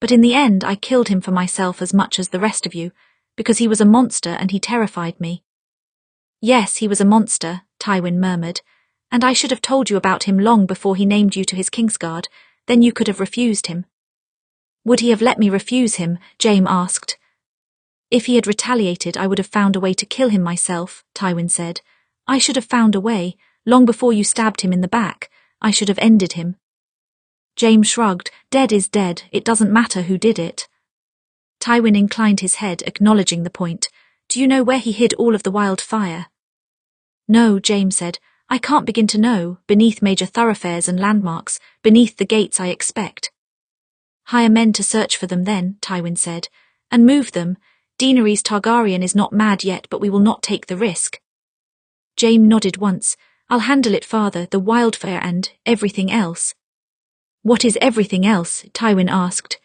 But in the end I killed him for myself as much as the rest of you, because he was a monster and he terrified me. Yes, he was a monster, Tywin murmured. And I should have told you about him long before he named you to his Kingsguard, then you could have refused him. Would he have let me refuse him? Jaime asked. If he had retaliated, I would have found a way to kill him myself, Tywin said. I should have found a way. Long before you stabbed him in the back, I should have ended him. Jaime shrugged. Dead is dead, it doesn't matter who did it. Tywin inclined his head, acknowledging the point. Do you know where he hid all of the wildfire? No, Jaime said. I can't begin to know, beneath major thoroughfares and landmarks, beneath the gates I expect. Hire men to search for them then, Tywin said, and move them. Daenerys Targaryen is not mad yet, but we will not take the risk. Jaime nodded once. I'll handle it, father, the wildfire and everything else. What is everything else? Tywin asked.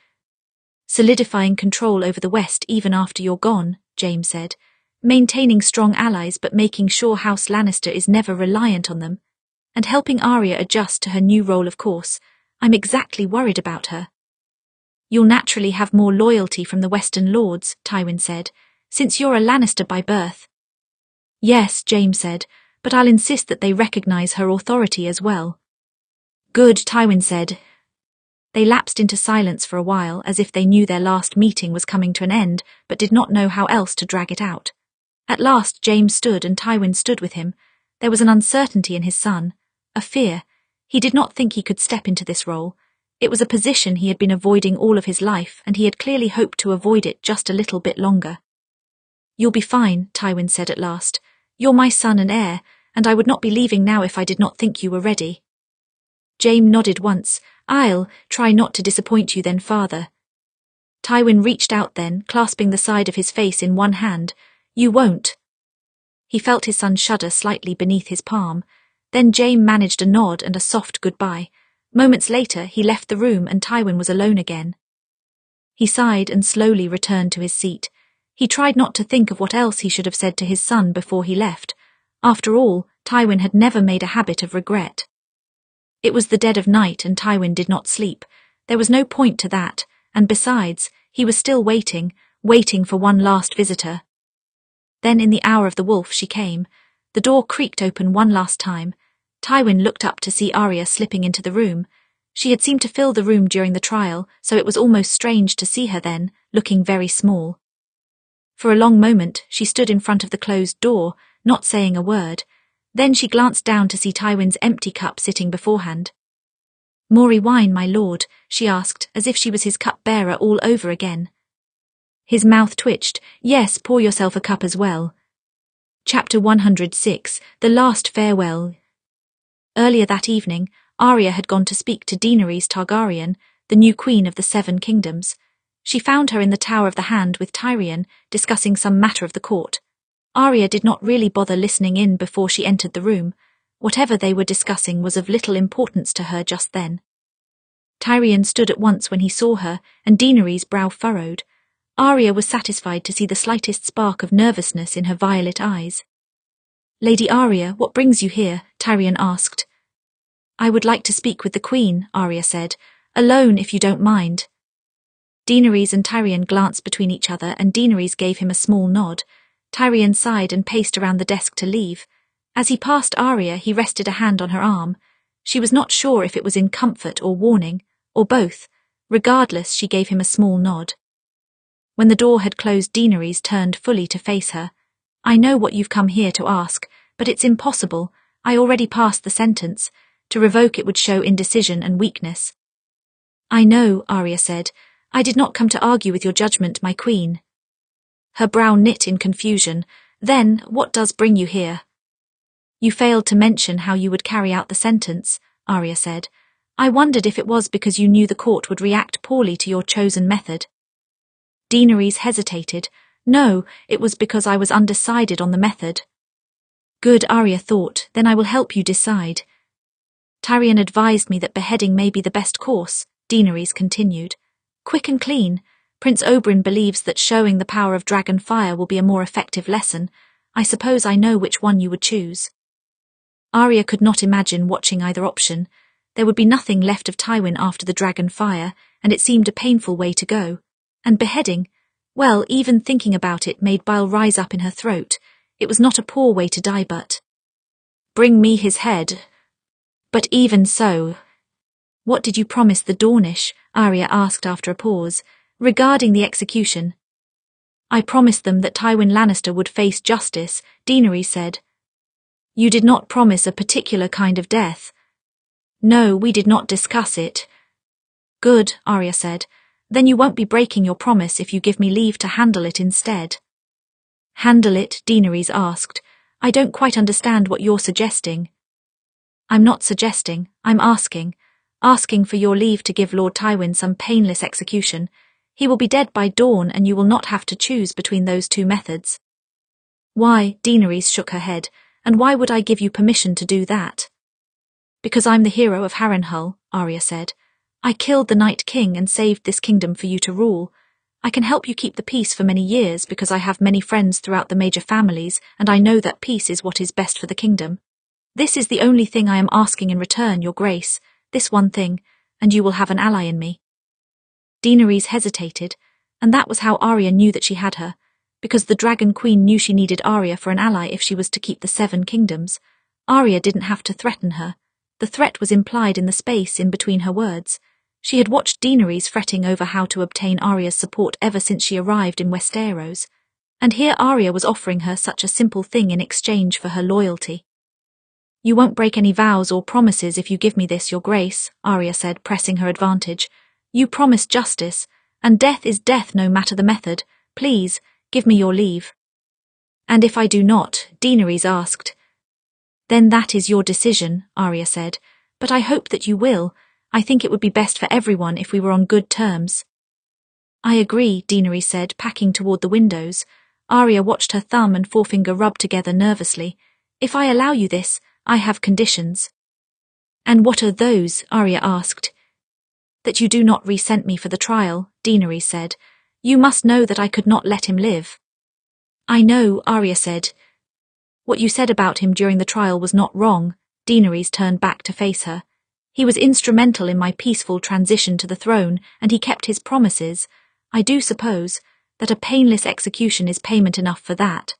Solidifying control over the West even after you're gone, Jaime said. Maintaining strong allies but making sure House Lannister is never reliant on them. And helping Arya adjust to her new role, of course. I'm exactly worried about her. You'll naturally have more loyalty from the Western Lords, Tywin said, since you're a Lannister by birth. Yes, Jaime said, but I'll insist that they recognize her authority as well. Good, Tywin said. They lapsed into silence for a while, as if they knew their last meeting was coming to an end, but did not know how else to drag it out. At last Jaime stood and Tywin stood with him. There was an uncertainty in his son, a fear. He did not think he could step into this role. It was a position he had been avoiding all of his life, and he had clearly hoped to avoid it just a little bit longer. You'll be fine, Tywin said at last. You're my son and heir, and I would not be leaving now if I did not think you were ready. Jaime nodded once. I'll try not to disappoint you then, father. Tywin reached out then, clasping the side of his face in one hand. You won't. He felt his son shudder slightly beneath his palm. Then Jaime managed a nod and a soft goodbye. Moments later, he left the room and Tywin was alone again. He sighed and slowly returned to his seat. He tried not to think of what else he should have said to his son before he left. After all, Tywin had never made a habit of regret. It was the dead of night and Tywin did not sleep. There was no point to that, and besides, he was still waiting for one last visitor. Then in the hour of the wolf she came. The door creaked open one last time. Tywin looked up to see Arya slipping into the room. She had seemed to fill the room during the trial, so it was almost strange to see her then, looking very small. For a long moment she stood in front of the closed door, not saying a word. Then she glanced down to see Tywin's empty cup sitting beforehand. More wine, my lord, she asked, as if she was his cup-bearer all over again. His mouth twitched. Yes, pour yourself a cup as well. Chapter 106, The Last Farewell. Earlier that evening, Arya had gone to speak to Daenerys Targaryen, the new queen of the Seven Kingdoms. She found her in the Tower of the Hand with Tyrion, discussing some matter of the court. Arya did not really bother listening in before she entered the room. Whatever they were discussing was of little importance to her just then. Tyrion stood at once when he saw her, and Daenerys' brow furrowed. Arya was satisfied to see the slightest spark of nervousness in her violet eyes. Lady Arya, what brings you here? Tyrion asked. I would like to speak with the Queen, Arya said. Alone, if you don't mind. Daenerys and Tyrion glanced between each other, and Daenerys gave him a small nod. Tyrion sighed and paced around the desk to leave. As he passed Arya, he rested a hand on her arm. She was not sure if it was in comfort or warning, or both. Regardless, she gave him a small nod. When the door had closed, Daenerys turned fully to face her. I know what you've come here to ask, but it's impossible. I already passed the sentence. To revoke it would show indecision and weakness. I know, Arya said. I did not come to argue with your judgment, my queen. Her brow knit in confusion. Then, what does bring you here? You failed to mention how you would carry out the sentence, Arya said. I wondered if it was because you knew the court would react poorly to your chosen method. Daenerys hesitated. No, it was because I was undecided on the method. Good, Arya thought, then I will help you decide. Tyrion advised me that beheading may be the best course, Daenerys continued. Quick and clean. Prince Oberyn believes that showing the power of dragon fire will be a more effective lesson. I suppose I know which one you would choose. Arya could not imagine watching either option. There would be nothing left of Tywin after the dragon fire, and it seemed a painful way to go. And beheading? Well, even thinking about it made bile rise up in her throat. It was not a poor way to die, but... Bring me his head, But even so, what did you promise the Dornish? Arya asked after a pause. Regarding the execution. I promised them that Tywin Lannister would face justice, Daenerys said. You did not promise a particular kind of death. No, we did not discuss it. Good, Arya said. Then you won't be breaking your promise if you give me leave to handle it instead. Handle it? Daenerys asked. I don't quite understand what you're suggesting. I'm not suggesting, I'm asking. Asking for your leave to give Lord Tywin some painless execution. He will be dead by dawn and you will not have to choose between those two methods. Why? Daenerys shook her head. And why would I give you permission to do that? Because I'm the hero of Harrenhal, Arya said. I killed the Night King and saved this kingdom for you to rule. I can help you keep the peace for many years because I have many friends throughout the major families and I know that peace is what is best for the kingdom. This is the only thing I am asking in return, your grace, this one thing, and you will have an ally in me. Daenerys hesitated, and that was how Arya knew that she had her, because the Dragon Queen knew she needed Arya for an ally if she was to keep the 7 kingdoms. Arya didn't have to threaten her. The threat was implied in the space in between her words. She had watched Daenerys fretting over how to obtain Arya's support ever since she arrived in Westeros, and here Arya was offering her such a simple thing in exchange for her loyalty. You won't break any vows or promises if you give me this, your grace, Arya said, pressing her advantage. You promised justice, and death is death no matter the method. Please, give me your leave. And if I do not, Daenerys asked. Then that is your decision, Arya said, but I hope that you will. I think it would be best for everyone if we were on good terms. I agree, Daenerys said, packing toward the windows. Arya watched her thumb and forefinger rub together nervously. If I allow you this, I have conditions. And what are those? Arya asked. That you do not resent me for the trial, Daenerys said. You must know that I could not let him live. I know, Arya said. What you said about him during the trial was not wrong. Daenerys turned back to face her. He was instrumental in my peaceful transition to the throne, and he kept his promises. I do suppose that a painless execution is payment enough for that.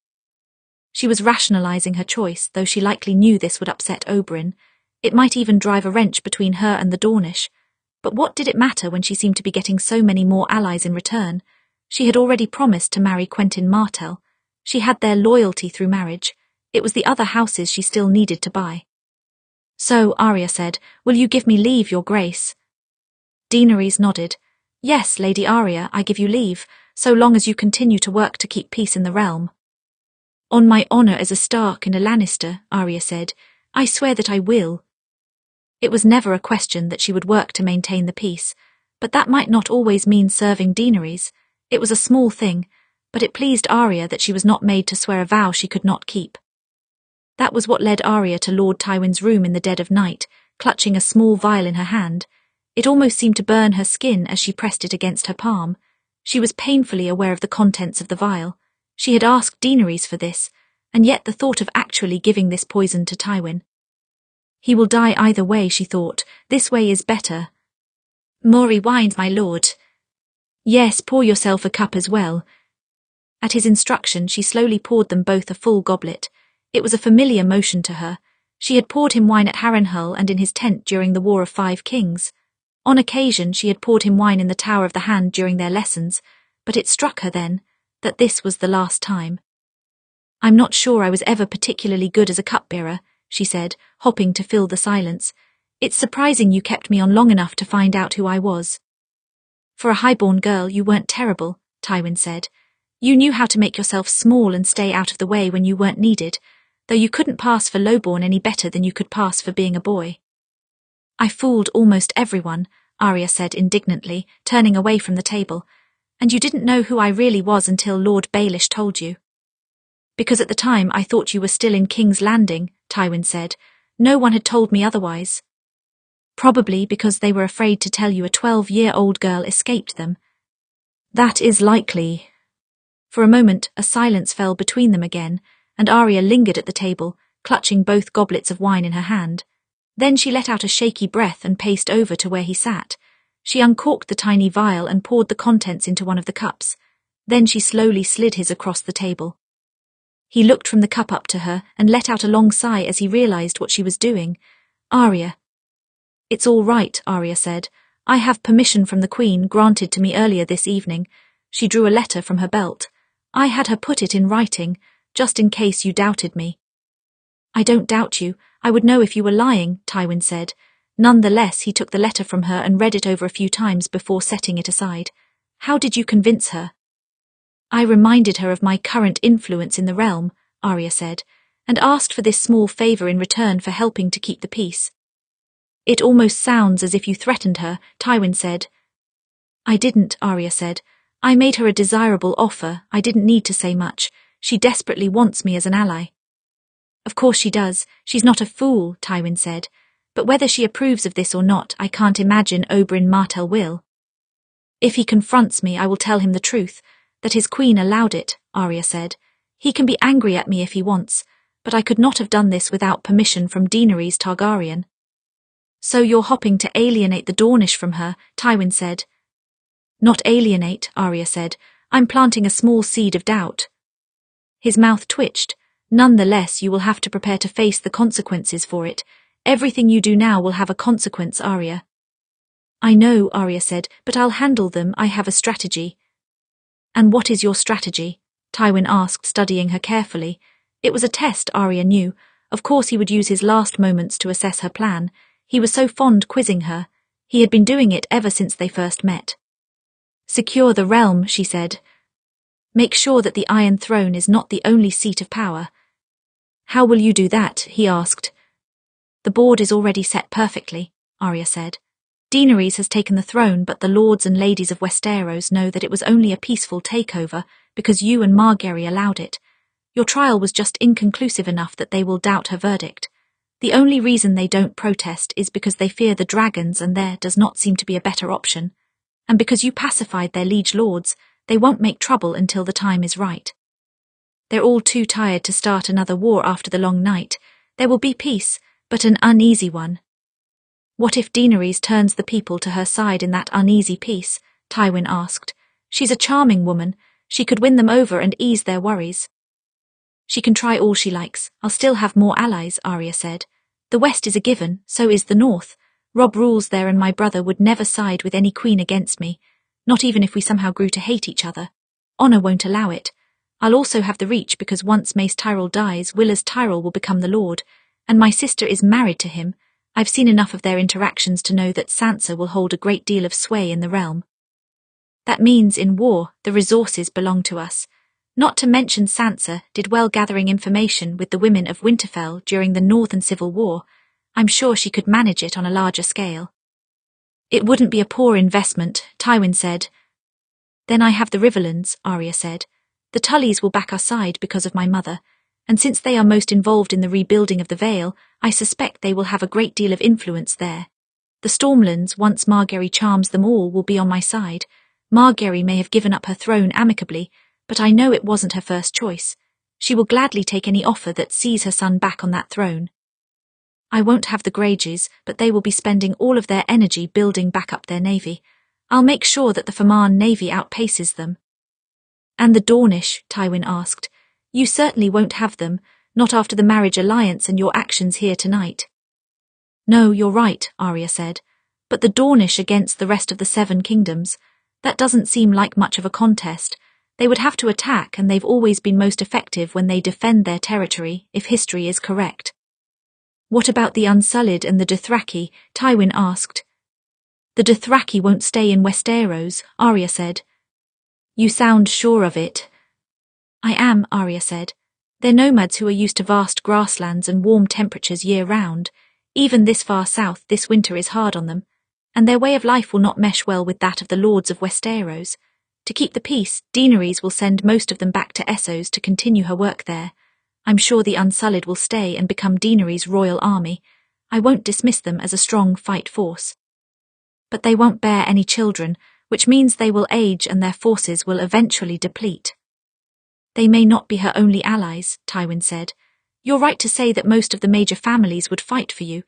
She was rationalizing her choice, though she likely knew this would upset Oberyn. It might even drive a wrench between her and the Dornish. But what did it matter when she seemed to be getting so many more allies in return? She had already promised to marry Quentyn Martell. She had their loyalty through marriage. It was the other houses she still needed to buy. So, Arya said, will you give me leave, your grace? Daenerys nodded. Yes, Lady Arya, I give you leave, so long as you continue to work to keep peace in the realm. On my honour as a Stark and a Lannister, Arya said, I swear that I will. It was never a question that she would work to maintain the peace, but that might not always mean serving Daenerys. It was a small thing, but it pleased Arya that she was not made to swear a vow she could not keep. That was what led Arya to Lord Tywin's room in the dead of night, clutching a small vial in her hand. It almost seemed to burn her skin as she pressed it against her palm. She was painfully aware of the contents of the vial. She had asked Daenerys for this, and yet the thought of actually giving this poison to Tywin. He will die either way, she thought. This way is better. More wines, my lord. Yes, pour yourself a cup as well. At his instruction, she slowly poured them both a full goblet. It was a familiar motion to her. She had poured him wine at Harrenhal and in his tent during the War of 5 Kings. On occasion, she had poured him wine in the Tower of the Hand during their lessons, but it struck her then that this was the last time. I'm not sure I was ever particularly good as a cupbearer, she said, hopping to fill the silence. It's surprising you kept me on long enough to find out who I was. For a highborn girl, you weren't terrible, Tywin said. You knew how to make yourself small and stay out of the way when you weren't needed, though you couldn't pass for lowborn any better than you could pass for being a boy. I fooled almost everyone, Arya said indignantly, turning away from the table. And you didn't know who I really was until Lord Baelish told you. Because at the time I thought you were still in King's Landing, Tywin said. No one had told me otherwise. Probably because they were afraid to tell you a 12-year-old girl escaped them. That is likely. For a moment, a silence fell between them again, and Arya lingered at the table, clutching both goblets of wine in her hand. Then she let out a shaky breath and paced over to where he sat. She uncorked the tiny vial and poured the contents into one of the cups. Then she slowly slid his across the table. He looked from the cup up to her and let out a long sigh as he realized what she was doing. Arya, It's all right, Arya said. I have permission from the Queen granted to me earlier this evening. She drew a letter from her belt. I had her put it in writing, just in case you doubted me. I don't doubt you. I would know if you were lying, Tywin said. Nonetheless, he took the letter from her and read it over a few times before setting it aside. How did you convince her? I reminded her of my current influence in the realm, Arya said, and asked for this small favor in return for helping to keep the peace. It almost sounds as if you threatened her, Tywin said. I didn't, Arya said. I made her a desirable offer. I didn't need to say much. She desperately wants me as an ally. Of course she does. She's not a fool, Tywin said. But whether she approves of this or not, I can't imagine Oberyn Martell will. If he confronts me, I will tell him the truth, that his queen allowed it, Arya said. He can be angry at me if he wants, but I could not have done this without permission from Daenerys Targaryen. So you're hoping to alienate the Dornish from her, Tywin said. Not alienate, Arya said. I'm planting a small seed of doubt. His mouth twitched. Nonetheless, you will have to prepare to face the consequences for it. Everything you do now will have a consequence, Arya. I know, Arya said, but I'll handle them. I have a strategy. And what is your strategy? Tywin asked, studying her carefully. It was a test, Arya knew. Of course he would use his last moments to assess her plan. He was so fond quizzing her. He had been doing it ever since they first met. Secure the realm, she said. Make sure that the Iron Throne is not the only seat of power. How will you do that? He asked. The board is already set perfectly, Arya said. Daenerys has taken the throne, but the lords and ladies of Westeros know that it was only a peaceful takeover because you and Margaery allowed it. Your trial was just inconclusive enough that they will doubt her verdict. The only reason they don't protest is because they fear the dragons, and there does not seem to be a better option. And because you pacified their liege lords, they won't make trouble until the time is right. They're all too tired to start another war after the long night. There will be peace, but an uneasy one. What if Daenerys turns the people to her side in that uneasy peace? Tywin asked. She's a charming woman. She could win them over and ease their worries. She can try all she likes. I'll still have more allies, Arya said. The West is a given, so is the North. Robb rules there, and my brother would never side with any queen against me, not even if we somehow grew to hate each other. Honor won't allow it. I'll also have the reach because once Mace Tyrell dies, Willas Tyrell will become the Lord, and my sister is married to him. I've seen enough of their interactions to know that Sansa will hold a great deal of sway in the realm. That means in war, the resources belong to us. Not to mention Sansa did well gathering information with the women of Winterfell during the Northern Civil War. I'm sure she could manage it on a larger scale. It wouldn't be a poor investment, Tywin said. Then I have the Riverlands, Arya said. The Tullys will back our side because of my mother, and since they are most involved in the rebuilding of the Vale, I suspect they will have a great deal of influence there. The Stormlands, once Margaery charms them all, will be on my side. Margaery may have given up her throne amicably, but I know it wasn't her first choice. She will gladly take any offer that sees her son back on that throne. I won't have the Greyjoys, but they will be spending all of their energy building back up their navy. I'll make sure that the Famarn navy outpaces them. And the Dornish? Tywin asked. You certainly won't have them, not after the marriage alliance and your actions here tonight. No, you're right, Arya said. But the Dornish against the rest of the 7 kingdoms, that doesn't seem like much of a contest. They would have to attack, and they've always been most effective when they defend their territory, if history is correct. What about the Unsullied and the Dothraki? Tywin asked. The Dothraki won't stay in Westeros, Arya said. You sound sure of it. I am, Arya said. They're nomads who are used to vast grasslands and warm temperatures year-round. Even this far south, this winter is hard on them, and their way of life will not mesh well with that of the lords of Westeros. To keep the peace, Daenerys will send most of them back to Essos to continue her work there. I'm sure the Unsullied will stay and become Daenerys' royal army. I won't dismiss them as a strong fight force. But they won't bear any children, which means they will age and their forces will eventually deplete. They may not be her only allies, Tywin said. You're right to say that most of the major families would fight for you,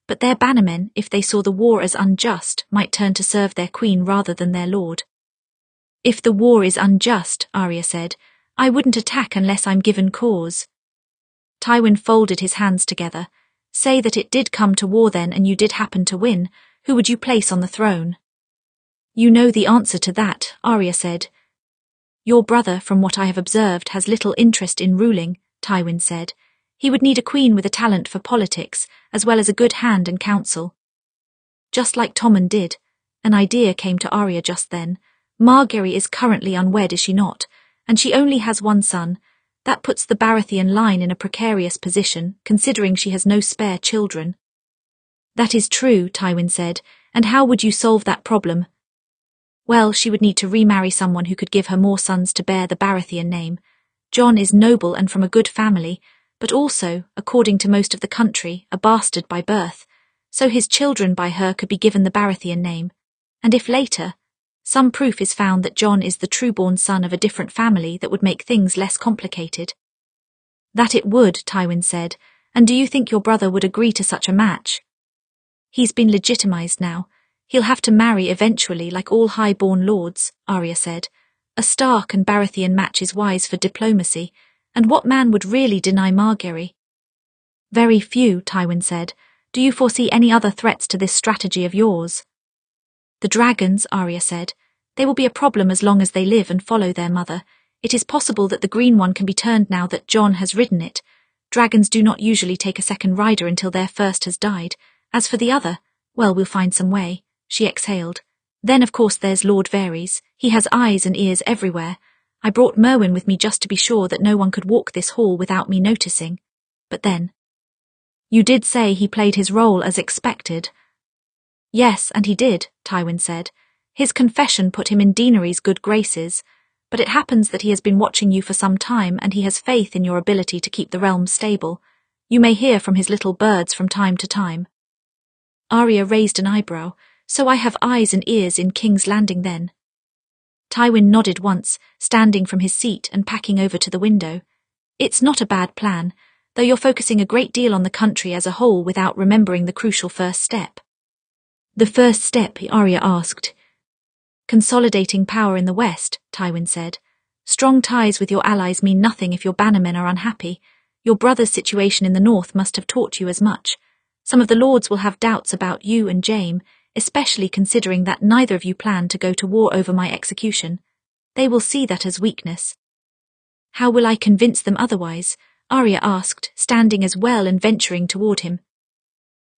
but their bannermen, if they saw the war as unjust, might turn to serve their queen rather than their lord. If the war is unjust, Arya said, I wouldn't attack unless I'm given cause. Tywin folded his hands together. Say that it did come to war then and you did happen to win, who would you place on the throne? You know the answer to that, Arya said. Your brother, from what I have observed, has little interest in ruling, Tywin said. He would need a queen with a talent for politics, as well as a good hand and counsel. Just like Tommen did. An idea came to Arya just then. Margaery is currently unwed, is she not? And she only has one son. That puts the Baratheon line in a precarious position, considering she has no spare children. That is true, Tywin said. And how would you solve that problem? Well, she would need to remarry someone who could give her more sons to bear the Baratheon name. Jon is noble and from a good family, but also, according to most of the country, a bastard by birth, so his children by her could be given the Baratheon name. And if later, some proof is found that Jon is the true-born son of a different family, that would make things less complicated. That it would, Tywin said, and do you think your brother would agree to such a match? He's been legitimized now. He'll have to marry eventually like all high-born lords, Arya said. A Stark and Baratheon match is wise for diplomacy, and what man would really deny Margaery? Very few, Tywin said. Do you foresee any other threats to this strategy of yours? The dragons, Arya said. They will be a problem as long as they live and follow their mother. It is possible that the green one can be turned now that Jon has ridden it. Dragons do not usually take a second rider until their first has died. As for the other, well, we'll find some way. She exhaled. Then of course there's Lord Varys. He has eyes and ears everywhere. I brought Merwin with me just to be sure that no one could walk this hall without me noticing. But then... You did say he played his role as expected. Yes, and he did, Tywin said. His confession put him in Daenerys' good graces, but it happens that he has been watching you for some time and he has faith in your ability to keep the realm stable. You may hear from his little birds from time to time. Arya raised an eyebrow. So I have eyes and ears in King's Landing then? Tywin nodded once, standing from his seat and packing over to the window. It's not a bad plan, though you're focusing a great deal on the country as a whole without remembering the crucial first step. The first step, Arya asked. Consolidating power in the west, Tywin said. Strong ties with your allies mean nothing if your bannermen are unhappy. Your brother's situation in the north must have taught you as much. Some of the lords will have doubts about you and Jaime, especially considering that neither of you plan to go to war over my execution. They will see that as weakness. How will I convince them otherwise? Arya asked, standing as well and venturing toward him.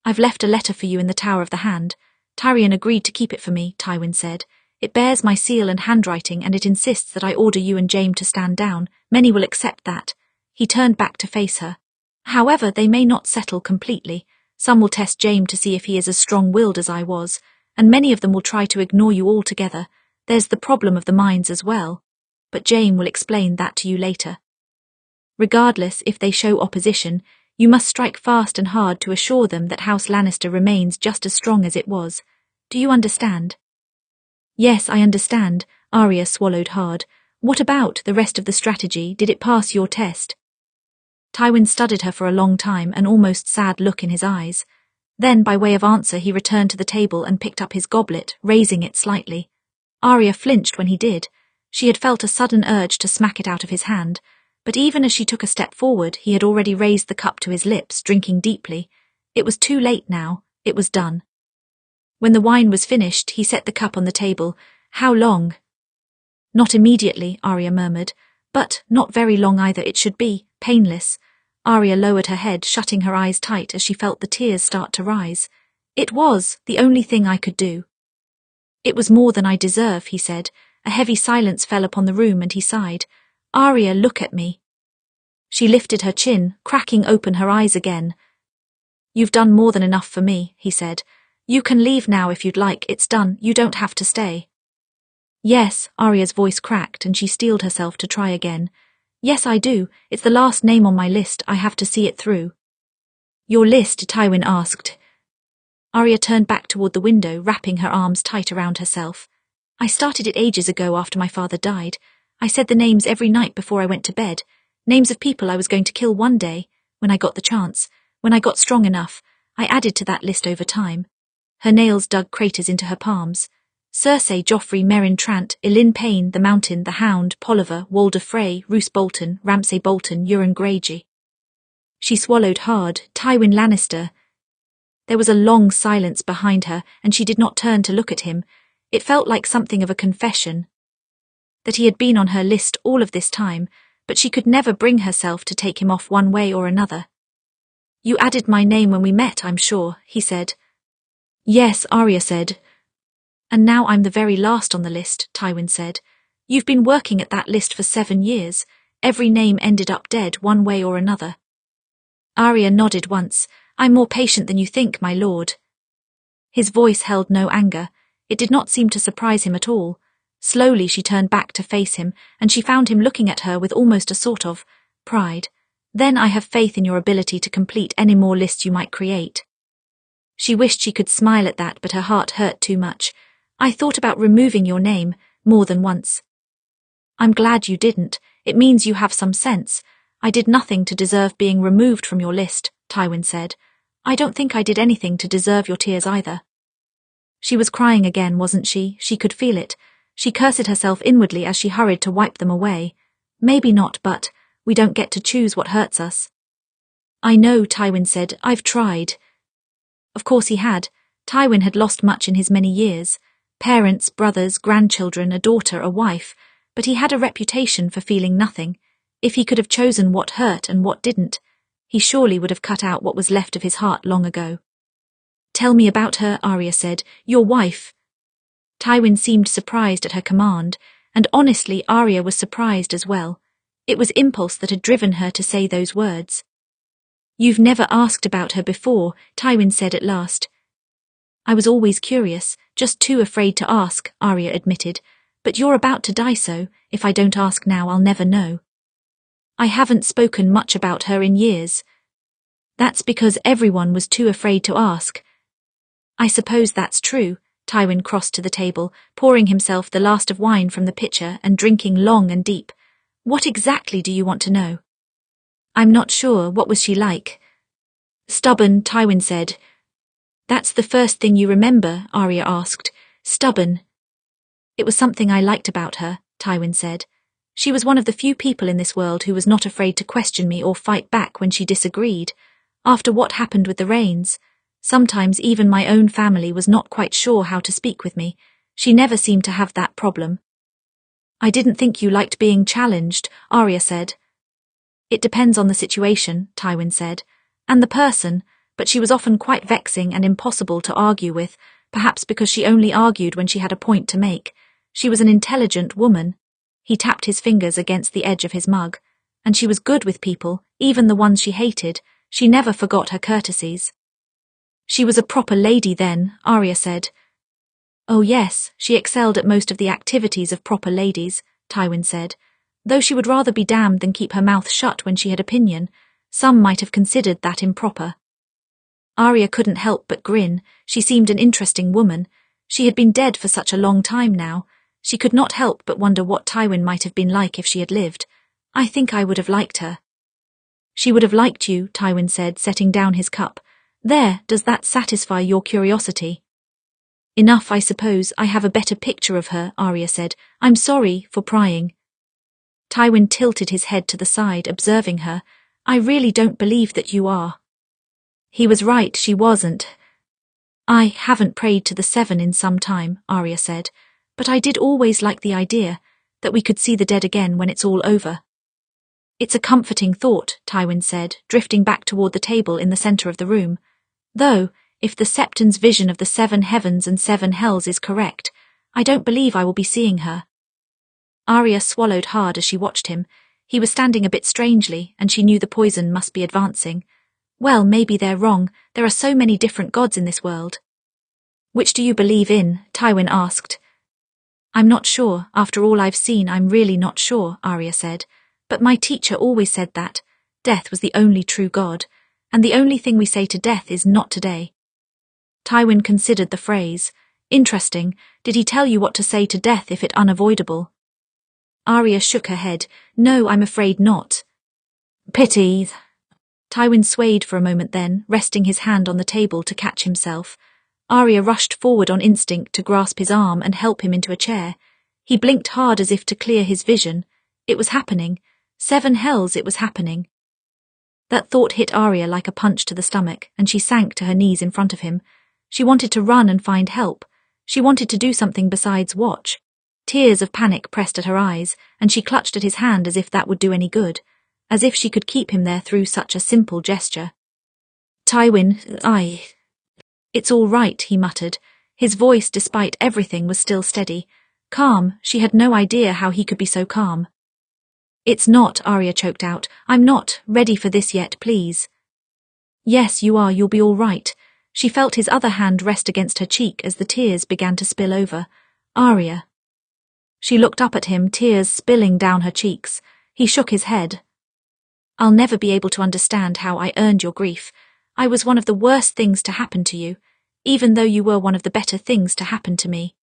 I've left a letter for you in the Tower of the Hand. Tyrion agreed to keep it for me, Tywin said. It bears my seal and handwriting and it insists that I order you and Jaime to stand down. Many will accept that. He turned back to face her. However, they may not settle completely. Some will test Jaime to see if he is as strong-willed as I was, and many of them will try to ignore you altogether. There's the problem of the mines as well. But Jaime will explain that to you later. Regardless, if they show opposition, you must strike fast and hard to assure them that House Lannister remains just as strong as it was. Do you understand? Yes, I understand, Arya swallowed hard. What about the rest of the strategy? Did it pass your test? Tywin studied her for a long time, an almost sad look in his eyes. Then, by way of answer, he returned to the table and picked up his goblet, raising it slightly. Arya flinched when he did. She had felt a sudden urge to smack it out of his hand, but even as she took a step forward, he had already raised the cup to his lips, drinking deeply. It was too late now. It was done. When the wine was finished, he set the cup on the table. How long? Not immediately, Arya murmured. But not very long either. It should be painless. Arya lowered her head, shutting her eyes tight as she felt the tears start to rise. It was the only thing I could do. It was more than I deserve, he said. A heavy silence fell upon the room and he sighed. Arya, look at me. She lifted her chin, cracking open her eyes again. You've done more than enough for me, he said. You can leave now if you'd like. It's done. You don't have to stay. Yes, Arya's voice cracked and she steeled herself to try again. Yes, I do. It's the last name on my list. I have to see it through. Your list? Tywin asked. Arya turned back toward the window, wrapping her arms tight around herself. I started it ages ago after my father died. I said the names every night before I went to bed. Names of people I was going to kill one day, when I got the chance, when I got strong enough. I added to that list over time. Her nails dug craters into her palms. Cersei, Joffrey, Meryn Trant, Elyn Payne, the Mountain, the Hound, Polliver, Walder Frey, Roose Bolton, Ramsay Bolton, Euron Greyjoy. She swallowed hard. Tywin Lannister. There was a long silence behind her, and she did not turn to look at him. It felt like something of a confession. That he had been on her list all of this time, but she could never bring herself to take him off one way or another. "You added my name when we met, I'm sure," he said. "Yes," Arya said. "And now I'm the very last on the list," Tywin said. "You've been working at that list for 7 years. Every name ended up dead one way or another." Arya nodded once. "I'm more patient than you think, my lord." His voice held no anger. It did not seem to surprise him at all. Slowly she turned back to face him, and she found him looking at her with almost a sort of pride. "Then I have faith in your ability to complete any more lists you might create." She wished she could smile at that, but her heart hurt too much. "I thought about removing your name more than once." "I'm glad you didn't. It means you have some sense. I did nothing to deserve being removed from your list," Tywin said. "I don't think I did anything to deserve your tears either." She was crying again, wasn't she? She could feel it. She cursed herself inwardly as she hurried to wipe them away. "Maybe not, but we don't get to choose what hurts us." "I know," Tywin said. "I've tried." Of course he had. Tywin had lost much in his many years. Parents, brothers, grandchildren, a daughter, a wife. But he had a reputation for feeling nothing. If he could have chosen what hurt and what didn't, he surely would have cut out what was left of his heart long ago. "Tell me about her," Arya said. "Your wife." Tywin seemed surprised at her command, and honestly Arya was surprised as well. It was impulse that had driven her to say those words. "You've never asked about her before," Tywin said at last. "I was always curious, just too afraid to ask," Arya admitted. "But you're about to die, so if I don't ask now I'll never know." "I haven't spoken much about her in years." "That's because everyone was too afraid to ask." "I suppose that's true." Tywin crossed to the table, pouring himself the last of wine from the pitcher and drinking long and deep. "What exactly do you want to know?" "I'm not sure. What was she like?" "Stubborn," Tywin said. "That's the first thing you remember?" Arya asked. "Stubborn." "It was something I liked about her," Tywin said. "She was one of the few people in this world who was not afraid to question me or fight back when she disagreed. After what happened with the Rains, sometimes even my own family was not quite sure how to speak with me. She never seemed to have that problem." "I didn't think you liked being challenged," Arya said. "It depends on the situation," Tywin said, "and the person, but she was often quite vexing and impossible to argue with, perhaps because she only argued when she had a point to make. She was an intelligent woman." He tapped his fingers against the edge of his mug. "And she was good with people, even the ones she hated. She never forgot her courtesies." "She was a proper lady then," Arya said. "Oh yes, she excelled at most of the activities of proper ladies," Tywin said. "Though she would rather be damned than keep her mouth shut when she had opinion. Some might have considered that improper." Arya couldn't help but grin. She seemed an interesting woman. She had been dead for such a long time now. She could not help but wonder what Tywin might have been like if she had lived. "I think I would have liked her." "She would have liked you," Tywin said, setting down his cup. "There, does that satisfy your curiosity?" "Enough, I suppose. I have a better picture of her," Arya said. "I'm sorry for prying." Tywin tilted his head to the side, observing her. "I really don't believe that you are." He was right, she wasn't. "I haven't prayed to the Seven in some time," Arya said, "but I did always like the idea that we could see the dead again when it's all over." "It's a comforting thought," Tywin said, drifting back toward the table in the center of the room. "Though, if the Septon's vision of the 7 heavens and 7 hells is correct, I don't believe I will be seeing her." Arya swallowed hard as she watched him. He was standing a bit strangely, and she knew the poison must be advancing. "Well, maybe they're wrong. There are so many different gods in this world." "Which do you believe in?" Tywin asked. "I'm not sure. After all I've seen, I'm really not sure," Arya said. "But my teacher always said that death was the only true god, and the only thing we say to death is not today." Tywin considered the phrase. "Interesting. Did he tell you what to say to death if it unavoidable?" Arya shook her head. "No, I'm afraid not." "Pity." Tywin swayed for a moment then, resting his hand on the table to catch himself. Arya rushed forward on instinct to grasp his arm and help him into a chair. He blinked hard as if to clear his vision. It was happening. 7 hells, it was happening. That thought hit Arya like a punch to the stomach, and she sank to her knees in front of him. She wanted to run and find help. She wanted to do something besides watch. Tears of panic pressed at her eyes, and she clutched at his hand as if that would do any good, as if she could keep him there through such a simple gesture. Tywin, It's all right, he muttered. His voice, despite everything, was still steady. Calm. She had no idea how he could be so calm. It's not, Arya choked out. I'm not ready for this yet, please. Yes, you are. You'll be all right. She felt his other hand rest against her cheek as the tears began to spill over. Arya. She looked up at him, tears spilling down her cheeks. He shook his head. I'll never be able to understand how I earned your grief. I was one of the worst things to happen to you, even though you were one of the better things to happen to me.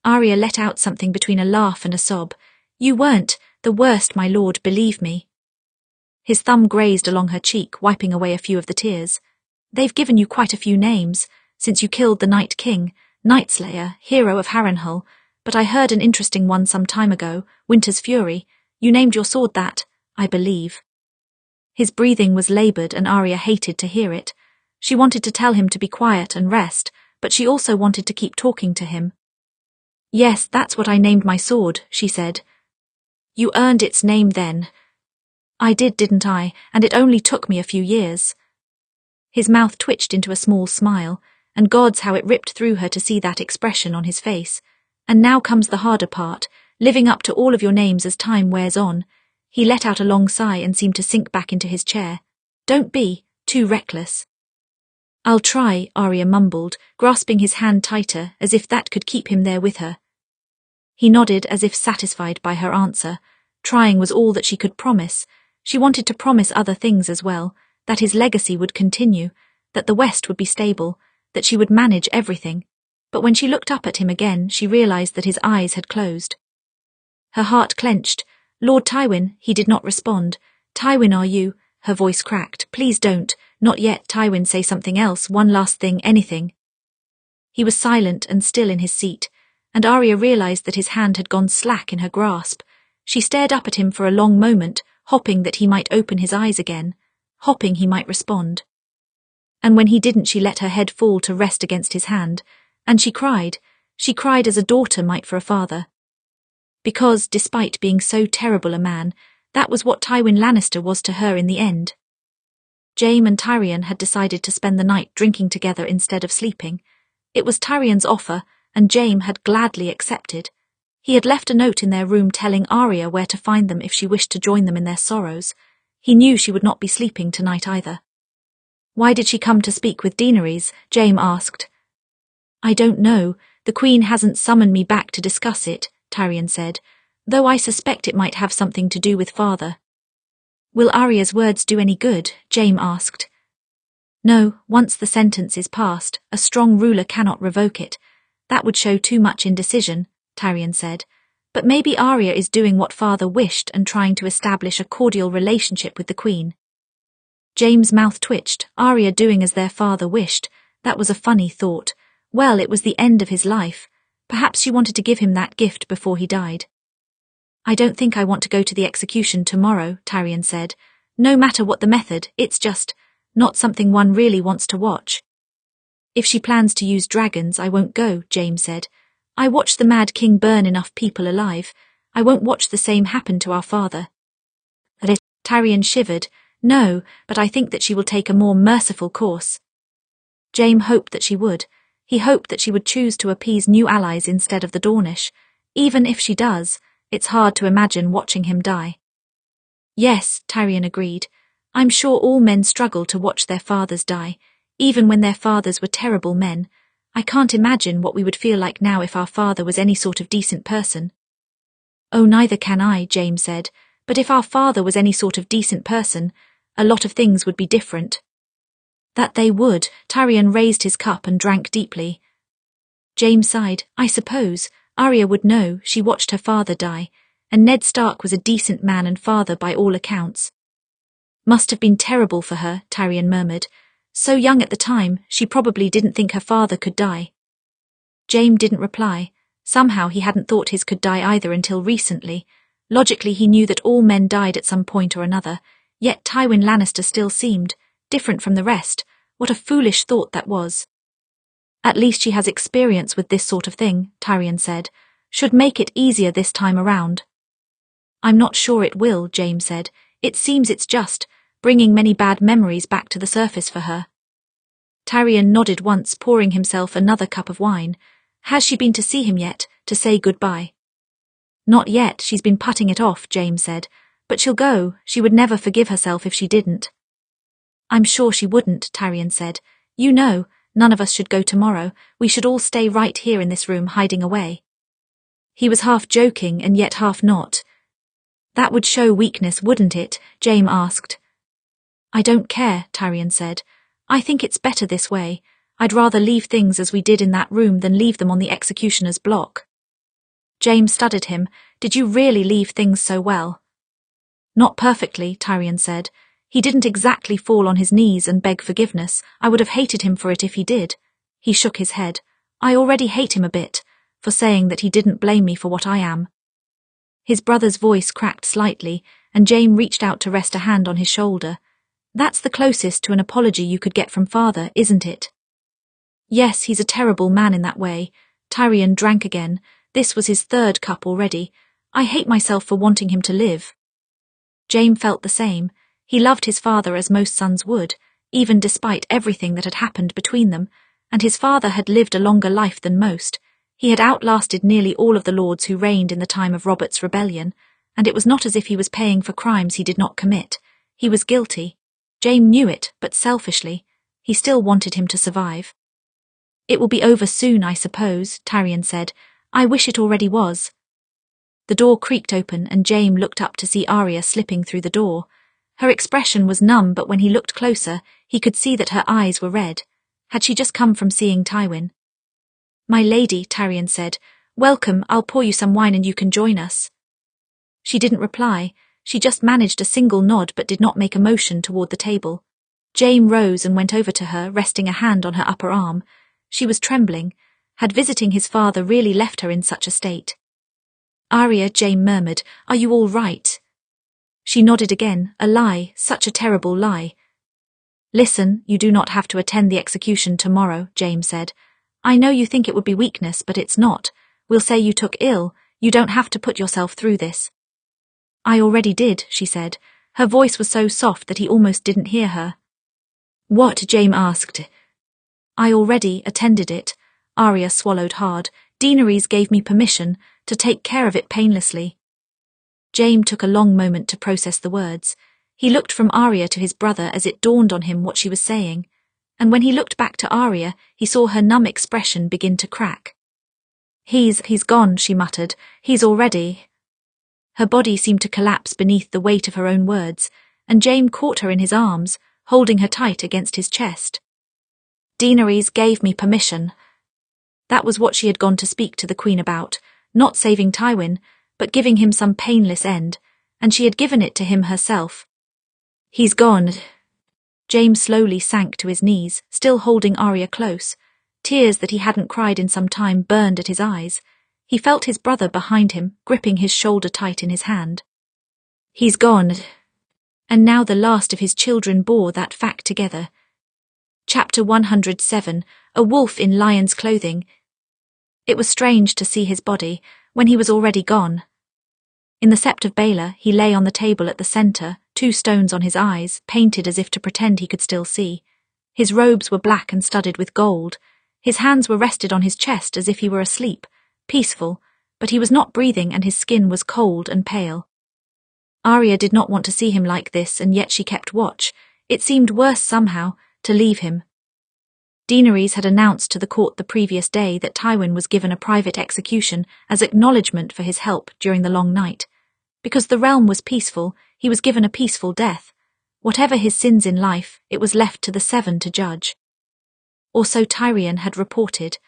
Arya let out something between a laugh and a sob. You weren't the worst, my lord, believe me. His thumb grazed along her cheek, wiping away a few of the tears. They've given you quite a few names, since you killed the Night King, Nightslayer, hero of Harrenhal, but I heard an interesting one some time ago, Winter's Fury. You named your sword that, I believe. His breathing was laboured and Arya hated to hear it. She wanted to tell him to be quiet and rest, but she also wanted to keep talking to him. Yes, that's what I named my sword, she said. You earned its name then. I did, didn't I? And it only took me a few years. His mouth twitched into a small smile, and gods how it ripped through her to see that expression on his face. And now comes the harder part, living up to all of your names as time wears on. He let out a long sigh and seemed to sink back into his chair. Don't be too reckless. I'll try, Arya mumbled, grasping his hand tighter as if that could keep him there with her. He nodded as if satisfied by her answer. Trying was all that she could promise. She wanted to promise other things as well, that his legacy would continue, that the West would be stable, that she would manage everything. But when she looked up at him again, she realized that his eyes had closed. Her heart clenched. Lord Tywin, he did not respond. Tywin, are you? Her voice cracked. Please don't. Not yet, Tywin, say something else, one last thing, anything. He was silent and still in his seat, and Arya realized that his hand had gone slack in her grasp. She stared up at him for a long moment, hoping that he might open his eyes again, hoping he might respond. And when he didn't, she let her head fall to rest against his hand, and she cried as a daughter might for a father. Because, despite being so terrible a man, that was what Tywin Lannister was to her in the end. Jaime and Tyrion had decided to spend the night drinking together instead of sleeping. It was Tyrion's offer, and Jaime had gladly accepted. He had left a note in their room telling Arya where to find them if she wished to join them in their sorrows. He knew she would not be sleeping tonight either. Why did she come to speak with Daenerys? Jaime asked. I don't know. The Queen hasn't summoned me back to discuss it, Tyrion said, though I suspect it might have something to do with father. Will Arya's words do any good? Jaime asked. No, once the sentence is passed, a strong ruler cannot revoke it. That would show too much indecision, Tyrion said. But maybe Arya is doing what father wished and trying to establish a cordial relationship with the Queen. Jaime's mouth twitched. Arya doing as their father wished. That was a funny thought. Well, it was the end of his life. Perhaps she wanted to give him that gift before he died. I don't think I want to go to the execution tomorrow, Tyrion said. No matter what the method, it's just not something one really wants to watch. If she plans to use dragons, I won't go, Jaime said. I watched the Mad King burn enough people alive. I won't watch the same happen to our father. Tyrion shivered. No, but I think that she will take a more merciful course. Jaime hoped that she would. He hoped that she would choose to appease new allies instead of the Dornish. Even if she does, it's hard to imagine watching him die. Yes, Tyrion agreed. I'm sure all men struggle to watch their fathers die, even when their fathers were terrible men. I can't imagine what we would feel like now if our father was any sort of decent person. Oh, neither can I, Jaime said, but if our father was any sort of decent person, a lot of things would be different. That they would. Tyrion raised his cup and drank deeply. Jaime sighed. I suppose Arya would know. She watched her father die, and Ned Stark was a decent man and father by all accounts. Must have been terrible for her, Tyrion murmured. So young at the time, she probably didn't think her father could die. Jaime didn't reply. Somehow he hadn't thought his could die either until recently. Logically he knew that all men died at some point or another, Yet Tywin Lannister still seemed different from the rest. What a foolish thought that was. At least she has experience with this sort of thing, Tyrion said. Should make it easier this time around. I'm not sure it will, Jaime said. It seems it's just bringing many bad memories back to the surface for her. Tyrion nodded once, pouring himself another cup of wine. Has she been to see him yet, to say goodbye? Not yet, she's been putting it off, Jaime said. But she'll go, she would never forgive herself if she didn't. I'm sure she wouldn't, Tyrion said. You know, none of us should go tomorrow, we should all stay right here in this room hiding away. He was half joking and yet half not. That would show weakness, wouldn't it? Jaime asked. I don't care, Tyrion said. I think it's better this way. I'd rather leave things as we did in that room than leave them on the executioner's block. Jaime studied him. Did you really leave things so well? Not perfectly, Tyrion said. He didn't exactly fall on his knees and beg forgiveness. I would have hated him for it if he did. He shook his head. I already hate him a bit, for saying that he didn't blame me for what I am. His brother's voice cracked slightly, and Jaime reached out to rest a hand on his shoulder. That's the closest to an apology you could get from father, isn't it? Yes, he's a terrible man in that way. Tyrion drank again. This was his third cup already. I hate myself for wanting him to live. Jaime felt the same. He loved his father as most sons would, even despite everything that had happened between them, and his father had lived a longer life than most. He had outlasted nearly all of the lords who reigned in the time of Robert's rebellion, and it was not as if he was paying for crimes he did not commit. He was guilty. Jaime knew it, but selfishly, he still wanted him to survive. It will be over soon, I suppose, Tyrion said. I wish it already was. The door creaked open and Jaime looked up to see Arya slipping through the door. Her expression was numb, but when he looked closer, he could see that her eyes were red. Had she just come from seeing Tywin? My lady, Tyrion said. Welcome, I'll pour you some wine and you can join us. She didn't reply. She just managed a single nod but did not make a motion toward the table. Jaime rose and went over to her, resting a hand on her upper arm. She was trembling. Had visiting his father really left her in such a state? Arya, Jaime murmured, are you all right? She nodded again. A lie, such a terrible lie. Listen, you do not have to attend the execution tomorrow, Jaime said. I know you think it would be weakness, but it's not. We'll say you took ill. You don't have to put yourself through this. I already did, she said. Her voice was so soft that he almost didn't hear her. What? Jaime asked. I already attended it. Arya swallowed hard. Daenerys gave me permission to take care of it painlessly. Jaime took a long moment to process the words. He looked from Arya to his brother as it dawned on him what she was saying, and when he looked back to Arya, he saw her numb expression begin to crack. He's gone, she muttered. He's already... Her body seemed to collapse beneath the weight of her own words, and Jaime caught her in his arms, holding her tight against his chest. Daenerys gave me permission. That was what she had gone to speak to the Queen about, not saving Tywin, but giving him some painless end, and she had given it to him herself. He's gone. Jaime slowly sank to his knees, still holding Arya close. Tears that he hadn't cried in some time burned at his eyes. He felt his brother behind him, gripping his shoulder tight in his hand. He's gone. And now the last of his children bore that fact together. Chapter 107, A Wolf in Lion's Clothing. It was strange to see his body, when he was already gone. In the Sept of Baelor, he lay on the table at the centre, 2 stones on his eyes, painted as if to pretend he could still see. His robes were black and studded with gold. His hands were rested on his chest as if he were asleep, peaceful, but he was not breathing and his skin was cold and pale. Arya did not want to see him like this, and yet she kept watch. It seemed worse somehow, to leave him. Daenerys had announced to the court the previous day that Tywin was given a private execution as acknowledgement for his help during the long night. Because the realm was peaceful, he was given a peaceful death. Whatever his sins in life, it was left to the 7 to judge. Or so Tyrion had reported.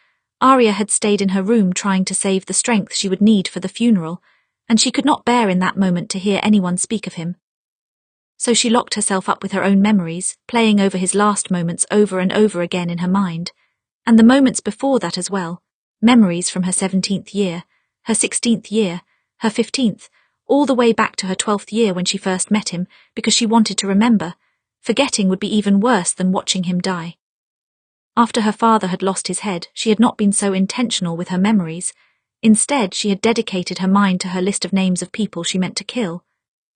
Arya had stayed in her room trying to save the strength she would need for the funeral, and she could not bear in that moment to hear anyone speak of him. So she locked herself up with her own memories, playing over his last moments over and over again in her mind, and the moments before that as well, memories from her 17th year, her 16th year, her 15th, all the way back to her 12th year when she first met him, because she wanted to remember. Forgetting would be even worse than watching him die. After her father had lost his head, she had not been so intentional with her memories. Instead, she had dedicated her mind to her list of names of people she meant to kill.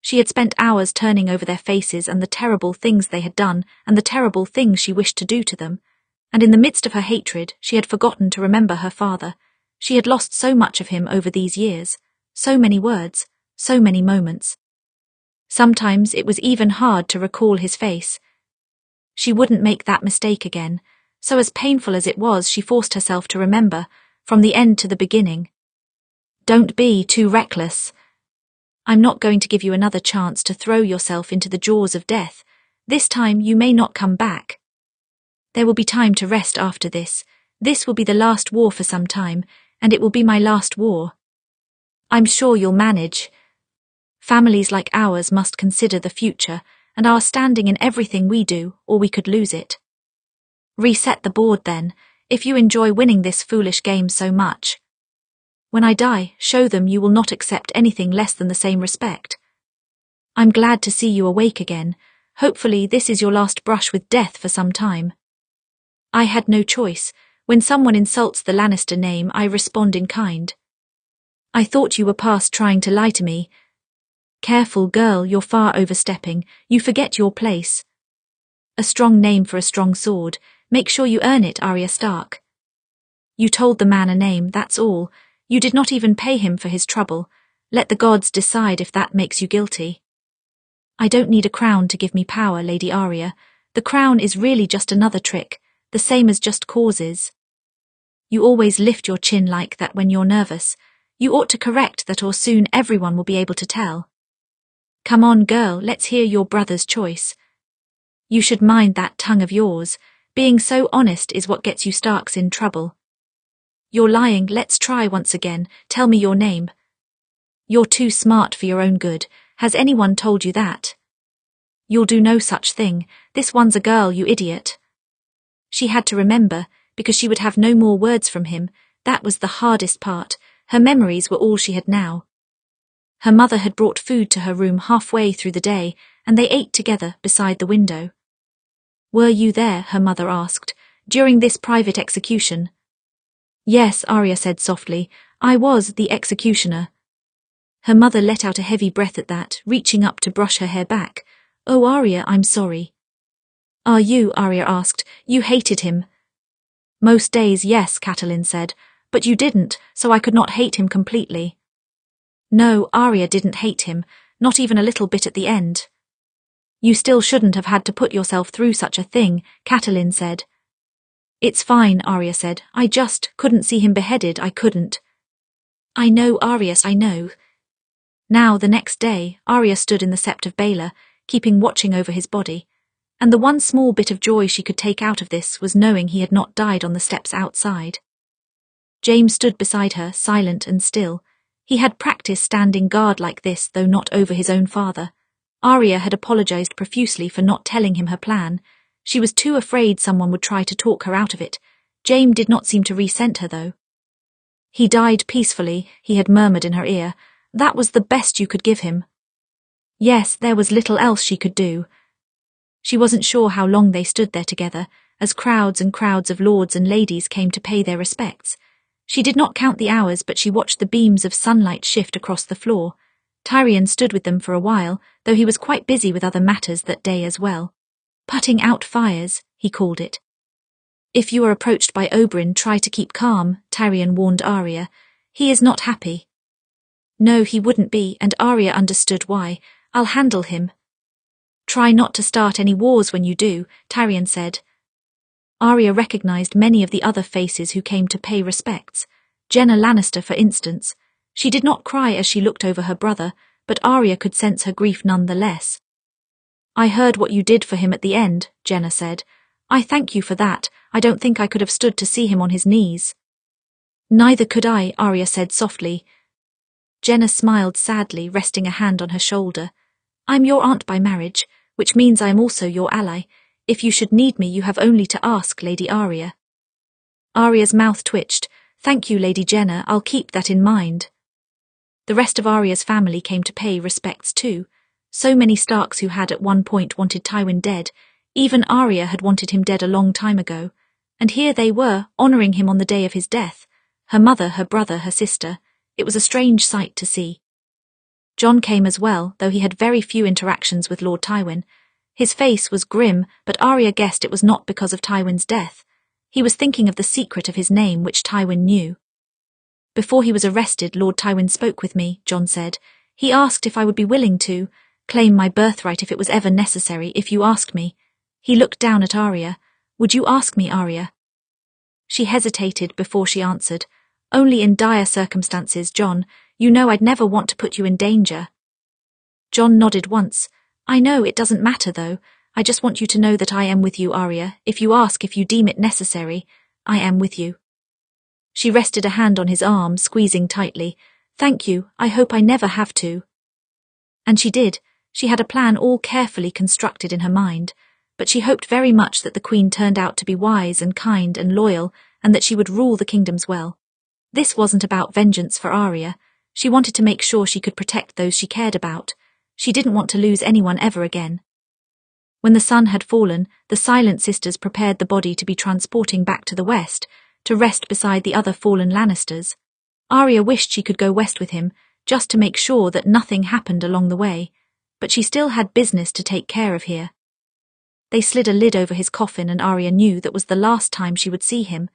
She had spent hours turning over their faces and the terrible things they had done and the terrible things she wished to do to them. And in the midst of her hatred, she had forgotten to remember her father. She had lost so much of him over these years. So many words, so many moments. Sometimes it was even hard to recall his face. She wouldn't make that mistake again. So as painful as it was, she forced herself to remember, from the end to the beginning. Don't be too reckless. I'm not going to give you another chance to throw yourself into the jaws of death. This time you may not come back. There will be time to rest after this. This will be the last war for some time, and it will be my last war. I'm sure you'll manage. Families like ours must consider the future and our standing in everything we do, or we could lose it. Reset the board then, if you enjoy winning this foolish game so much. When I die, show them you will not accept anything less than the same respect. I'm glad to see you awake again. Hopefully this is your last brush with death for some time. I had no choice. When someone insults the Lannister name, I respond in kind. I thought you were past trying to lie to me. Careful, girl, you're far overstepping. You forget your place. A strong name for a strong sword. Make sure you earn it, Arya Stark. You told the man a name, that's all. You did not even pay him for his trouble. Let the gods decide if that makes you guilty. I don't need a crown to give me power, Lady Arya. The crown is really just another trick, the same as just causes. You always lift your chin like that when you're nervous. You ought to correct that, or soon everyone will be able to tell. Come on, girl, let's hear your brother's choice. You should mind that tongue of yours. Being so honest is what gets you Starks in trouble. You're lying, let's try once again. Tell me your name. You're too smart for your own good. Has anyone told you that? You'll do no such thing. This one's a girl, you idiot. She had to remember, because she would have no more words from him. That was the hardest part. Her memories were all she had now. Her mother had brought food to her room halfway through the day, and they ate together beside the window. Were you there, her mother asked, during this private execution? Yes, Arya said softly. I was the executioner. Her mother let out a heavy breath at that, reaching up to brush her hair back. Oh, Arya, I'm sorry. Are you? Arya asked. You hated him. Most days, yes, Catelyn said, but you didn't, so I could not hate him completely. No, Arya didn't hate him, not even a little bit at the end. You still shouldn't have had to put yourself through such a thing, Catelyn said. It's fine, Arya said. I just couldn't see him beheaded, I couldn't. I know, Arya, I know. Now, the next day, Arya stood in the Sept of Baelor, keeping watching over his body, and the one small bit of joy she could take out of this was knowing he had not died on the steps outside. Jaime stood beside her, silent and still. He had practiced standing guard like this, though not over his own father. Arya had apologized profusely for not telling him her plan. She was too afraid someone would try to talk her out of it. Jaime did not seem to resent her, though. He died peacefully, he had murmured in her ear. That was the best you could give him. Yes, there was little else she could do. She wasn't sure how long they stood there together, as crowds and crowds of lords and ladies came to pay their respects. She did not count the hours, but she watched the beams of sunlight shift across the floor. Tyrion stood with them for a while, though he was quite busy with other matters that day as well. Putting out fires, he called it. If you are approached by Oberyn, try to keep calm, Tyrion warned Arya. He is not happy. No, he wouldn't be, and Arya understood why. I'll handle him. Try not to start any wars when you do, Tyrion said. Arya recognized many of the other faces who came to pay respects. Jenna Lannister, for instance. She did not cry as she looked over her brother, but Arya could sense her grief nonetheless. I heard what you did for him at the end, Jenna said. I thank you for that. I don't think I could have stood to see him on his knees. Neither could I, Arya said softly. Jenna smiled sadly, resting a hand on her shoulder. I'm your aunt by marriage, which means I am also your ally. If you should need me, you have only to ask, Lady Arya. Arya's mouth twitched. Thank you, Lady Jenna, I'll keep that in mind. The rest of Arya's family came to pay respects too. So many Starks who had at one point wanted Tywin dead. Even Arya had wanted him dead a long time ago. And here they were, honouring him on the day of his death. Her mother, her brother, her sister. It was a strange sight to see. Jon came as well, though he had very few interactions with Lord Tywin. His face was grim, but Arya guessed it was not because of Tywin's death. He was thinking of the secret of his name which Tywin knew. Before he was arrested, Lord Tywin spoke with me, Jon said. He asked if I would be willing to claim my birthright if it was ever necessary, if you ask me. He looked down at Arya. Would you ask me, Arya? She hesitated before she answered. Only in dire circumstances, Jon. You know I'd never want to put you in danger. Jon nodded once. I know, it doesn't matter though. I just want you to know that I am with you, Arya. If you ask, if you deem it necessary, I am with you. She rested a hand on his arm, squeezing tightly. Thank you, I hope I never have to. And she did. She had a plan all carefully constructed in her mind, but she hoped very much that the Queen turned out to be wise and kind and loyal, and that she would rule the kingdoms well. This wasn't about vengeance for Arya. She wanted to make sure she could protect those she cared about. She didn't want to lose anyone ever again. When the sun had fallen, the Silent Sisters prepared the body to be transporting back to the west, to rest beside the other fallen Lannisters. Arya wished she could go west with him, just to make sure that nothing happened along the way, but she still had business to take care of here. They slid a lid over his coffin and Arya knew that was the last time she would see him.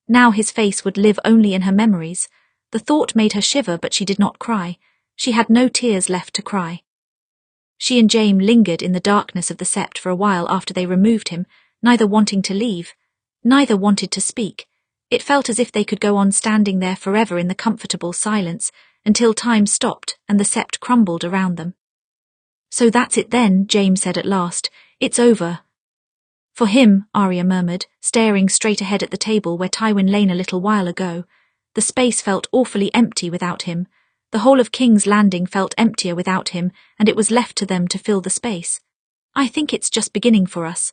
Now his face would live only in her memories. The thought made her shiver, but she did not cry. She had no tears left to cry. She and Jaime lingered in the darkness of the sept for a while after they removed him, neither wanting to leave. Neither wanted to speak. It felt as if they could go on standing there forever in the comfortable silence, until time stopped and the sept crumbled around them. So that's it then, Jaime said at last. It's over. For him, Arya murmured, staring straight ahead at the table where Tywin lay a little while ago. The space felt awfully empty without him. The whole of King's Landing felt emptier without him, and it was left to them to fill the space. I think it's just beginning for us.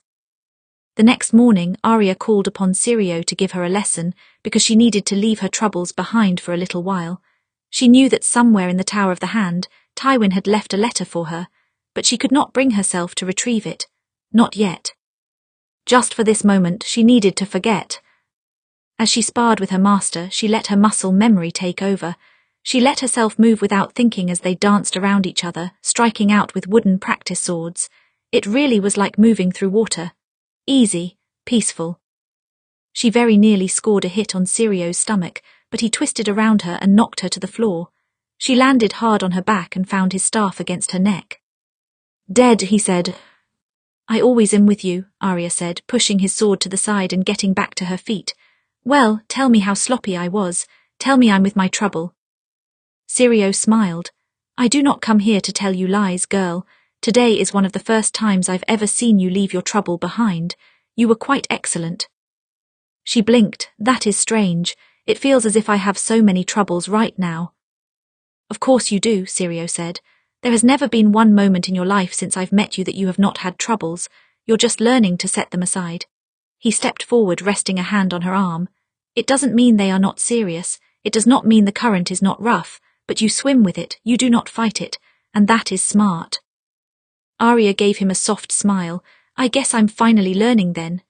The next morning, Arya called upon Syrio to give her a lesson, because she needed to leave her troubles behind for a little while. She knew that somewhere in the Tower of the Hand, Tywin had left a letter for her, but she could not bring herself to retrieve it. Not yet. Just for this moment, she needed to forget. As she sparred with her master, she let her muscle memory take over. She let herself move without thinking as they danced around each other, striking out with wooden practice swords. It really was like moving through water. Easy, peaceful. She very nearly scored a hit on Syrio's stomach, but he twisted around her and knocked her to the floor. She landed hard on her back and found his staff against her neck. Dead, he said. I always am with you, Arya said, pushing his sword to the side and getting back to her feet. Well, tell me how sloppy I was. Tell me I'm with my trouble. Syrio smiled. I do not come here to tell you lies, girl. Today is one of the first times I've ever seen you leave your trouble behind. You were quite excellent. She blinked. That is strange. It feels as if I have so many troubles right now. Of course you do, Syrio said. There has never been one moment in your life since I've met you that you have not had troubles. You're just learning to set them aside. He stepped forward, resting a hand on her arm. It doesn't mean they are not serious. It does not mean the current is not rough, but you swim with it, you do not fight it, and that is smart. Arya gave him a soft smile. I guess I'm finally learning then.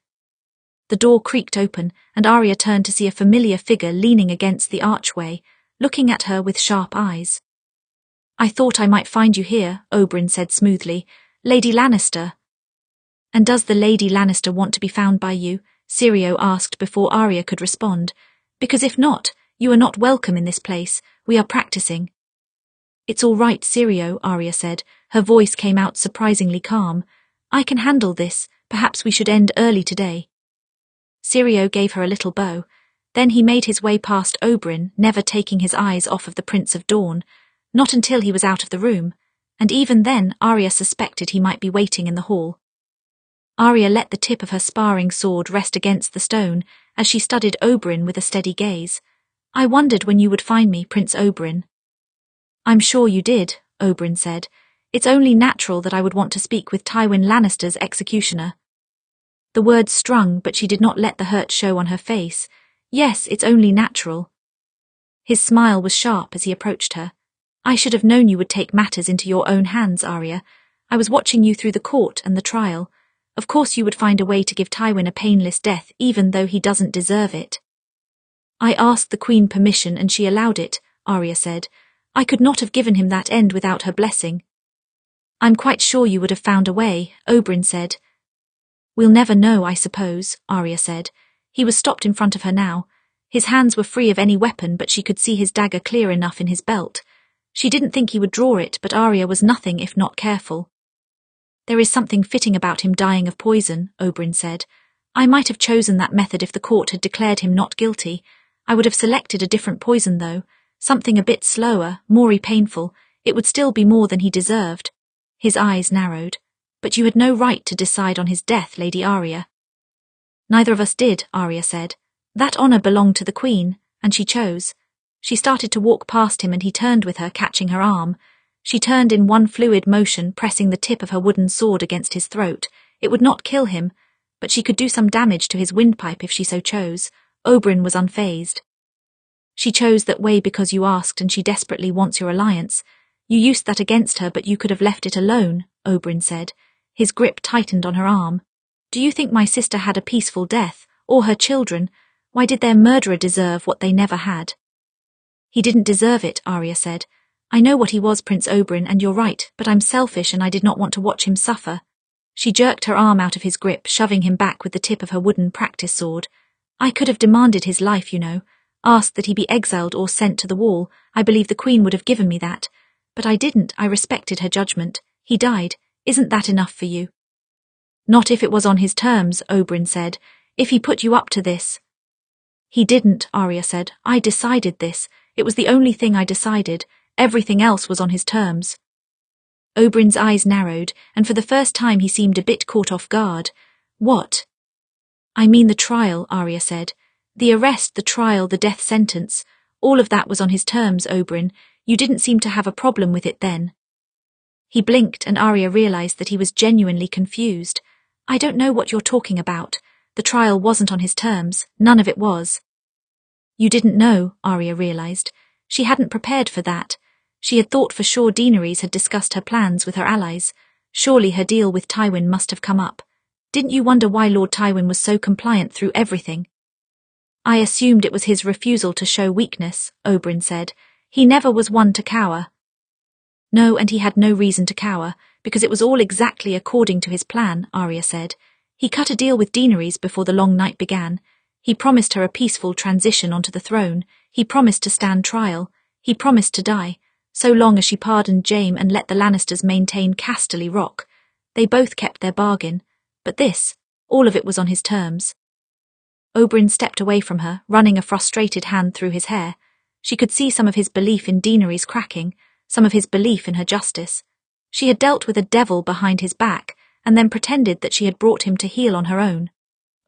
The door creaked open, and Arya turned to see a familiar figure leaning against the archway, looking at her with sharp eyes. I thought I might find you here, Oberyn said smoothly. Lady Lannister. And does the Lady Lannister want to be found by you? Syrio asked before Arya could respond. Because if not, you are not welcome in this place. We are practicing. It's all right, Syrio, Arya said. Her voice came out surprisingly calm. I can handle this. Perhaps we should end early today. Syrio gave her a little bow. Then he made his way past Oberyn, never taking his eyes off of the Prince of Dawn. Not until he was out of the room, and even then Arya suspected he might be waiting in the hall. Arya let the tip of her sparring sword rest against the stone as she studied Oberyn with a steady gaze. I wondered when you would find me, Prince Oberyn. I'm sure you did, Oberyn said. It's only natural that I would want to speak with Tywin Lannister's executioner. The words strung, but she did not let the hurt show on her face. Yes, it's only natural. His smile was sharp as he approached her. I should have known you would take matters into your own hands, Arya. I was watching you through the court and the trial. Of course you would find a way to give Tywin a painless death even though he doesn't deserve it. I asked the Queen permission and she allowed it, Arya said. I could not have given him that end without her blessing. I'm quite sure you would have found a way, Oberyn said. We'll never know, I suppose, Arya said. He was stopped in front of her now. His hands were free of any weapon, but she could see his dagger clear enough in his belt. She didn't think he would draw it, but Arya was nothing if not careful. There is something fitting about him dying of poison, Oberyn said. I might have chosen that method if the court had declared him not guilty. I would have selected a different poison though, something a bit slower, more painful. It would still be more than he deserved. His eyes narrowed. But you had no right to decide on his death, Lady Arya. Neither of us did, Arya said. That honour belonged to the Queen, and she chose. She started to walk past him and he turned with her, catching her arm. She turned in one fluid motion, pressing the tip of her wooden sword against his throat. It would not kill him, but she could do some damage to his windpipe if she so chose. Oberyn was unfazed. She chose that way because you asked and she desperately wants your alliance. You used that against her, but you could have left it alone, Oberyn said. His grip tightened on her arm. Do you think my sister had a peaceful death, or her children? Why did their murderer deserve what they never had? He didn't deserve it, Arya said. I know what he was, Prince Oberyn, and you're right, but I'm selfish and I did not want to watch him suffer. She jerked her arm out of his grip, shoving him back with the tip of her wooden practice sword. I could have demanded his life, you know, asked that he be exiled or sent to the wall. I believe the Queen would have given me that. But I didn't. I respected her judgment. He died. Isn't that enough for you? Not if it was on his terms, Oberyn said. If he put you up to this. He didn't, Arya said. I decided this. It was the only thing I decided. Everything else was on his terms. Oberyn's eyes narrowed, and for the first time he seemed a bit caught off guard. What? I mean the trial, Arya said. The arrest, the trial, the death sentence. All of that was on his terms, Oberyn. You didn't seem to have a problem with it then. He blinked and Arya realized that he was genuinely confused. I don't know what you're talking about. The trial wasn't on his terms. None of it was. You didn't know, Arya realized. She hadn't prepared for that. She had thought for sure Daenerys had discussed her plans with her allies. Surely her deal with Tywin must have come up. Didn't you wonder why Lord Tywin was so compliant through everything? I assumed it was his refusal to show weakness, Oberyn said. He never was one to cower. No, and he had no reason to cower, because it was all exactly according to his plan, Arya said. He cut a deal with Daenerys before the long night began. He promised her a peaceful transition onto the throne. He promised to stand trial. He promised to die, so long as she pardoned Jaime and let the Lannisters maintain Casterly Rock. They both kept their bargain. But this, all of it was on his terms. Oberyn stepped away from her, running a frustrated hand through his hair. She could see some of his belief in Daenerys cracking, some of his belief in her justice. She had dealt with a devil behind his back, and then pretended that she had brought him to heel on her own.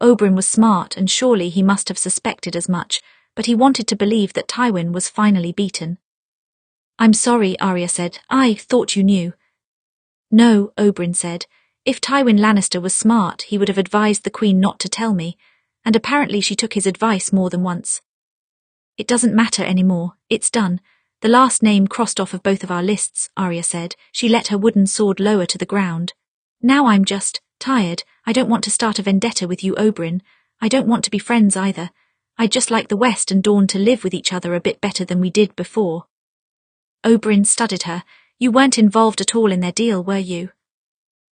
Oberyn was smart, and surely he must have suspected as much, but he wanted to believe that Tywin was finally beaten. I'm sorry, Arya said. I thought you knew. No, Oberyn said. If Tywin Lannister was smart, he would have advised the Queen not to tell me, and apparently she took his advice more than once. It doesn't matter anymore. It's done. The last name crossed off of both of our lists, Arya said. She let her wooden sword lower to the ground. Now I'm just tired. I don't want to start a vendetta with you, Oberyn. I don't want to be friends either. I'd just like the West and Dawn to live with each other a bit better than we did before. Oberyn studied her. You weren't involved at all in their deal, were you?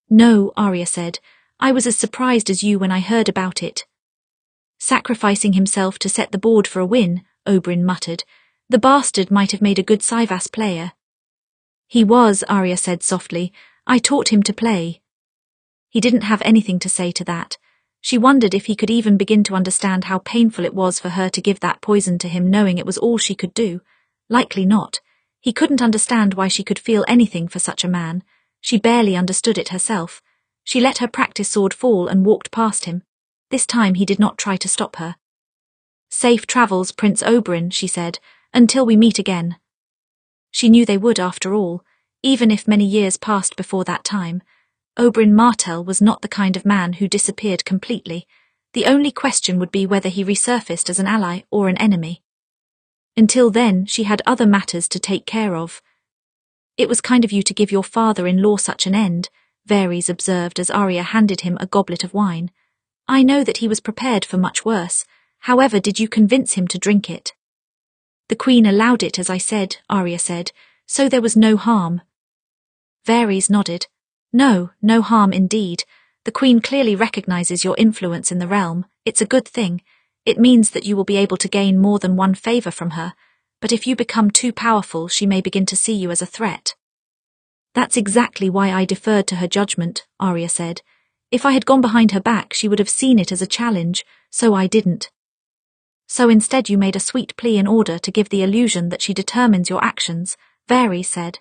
No, Arya said. I was as surprised as you when I heard about it. Sacrificing himself to set the board for a win, Oberyn muttered. The bastard might have made a good Syvas player. He was, Arya said softly. I taught him to play. He didn't have anything to say to that. She wondered if he could even begin to understand how painful it was for her to give that poison to him, knowing it was all she could do. Likely not. He couldn't understand why she could feel anything for such a man. She barely understood it herself. She let her practice sword fall and walked past him. This time he did not try to stop her. Safe travels, Prince Oberyn, she said, until we meet again. She knew they would after all, even if many years passed before that time. Oberyn Martell was not the kind of man who disappeared completely. The only question would be whether he resurfaced as an ally or an enemy. Until then, she had other matters to take care of. It was kind of you to give your father-in-law such an end, Varys observed as Arya handed him a goblet of wine. I know that he was prepared for much worse. However, did you convince him to drink it? The Queen allowed it, as I said, Arya said, so there was no harm. Varys nodded. No harm indeed. The Queen clearly recognizes your influence in the realm. It's a good thing. It means that you will be able to gain more than one favor from her, but if you become too powerful, she may begin to see you as a threat. That's exactly why I deferred to her judgment, Arya said. If I had gone behind her back, she would have seen it as a challenge, so I didn't. So instead you made a sweet plea in order to give the illusion that she determines your actions, Varys said.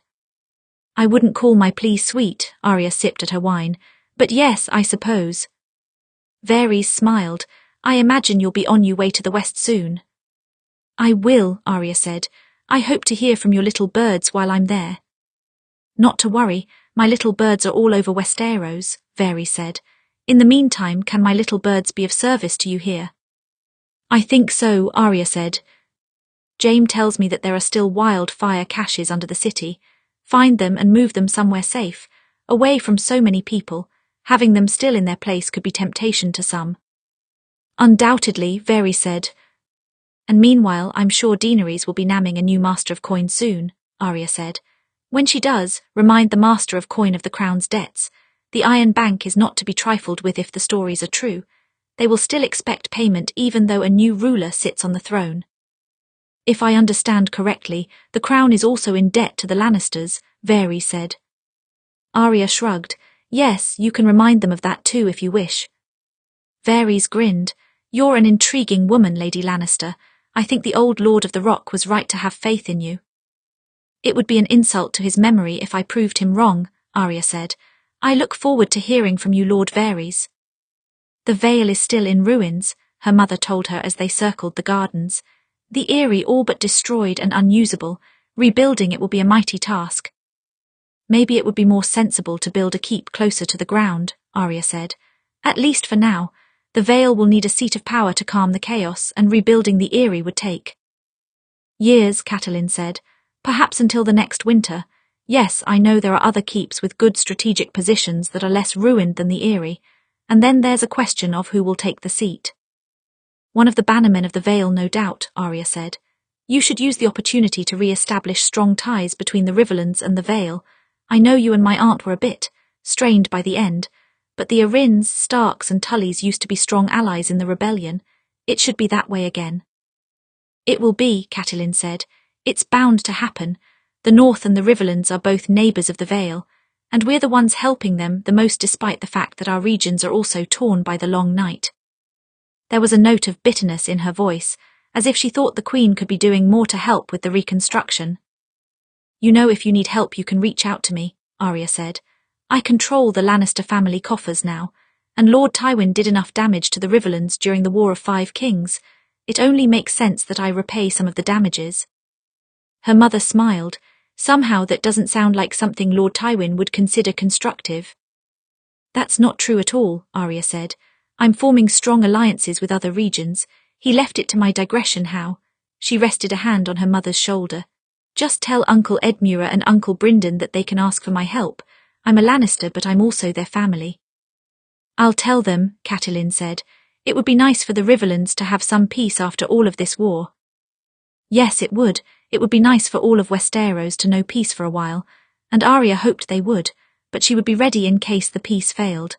I wouldn't call my plea sweet, Arya sipped at her wine, but yes, I suppose. Varys smiled. I imagine you'll be on your way to the west soon. I will, Arya said. I hope to hear from your little birds while I'm there. Not to worry, my little birds are all over Westeros, Varys said. In the meantime, can my little birds be of service to you here? I think so, Arya said. Jaime tells me that there are still wildfire caches under the city. Find them and move them somewhere safe, away from so many people. Having them still in their place could be temptation to some. Undoubtedly, Varys said. And meanwhile, I'm sure Daenerys will be namming a new Master of Coin soon, Arya said. When she does, remind the Master of Coin of the Crown's debts. The Iron Bank is not to be trifled with if the stories are true. They will still expect payment even though a new ruler sits on the throne. If I understand correctly, the Crown is also in debt to the Lannisters, Varys said. Arya shrugged. Yes, you can remind them of that too if you wish. Varys grinned. You're an intriguing woman, Lady Lannister. I think the old Lord of the Rock was right to have faith in you. It would be an insult to his memory if I proved him wrong, Arya said. I look forward to hearing from you, Lord Varys. The Vale is still in ruins, her mother told her as they circled the gardens. The Eyrie all but destroyed and unusable. Rebuilding it will be a mighty task. Maybe it would be more sensible to build a keep closer to the ground, Arya said. At least for now. The Vale will need a seat of power to calm the chaos, and rebuilding the Eyrie would take years, Catelyn said. Perhaps until the next winter. Yes, I know there are other keeps with good strategic positions that are less ruined than the Eyrie, and then there's a question of who will take the seat. One of the bannermen of the Vale, no doubt, Arya said. You should use the opportunity to re-establish strong ties between the Riverlands and the Vale. I know you and my aunt were a bit strained by the end, but the Arryns, Starks and Tullys used to be strong allies in the rebellion. It should be that way again. It will be, Catelyn said. It's bound to happen. The North and the Riverlands are both neighbours of the Vale, and we're the ones helping them the most despite the fact that our regions are also torn by the long night. There was a note of bitterness in her voice, as if she thought the Queen could be doing more to help with the reconstruction. You know, if you need help you can reach out to me, Arya said. I control the Lannister family coffers now, and Lord Tywin did enough damage to the Riverlands during the War of Five Kings. It only makes sense that I repay some of the damages. Her mother smiled. Somehow that doesn't sound like something Lord Tywin would consider constructive. That's not true at all, Arya said. I'm forming strong alliances with other regions. He left it to my digression how. She rested a hand on her mother's shoulder. Just tell Uncle Edmure and Uncle Brynden that they can ask for my help. I'm a Lannister, but I'm also their family. I'll tell them, Catelyn said. It would be nice for the Riverlands to have some peace after all of this war. Yes, it would. It would be nice for all of Westeros to know peace for a while, and Arya hoped they would, but she would be ready in case the peace failed.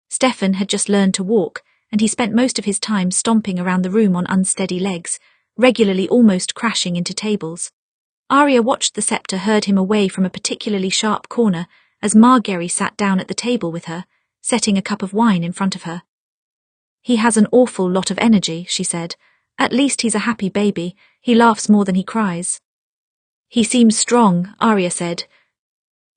Stefan had just learned to walk, and he spent most of his time stomping around the room on unsteady legs, regularly almost crashing into tables. Arya watched the scepter herd him away from a particularly sharp corner as Margaery sat down at the table with her, setting a cup of wine in front of her. He has an awful lot of energy, she said. At least he's a happy baby. He laughs more than he cries. He seems strong, Arya said.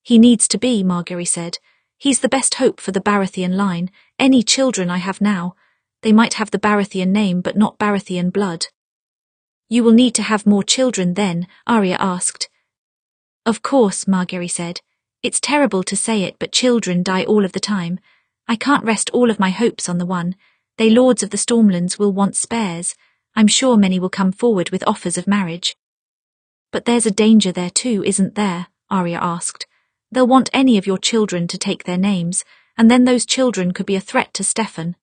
He needs to be, Margaery said. He's the best hope for the Baratheon line. Any children I have now, they might have the Baratheon name but not Baratheon blood. You will need to have more children then, Arya asked. Of course, Margaery said. It's terrible to say it, but children die all of the time. I can't rest all of my hopes on the one. They lords of the Stormlands will want spares. I'm sure many will come forward with offers of marriage. But there's a danger there too, isn't there? Arya asked. They'll want any of your children to take their names, and then those children could be a threat to Stefan.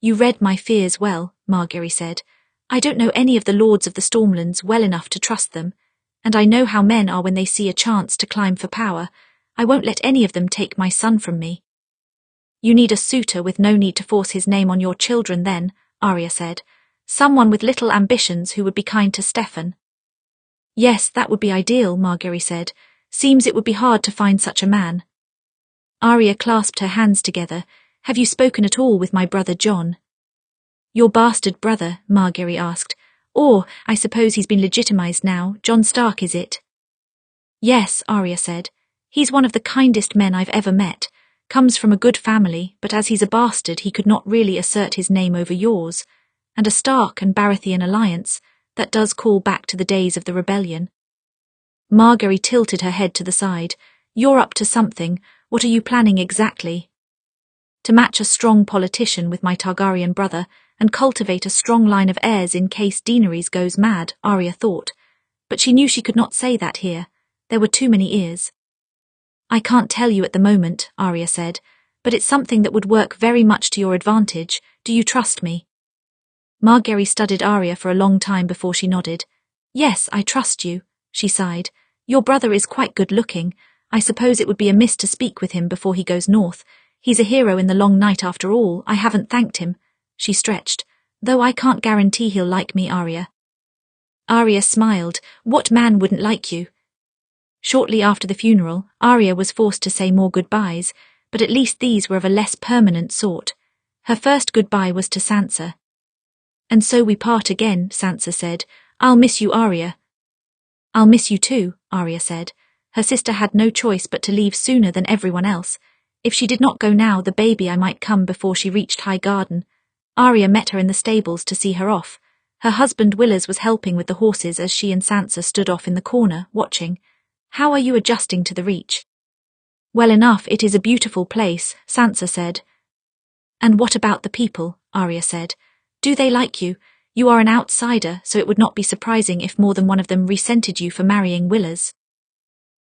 You read my fears well, Margaery said. I don't know any of the lords of the Stormlands well enough to trust them, and I know how men are when they see a chance to climb for power. I won't let any of them take my son from me. You need a suitor with no need to force his name on your children then, Arya said. Someone with little ambitions who would be kind to Stefan. Yes, that would be ideal, Margaery said. Seems it would be hard to find such a man. Arya clasped her hands together. Have you spoken at all with my brother Jon? Your bastard brother, Margaery asked. Or, I suppose he's been legitimized now, Jon Stark is it? Yes, Arya said. He's one of the kindest men I've ever met. Comes from a good family, but as he's a bastard he could not really assert his name over yours. And a Stark and Baratheon alliance, that does call back to the days of the rebellion. Margaery tilted her head to the side. You're up to something. What are you planning exactly? To match a strong politician with my Targaryen brother and cultivate a strong line of heirs in case Daenerys goes mad, Arya thought. But she knew she could not say that here. There were too many ears. I can't tell you at the moment, Arya said, but it's something that would work very much to your advantage. Do you trust me? Margaery studied Arya for a long time before she nodded. Yes, I trust you, she sighed. Your brother is quite good looking. I suppose it would be amiss to speak with him before he goes north. He's a hero in the long night after all. I haven't thanked him. She stretched. Though I can't guarantee he'll like me, Arya. Arya smiled. What man wouldn't like you? Shortly after the funeral, Arya was forced to say more goodbyes, but at least these were of a less permanent sort. Her first goodbye was to Sansa. And so we part again, Sansa said. I'll miss you, Arya. I'll miss you too, Arya said. Her sister had no choice but to leave sooner than everyone else. If she did not go now, the baby I might come before she reached High Garden. Arya met her in the stables to see her off. Her husband Willers was helping with the horses as she and Sansa stood off in the corner, watching. How are you adjusting to the Reach? Well enough, it is a beautiful place, Sansa said. And what about the people, Arya said. Do they like you? You are an outsider, so it would not be surprising if more than one of them resented you for marrying Willers.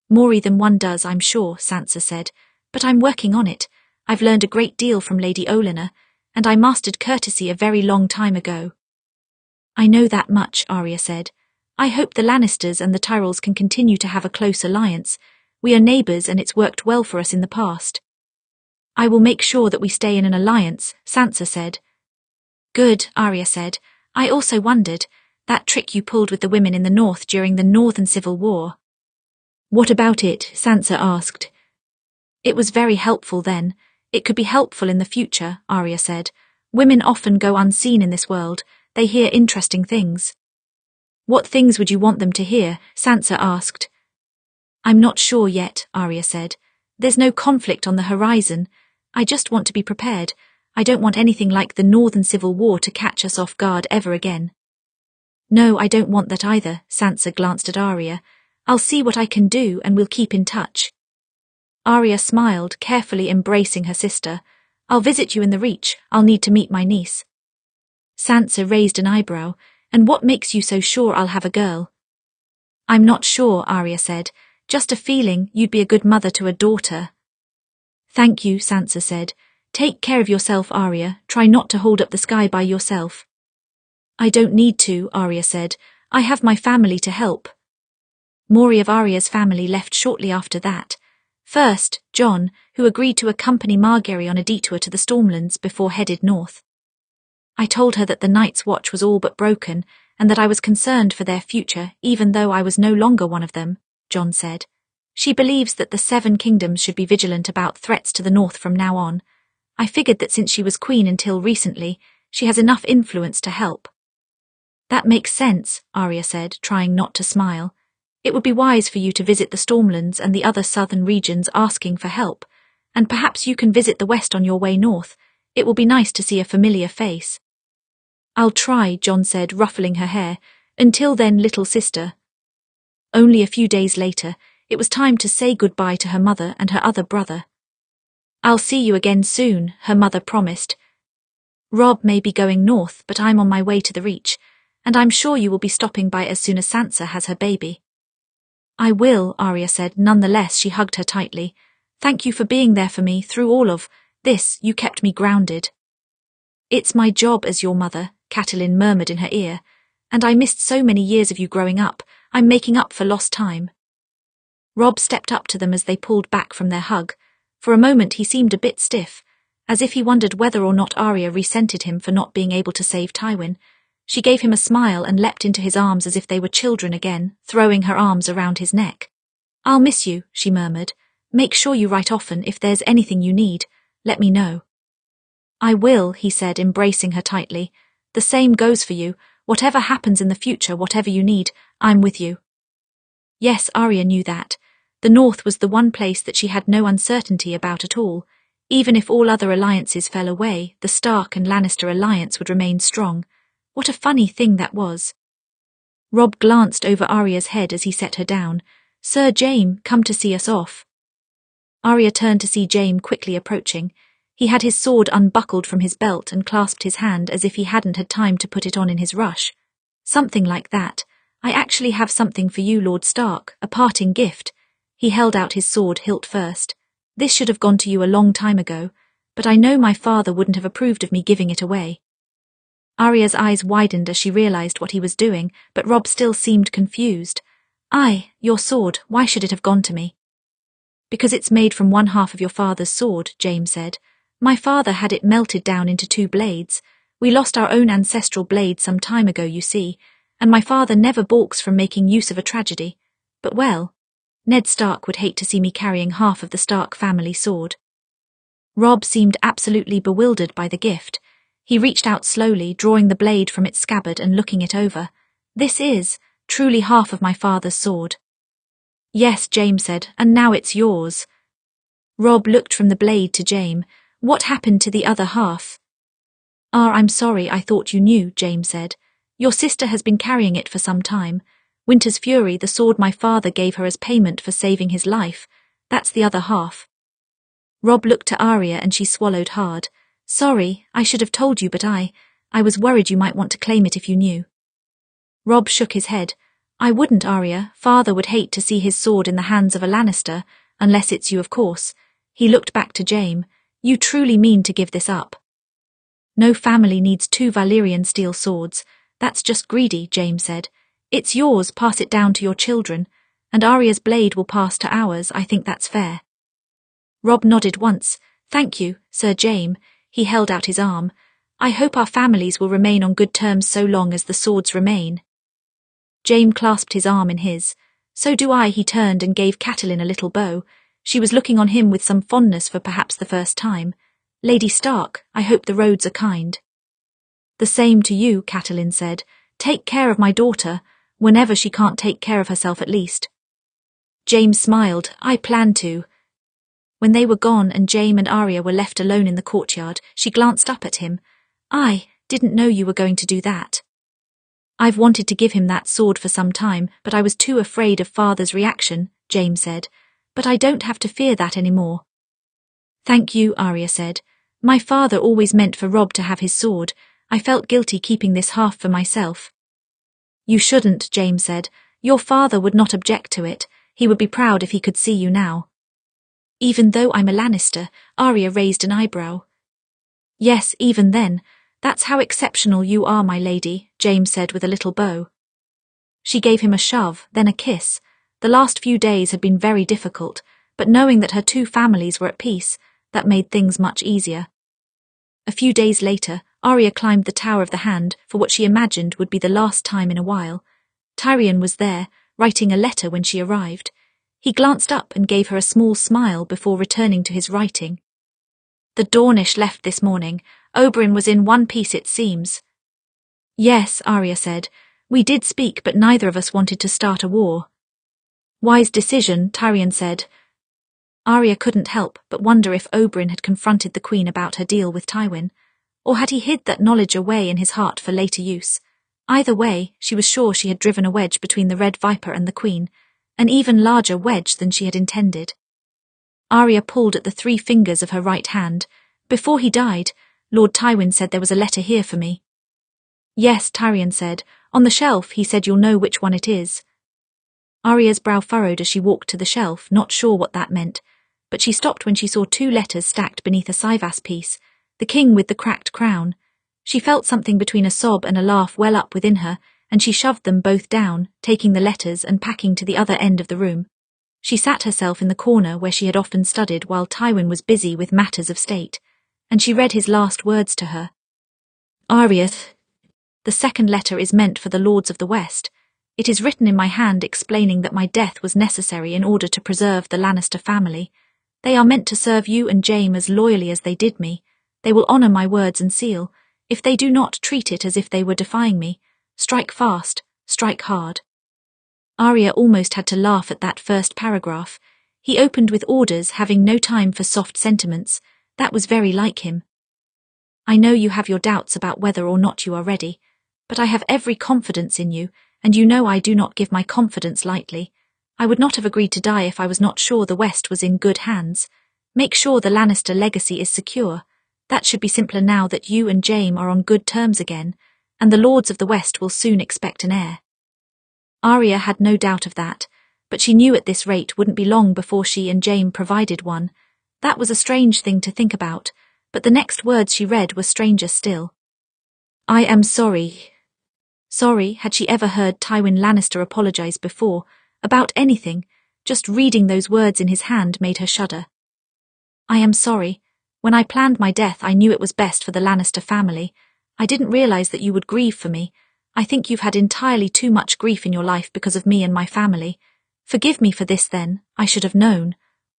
More than one does, I'm sure, Sansa said. But I'm working on it. I've learned a great deal from Lady Olenna, and I mastered courtesy a very long time ago. I know that much, Arya said. I hope the Lannisters and the Tyrells can continue to have a close alliance. We are neighbours and it's worked well for us in the past. I will make sure that we stay in an alliance, Sansa said. Good, Arya said. I also wondered, that trick you pulled with the women in the north during the Northern Civil War. What about it? Sansa asked. It was very helpful then. It could be helpful in the future, Arya said. Women often go unseen in this world. They hear interesting things. What things would you want them to hear? Sansa asked. I'm not sure yet, Arya said. There's no conflict on the horizon. I just want to be prepared. I don't want anything like the Northern Civil War to catch us off guard ever again. No, I don't want that either, Sansa glanced at Arya. I'll see what I can do and we'll keep in touch. Arya smiled, carefully embracing her sister. I'll visit you in the Reach. I'll need to meet my niece. Sansa raised an eyebrow. And what makes you so sure I'll have a girl? I'm not sure, Arya said. Just a feeling you'd be a good mother to a daughter. Thank you, Sansa said. Take care of yourself, Arya. Try not to hold up the sky by yourself. I don't need to, Arya said. I have my family to help. More of Arya's family left shortly after that. First, Jon, who agreed to accompany Margaery on a detour to the Stormlands before headed north. I told her that the Night's Watch was all but broken, and that I was concerned for their future, even though I was no longer one of them, Jon said. She believes that the 7 kingdoms should be vigilant about threats to the north from now on. I figured that since she was queen until recently, she has enough influence to help. That makes sense, Arya said, trying not to smile. It would be wise for you to visit the Stormlands and the other southern regions asking for help, and perhaps you can visit the west on your way north. It will be nice to see a familiar face. I'll try, Jon said, ruffling her hair. Until then, little sister. Only a few days later, it was time to say goodbye to her mother and her other brother. I'll see you again soon, her mother promised. Robb may be going north, but I'm on my way to the Reach, and I'm sure you will be stopping by as soon as Sansa has her baby. I will, Arya said. Nonetheless, she hugged her tightly. Thank you for being there for me through all of this. You kept me grounded. It's my job as your mother, Catelyn murmured in her ear. And I missed so many years of you growing up. I'm making up for lost time. Robb stepped up to them as they pulled back from their hug. For a moment he seemed a bit stiff, as if he wondered whether or not Arya resented him for not being able to save Tywin. She gave him a smile and leapt into his arms as if they were children again, throwing her arms around his neck. I'll miss you, she murmured. Make sure you write often. If there's anything you need, let me know. I will, he said, embracing her tightly. The same goes for you. Whatever happens in the future, whatever you need, I'm with you. Yes, Arya knew that. The North was the one place that she had no uncertainty about at all. Even if all other alliances fell away, the Stark and Lannister alliance would remain strong. What a funny thing that was. Robb glanced over Arya's head as he set her down. Sir Jaime, come to see us off. Arya turned to see Jaime quickly approaching. He had his sword unbuckled from his belt and clasped his hand as if he hadn't had time to put it on in his rush. Something like that. I actually have something for you, Lord Stark, a parting gift. He held out his sword hilt first. This should have gone to you a long time ago, but I know my father wouldn't have approved of me giving it away. Arya's eyes widened as she realized what he was doing, but Robb still seemed confused. Your sword, why should it have gone to me? Because it's made from one half of your father's sword, Jaime said. My father had it melted down into 2 blades. We lost our own ancestral blade some time ago, you see, and my father never balks from making use of a tragedy. But well, Ned Stark would hate to see me carrying half of the Stark family sword. Robb seemed absolutely bewildered by the gift. He reached out slowly, drawing the blade from its scabbard and looking it over. This is truly half of my father's sword. Yes, Jaime said, and now it's yours. Robb looked from the blade to Jaime. What happened to the other half? I'm sorry, I thought you knew, Jaime said. Your sister has been carrying it for some time. Winter's Fury, the sword my father gave her as payment for saving his life. That's the other half. Robb looked to Arya and she swallowed hard. Sorry, I should have told you, but I was worried you might want to claim it if you knew. Robb shook his head. I wouldn't, Arya. Father would hate to see his sword in the hands of a Lannister, unless it's you, of course. He looked back to Jaime. You truly mean to give this up? No family needs 2 Valyrian steel swords. That's just greedy, Jaime said. It's yours, pass it down to your children, and Arya's blade will pass to ours. I think that's fair. Robb nodded once. Thank you, Sir Jaime. He held out his arm. I hope our families will remain on good terms so long as the swords remain. Jaime clasped his arm in his. So do I. He turned and gave Catelyn a little bow. She was looking on him with some fondness for perhaps the first time. Lady Stark, I hope the roads are kind. The same to you, Catelyn said. Take care of my daughter, whenever she can't take care of herself at least. Jaime smiled. I plan to. When they were gone and Jaime and Arya were left alone in the courtyard, she glanced up at him. I didn't know you were going to do that. I've wanted to give him that sword for some time, but I was too afraid of Father's reaction, Jaime said. But I don't have to fear that anymore. Thank you, Arya said. My father always meant for Robb to have his sword. I felt guilty keeping this half for myself. You shouldn't, Jaime said. Your father would not object to it. He would be proud if he could see you now. Even though I'm a Lannister, Arya raised an eyebrow. Yes, even then. That's how exceptional you are, my lady, Jaime said with a little bow. She gave him a shove, then a kiss. The last few days had been very difficult, but knowing that her 2 families were at peace, that made things much easier. A few days later, Arya climbed the Tower of the Hand for what she imagined would be the last time in a while. Tyrion was there, writing a letter when she arrived. He glanced up and gave her a small smile before returning to his writing. The Dornish left this morning. Oberyn was in one piece, it seems. Yes, Arya said. We did speak, but neither of us wanted to start a war. Wise decision, Tyrion said. Arya couldn't help but wonder if Oberyn had confronted the Queen about her deal with Tywin, or had he hid that knowledge away in his heart for later use. Either way, she was sure she had driven a wedge between the Red Viper and the Queen, an even larger wedge than she had intended. Arya pulled at the 3 fingers of her right hand. Before he died, Lord Tywin said there was a letter here for me. Yes, Tyrion said. On the shelf, he said you'll know which one it is. Arya's brow furrowed as she walked to the shelf, not sure what that meant, but she stopped when she saw 2 letters stacked beneath a Sivas piece, the king with the cracked crown. She felt something between a sob and a laugh well up within her, and she shoved them both down, taking the letters and packing to the other end of the room. She sat herself in the corner where she had often studied while Tywin was busy with matters of state, and she read his last words to her. Arya, the second letter is meant for the Lords of the West. It is written in my hand explaining that my death was necessary in order to preserve the Lannister family. They are meant to serve you and Jaime as loyally as they did me. They will honour my words and seal. If they do not, treat it as if they were defying me. Strike fast, strike hard. Arya almost had to laugh at that first paragraph. He opened with orders, having no time for soft sentiments. That was very like him. I know you have your doubts about whether or not you are ready, but I have every confidence in you, and you know I do not give my confidence lightly. I would not have agreed to die if I was not sure the West was in good hands. Make sure the Lannister legacy is secure. That should be simpler now that you and Jaime are on good terms again, and the Lords of the West will soon expect an heir. Arya had no doubt of that, but she knew at this rate wouldn't be long before she and Jaime provided one. That was a strange thing to think about, but the next words she read were stranger still. I am sorry. Sorry, had she ever heard Tywin Lannister apologize before, about anything? Just reading those words in his hand made her shudder. I am sorry. When I planned my death, I knew it was best for the Lannister family. I didn't realize that you would grieve for me. I think you've had entirely too much grief in your life because of me and my family. Forgive me for this then, I should have known.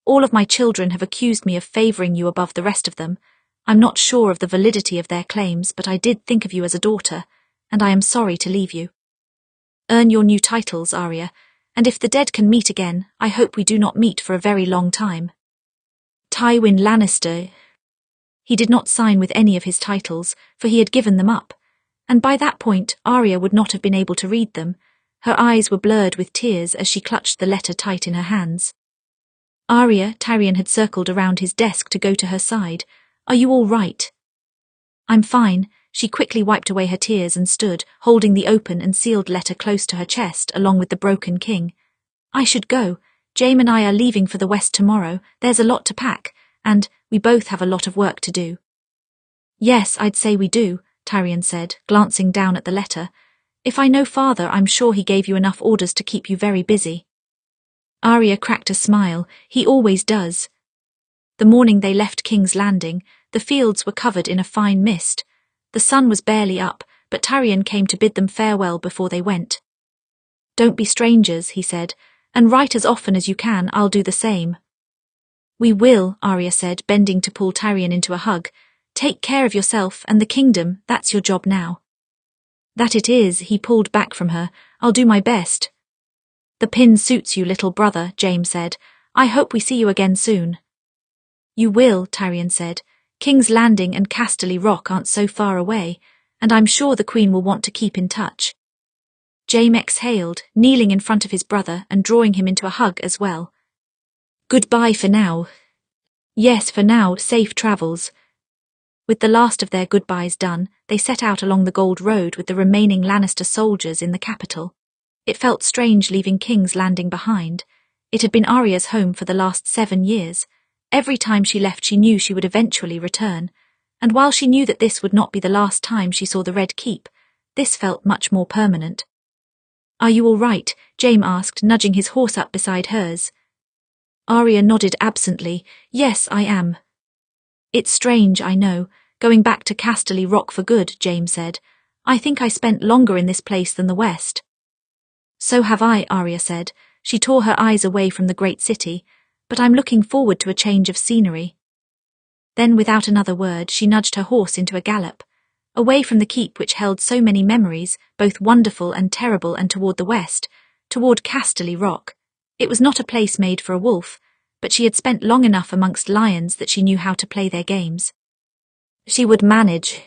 All of my children have accused me of favoring you above the rest of them. I'm not sure of the validity of their claims, but I did think of you as a daughter, and I am sorry to leave you. Earn your new titles, Arya, and if the dead can meet again, I hope we do not meet for a very long time. Tywin Lannister. He did not sign with any of his titles, for he had given them up, and by that point Arya would not have been able to read them. Her eyes were blurred with tears as she clutched the letter tight in her hands. Arya, Tyrion had circled around his desk to go to her side. Are you all right? I'm fine. She quickly wiped away her tears and stood, holding the open and sealed letter close to her chest along with the broken king. I should go. Jaime and I are leaving for the West tomorrow. There's a lot to pack, and we both have a lot of work to do. Yes, I'd say we do, Tyrion said, glancing down at the letter. If I know father, I'm sure he gave you enough orders to keep you very busy. Arya cracked a smile. He always does. The morning they left King's Landing, the fields were covered in a fine mist. The sun was barely up, but Tyrion came to bid them farewell before they went. Don't be strangers, he said, and write as often as you can. I'll do the same. We will, Arya said, bending to pull Tyrion into a hug. Take care of yourself and the kingdom, that's your job now. That it is, he pulled back from her. I'll do my best. The pin suits you, little brother, Jaime said. I hope we see you again soon. You will, Tyrion said. King's Landing and Casterly Rock aren't so far away, and I'm sure the Queen will want to keep in touch. Jaime exhaled, kneeling in front of his brother and drawing him into a hug as well. Goodbye for now. Yes, for now, safe travels. With the last of their goodbyes done, they set out along the Gold Road with the remaining Lannister soldiers in the capital. It felt strange leaving King's Landing behind. It had been Arya's home for the last 7 years. Every time she left, she knew she would eventually return, and while she knew that this would not be the last time she saw the Red Keep, this felt much more permanent. Are you all right? Jaime asked, nudging his horse up beside hers. Arya nodded absently. Yes, I am. It's strange, I know, going back to Casterly Rock for good, Jaime said. I think I spent longer in this place than the West. So have I, Arya said. She tore her eyes away from the great city, but I'm looking forward to a change of scenery. Then, without another word, she nudged her horse into a gallop, away from the keep which held so many memories, both wonderful and terrible, and toward the west, toward Casterly Rock. It was not a place made for a wolf, but she had spent long enough amongst lions that she knew how to play their games. She would manage.